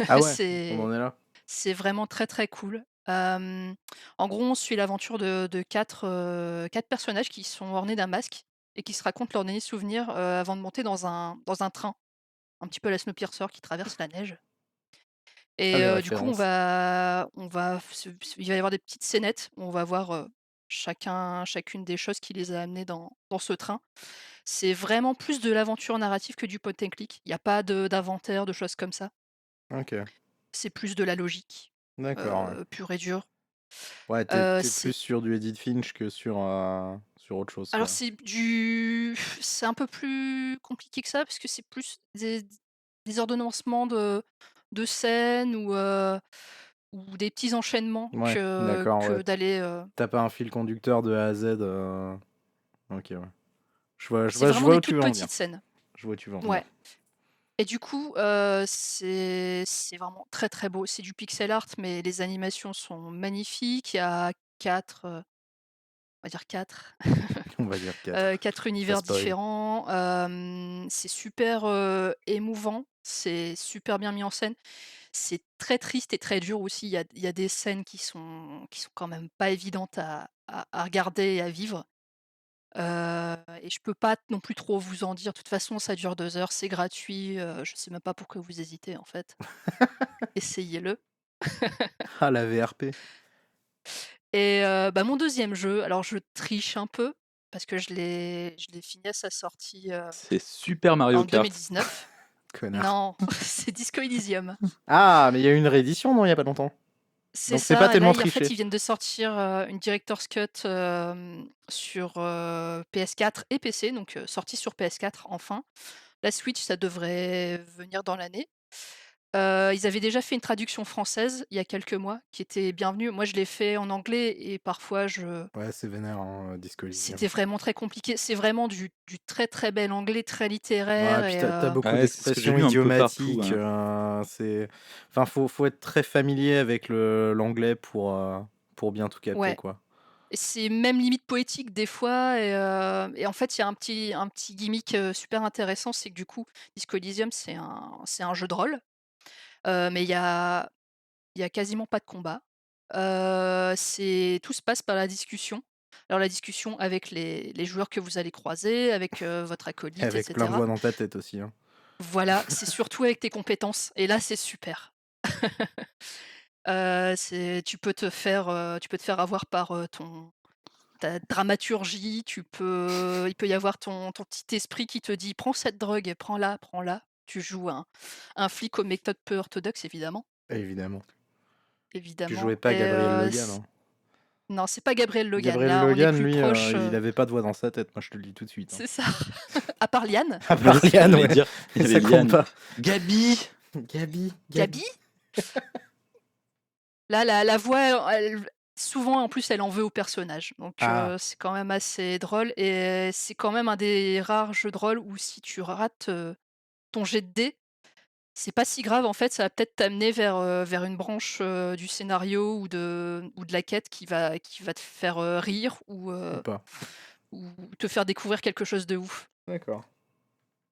Ah ouais, on C'est en est là. c'est vraiment très, très cool. En gros, on suit l'aventure de 4 personnages qui sont ornés d'un masque et qui se racontent leurs derniers souvenirs, avant de monter dans un train, un petit peu à la Snowpiercer qui traverse la neige. Ah, Et les du coup, on références. va on va se il va y avoir des petites scénettes où on va voir, chacune des choses qui les a amenés dans ce train. C'est vraiment plus de l'aventure narrative que du point and click. Il y a pas d'inventaire, de choses comme ça. Ok, C'est plus de la logique, d'accord, ouais. pure et dure. Ouais, t'es plus C'est sur du Edith Finch que sur autre chose, alors quoi. c'est un peu plus compliqué que ça parce que c'est plus des ordonnancements de scènes ou des petits enchaînements Ouais, que d'accord, ouais. que d'aller, T'as pas un fil conducteur de A à Z. Ok, ouais. c'est Je vraiment vois des où tu toutes veux en venir. petites scènes. Je vois où tu veux en venir. Ouais. Et du coup, c'est vraiment très, très beau. C'est du pixel art, mais les animations sont magnifiques. Il y a 4, on va dire 4, On va dire 4. 4 Pas univers spoil. différents. C'est super, émouvant, c'est super bien mis en scène. C'est très triste et très dur aussi. Il y a des scènes qui sont quand même pas évidentes à regarder et à vivre. Et je peux pas non plus trop vous en dire. De toute façon, ça dure 2 heures, c'est gratuit, je sais même pas pourquoi vous hésitez, en fait. Essayez-le. Ah, la VRP. Et mon deuxième jeu, alors je triche un peu parce que je l'ai fini à sa sortie, C'est Super Mario en Kart. 2019. Connard. Non, c'est Disco Elysium. Ah, mais il y a eu une réédition, non, il y a pas longtemps. C'est Donc c'est pas ça, là, tellement en fait, triché. ils viennent de sortir, une director's cut, sur, PS4 et PC, donc sortie sur PS4 enfin. La Switch, ça devrait venir dans l'année. Ils avaient déjà fait une traduction française il y a quelques mois qui était bienvenue. Moi, je l'ai fait en anglais et parfois Ouais, c'est vénère, hein, Disco Elysium. c'était vraiment très compliqué. C'est vraiment du très, très bel anglais, très Ouais, littéraire puis et t'as beaucoup Ouais, c'est ce que j'ai d'expressions lu un peu partout, idiomatiques. hein. Enfin, faut être très familier avec l'anglais pour bien tout capter, ouais. quoi. Et c'est même limite poétique des fois et en fait, il y a un petit gimmick, super intéressant, c'est que du coup, Disco Elysium, c'est un jeu de rôle, mais il y a quasiment pas de combat. Tout se passe par la discussion. Alors la discussion avec les joueurs que vous allez croiser, avec, votre Et acolyte et avec plein de voix cetera. dans ta tête aussi, hein. Voilà, c'est surtout avec tes compétences et là, c'est super. Tu peux te faire avoir par, ta dramaturgie, il peut y avoir ton petit esprit qui te dit: «Prends cette drogue, prends-la, prends-la». Tu joues un flic aux méthodes peu orthodoxes évidemment, Évidemment. Tu évidemment jouais pas et Gabriel Logan, hein. non, c'est pas Gabriel Logan, Gabriel là, on est Logan, plus lui, proche, il avait pas de voix dans sa tête, moi je te le dis tout de suite, hein. c'est ça. À part Liane. À Oui, part c'est ce que Liane, j'allais ouais. dire. Il y avait Ça compte Liane. pas. Gabi! Gabi, Gabi? Là, la voix, souvent, en plus, elle en veut au personnage, donc Ah, c'est quand même assez drôle et c'est quand même un des rares jeux de rôle où si tu rates, ton jet de dés, c'est pas si grave en fait, ça va peut-être t'amener vers une branche, du scénario ou de la quête qui va te faire, rire ou pas. ou te faire découvrir quelque chose de ouf. D'accord.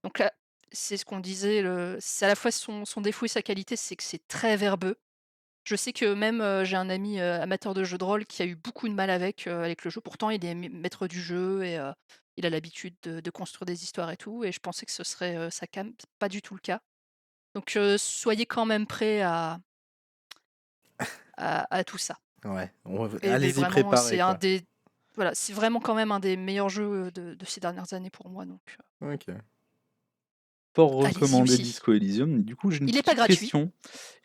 Donc là, c'est ce qu'on disait, c'est à la fois son défaut et sa qualité, c'est que c'est très verbeux. Je sais que même, j'ai un ami, amateur de jeux de rôle qui a eu beaucoup de mal avec le jeu. Pourtant il est maître du jeu et il a l'habitude de construire des histoires et tout et je pensais que ce serait, sa came. C'est pas du tout le cas. Donc soyez quand même prêts à tout ça. Ouais, Et allez-y vraiment, préparer, c'est un quoi. des voilà, c'est vraiment quand même un des meilleurs jeux de ces dernières années pour moi, donc Ok. Fort allez-y recommandé aussi. Disco Elysium. Du coup, j'ai une Il est pas petite gratuit. question.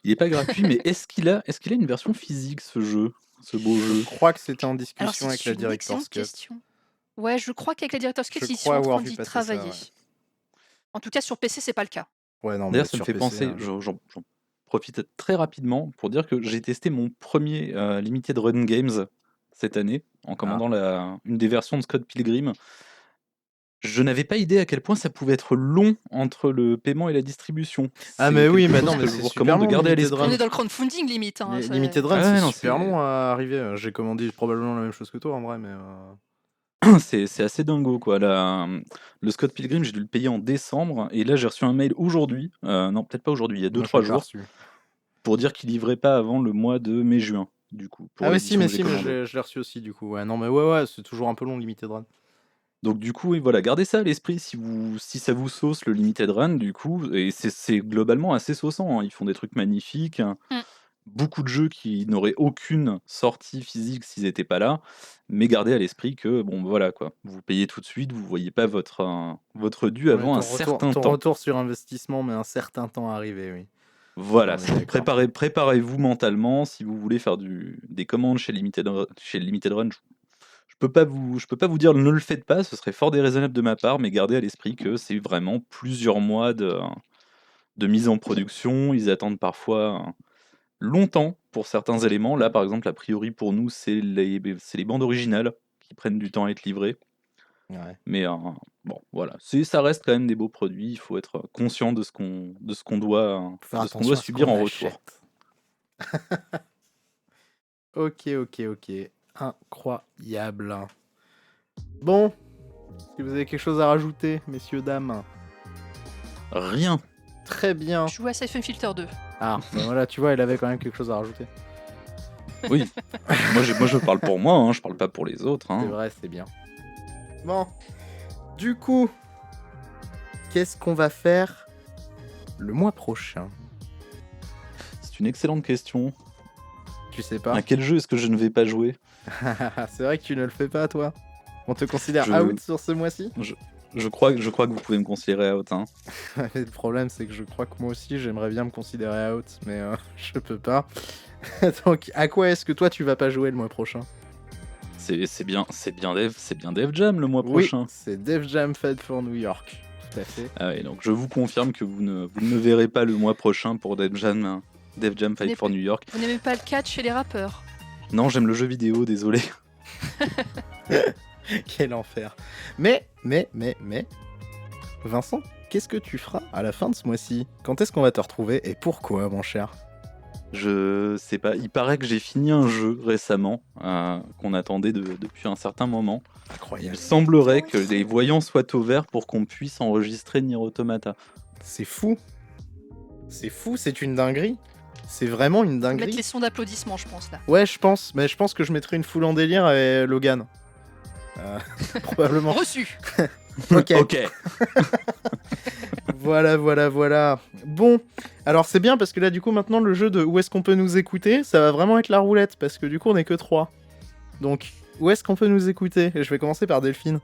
Il est pas gratuit, mais est-ce qu'il a une version physique, ce jeu, ce beau Je jeu? crois que c'était en Alors discussion avec c'est la une Director's excellente Cut. question. Ouais, je crois qu'avec la Director's Cut, Je ils crois sont en avoir train vu d'y passer ça, travailler. ouais. En tout cas, sur PC, c'est pas le cas. Ouais, non, mais D'ailleurs, ça me sur fait PC, penser, j'en profite très rapidement pour dire que j'ai testé mon premier Limited Run Games cette année, en commandant une des versions de Scott Pilgrim. Je n'avais pas idée à quel point ça pouvait être long entre le paiement et la distribution. Ah, C'est mais oui, quelque mais chose non, mais que je c'est vous super recommande de long, garder à Limited l'esprit. On Run. est dans le crowdfunding limite, hein, Limited Run, Ah c'est ouais, non, super c'est long à arriver. J'ai commandé probablement la même chose que toi, en vrai, mais... c'est assez dingo, quoi. Le Scott Pilgrim, j'ai dû le payer en décembre, et là, j'ai reçu un mail aujourd'hui, non, peut-être pas aujourd'hui, il y a Moi, je l'ai 2-3 pas jours, reçu. pour dire qu'il livrait pas avant le mois de mai-juin, du coup, pour Ah ouais, l'édition que j'ai mais commandée. je l'ai reçu aussi, du coup. Ouais, non, mais ouais, c'est toujours un peu long, Limited Run. Donc du coup, oui, voilà, gardez ça à l'esprit si ça vous sauce le Limited Run, du coup, et c'est globalement assez sauçant, hein. Ils font des trucs magnifiques, hein. Mmh. Beaucoup de jeux qui n'auraient aucune sortie physique s'ils n'étaient pas là, mais gardez à l'esprit que, bon, voilà, quoi, vous payez tout de suite, vous voyez pas votre dû Ouais, avant un certain ton temps. retour sur investissement, mais un certain temps arrivé, oui. Voilà, On est d'accord. préparez-vous mentalement si vous voulez faire des commandes chez Limited Run. Je peux pas vous dire ne le faites pas, ce serait fort déraisonnable de ma part, mais gardez à l'esprit que c'est vraiment plusieurs mois de mise en production. Ils attendent parfois longtemps pour certains éléments. Là, par exemple, a priori pour nous, c'est les bandes originales qui prennent du temps à être livrées. Ouais. Mais bon, voilà, ça reste quand même des beaux produits. Il faut être conscient de ce qu'on doit, Faut faire de ce qu'on doit attention à ce subir qu'on en retour. achète. Ok. Incroyable. Bon, est-ce que vous avez quelque chose à rajouter, messieurs, dames? Rien. Très bien. Je joue à Siphon Filter 2. Ah, bah voilà, tu vois, il avait quand même quelque chose à rajouter. Oui. moi, je parle pour moi, hein, je parle pas pour les autres. C'est Hein. vrai, c'est bien. Bon, du coup, qu'est-ce qu'on va faire le mois prochain? C'est une excellente question. Tu sais pas? À quel jeu est-ce que je ne vais pas jouer? C'est vrai que tu ne le fais pas, toi. On te considère Je- out sur ce mois-ci? Je crois que vous pouvez me considérer out. Hein. Le problème, c'est que je crois que moi aussi, j'aimerais bien me considérer out, mais je peux pas. Donc, à quoi est-ce que toi, tu vas pas jouer le mois prochain? C'est bien Def Jam le mois Oui, prochain. c'est Def Jam Fed for New York. Tout à fait. Ah ouais, donc je vous confirme que vous ne me verrez pas le mois prochain pour Def Jam Fight for New York. Vous n'aimez pas le catch chez les rappeurs? Non, j'aime le jeu vidéo, désolé. Quel enfer. Mais, Vincent, qu'est-ce que tu feras à la fin de ce mois-ci? Quand est-ce qu'on va te retrouver et pourquoi, mon cher? Je sais pas, il paraît que j'ai fini un jeu récemment, qu'on attendait depuis un certain moment. Incroyable. Il semblerait que les voyants soient au vert pour qu'on puisse enregistrer Nier Automata. C'est fou. C'est fou, c'est une dinguerie. C'est vraiment une Mettre dinguerie. les sons d'applaudissements, je pense, là. Ouais, je pense, mais je pense que je mettrai une foule en délire et Logan. Probablement. Reçu. Ok. Ok. Voilà. Bon, alors c'est bien parce que là, du coup, maintenant, le jeu de où est-ce qu'on peut nous écouter, ça va vraiment être la roulette parce que du coup, on est que 3. Donc, où est-ce qu'on peut nous écouter? Et je vais commencer par Delphine.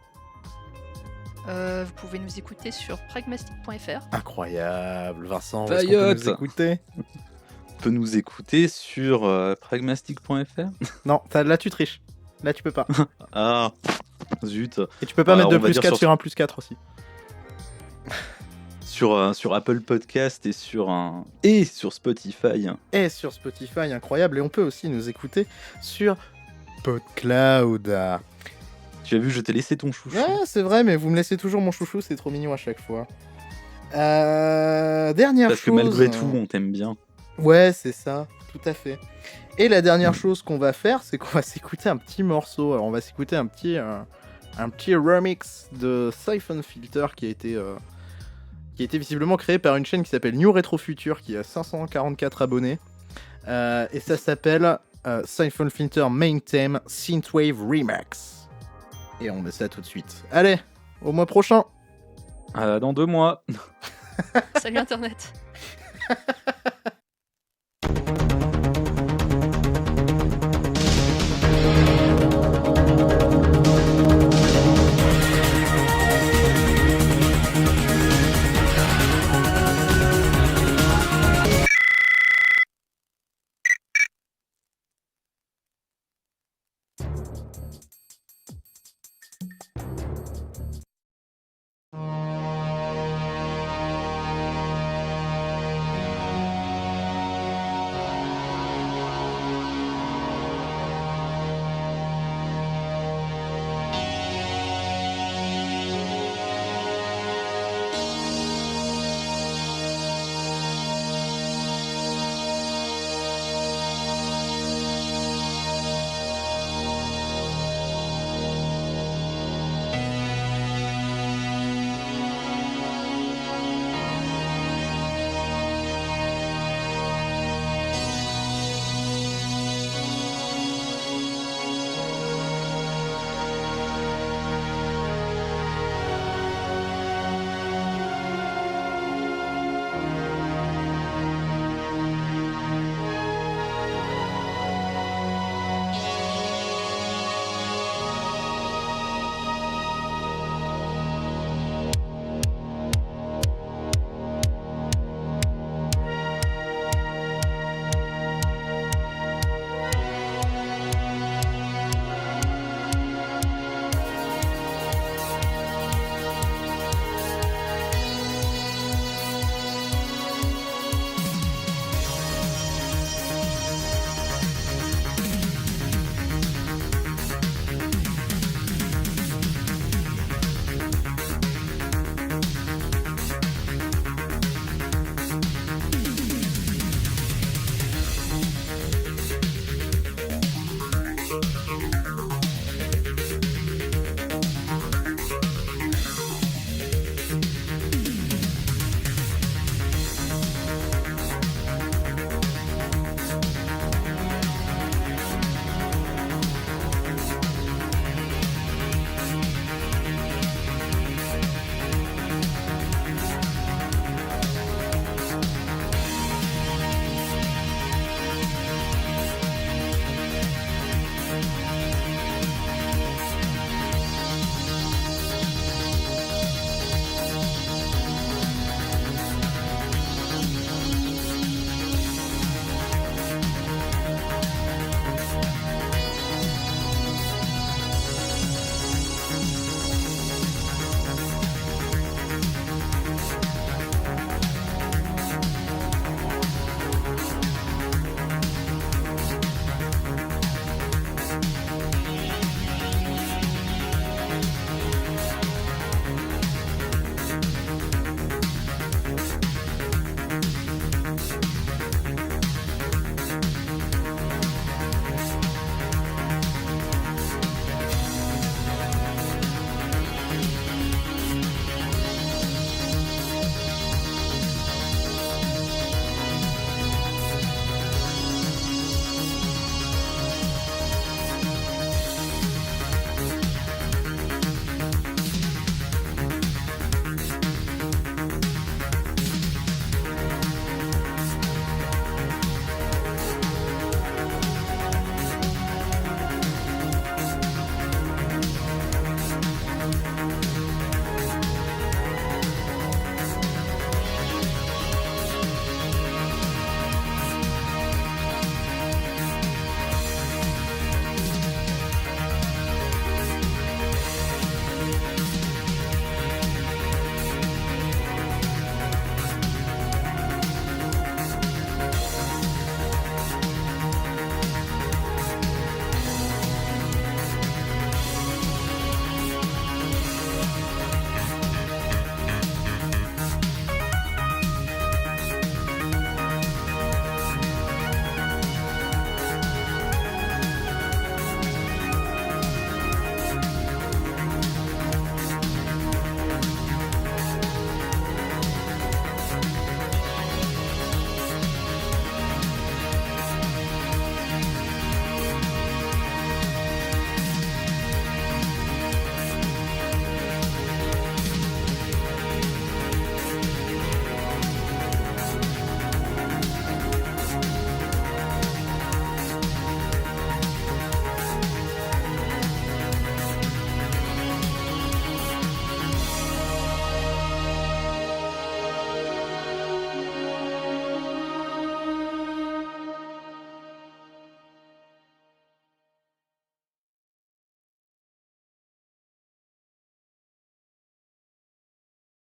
Vous pouvez nous écouter sur pragmatic.fr. Incroyable, Vincent, où est-ce qu'on peut Payotte. nous écouter? On peut nous écouter sur pragmatic.fr. Non, là, tu triches. Là, tu peux pas. Ah, zut. Et tu peux pas mettre de on va plus dire 4 sur un plus 4 aussi. Sur Apple Podcast et sur Spotify. Et sur Spotify, incroyable. Et on peut aussi nous écouter sur PodCloud. Tu as vu, je t'ai laissé ton chouchou. Ouais, c'est vrai, mais vous me laissez toujours mon chouchou, c'est trop mignon à chaque fois. Dernière Parce chose... que malgré tout, on t'aime bien. Ouais, c'est ça, tout à fait. Et la dernière chose qu'on va faire, c'est qu'on va s'écouter un petit morceau. Alors, on va s'écouter un petit remix de Siphon Filter qui a été visiblement créé par une chaîne qui s'appelle New Retro Future, qui a 544 abonnés. Et ça s'appelle Siphon Filter Main Theme Synthwave Remix. Et on met ça tout de suite. Allez, au mois prochain. Dans 2 mois. Salut Internet.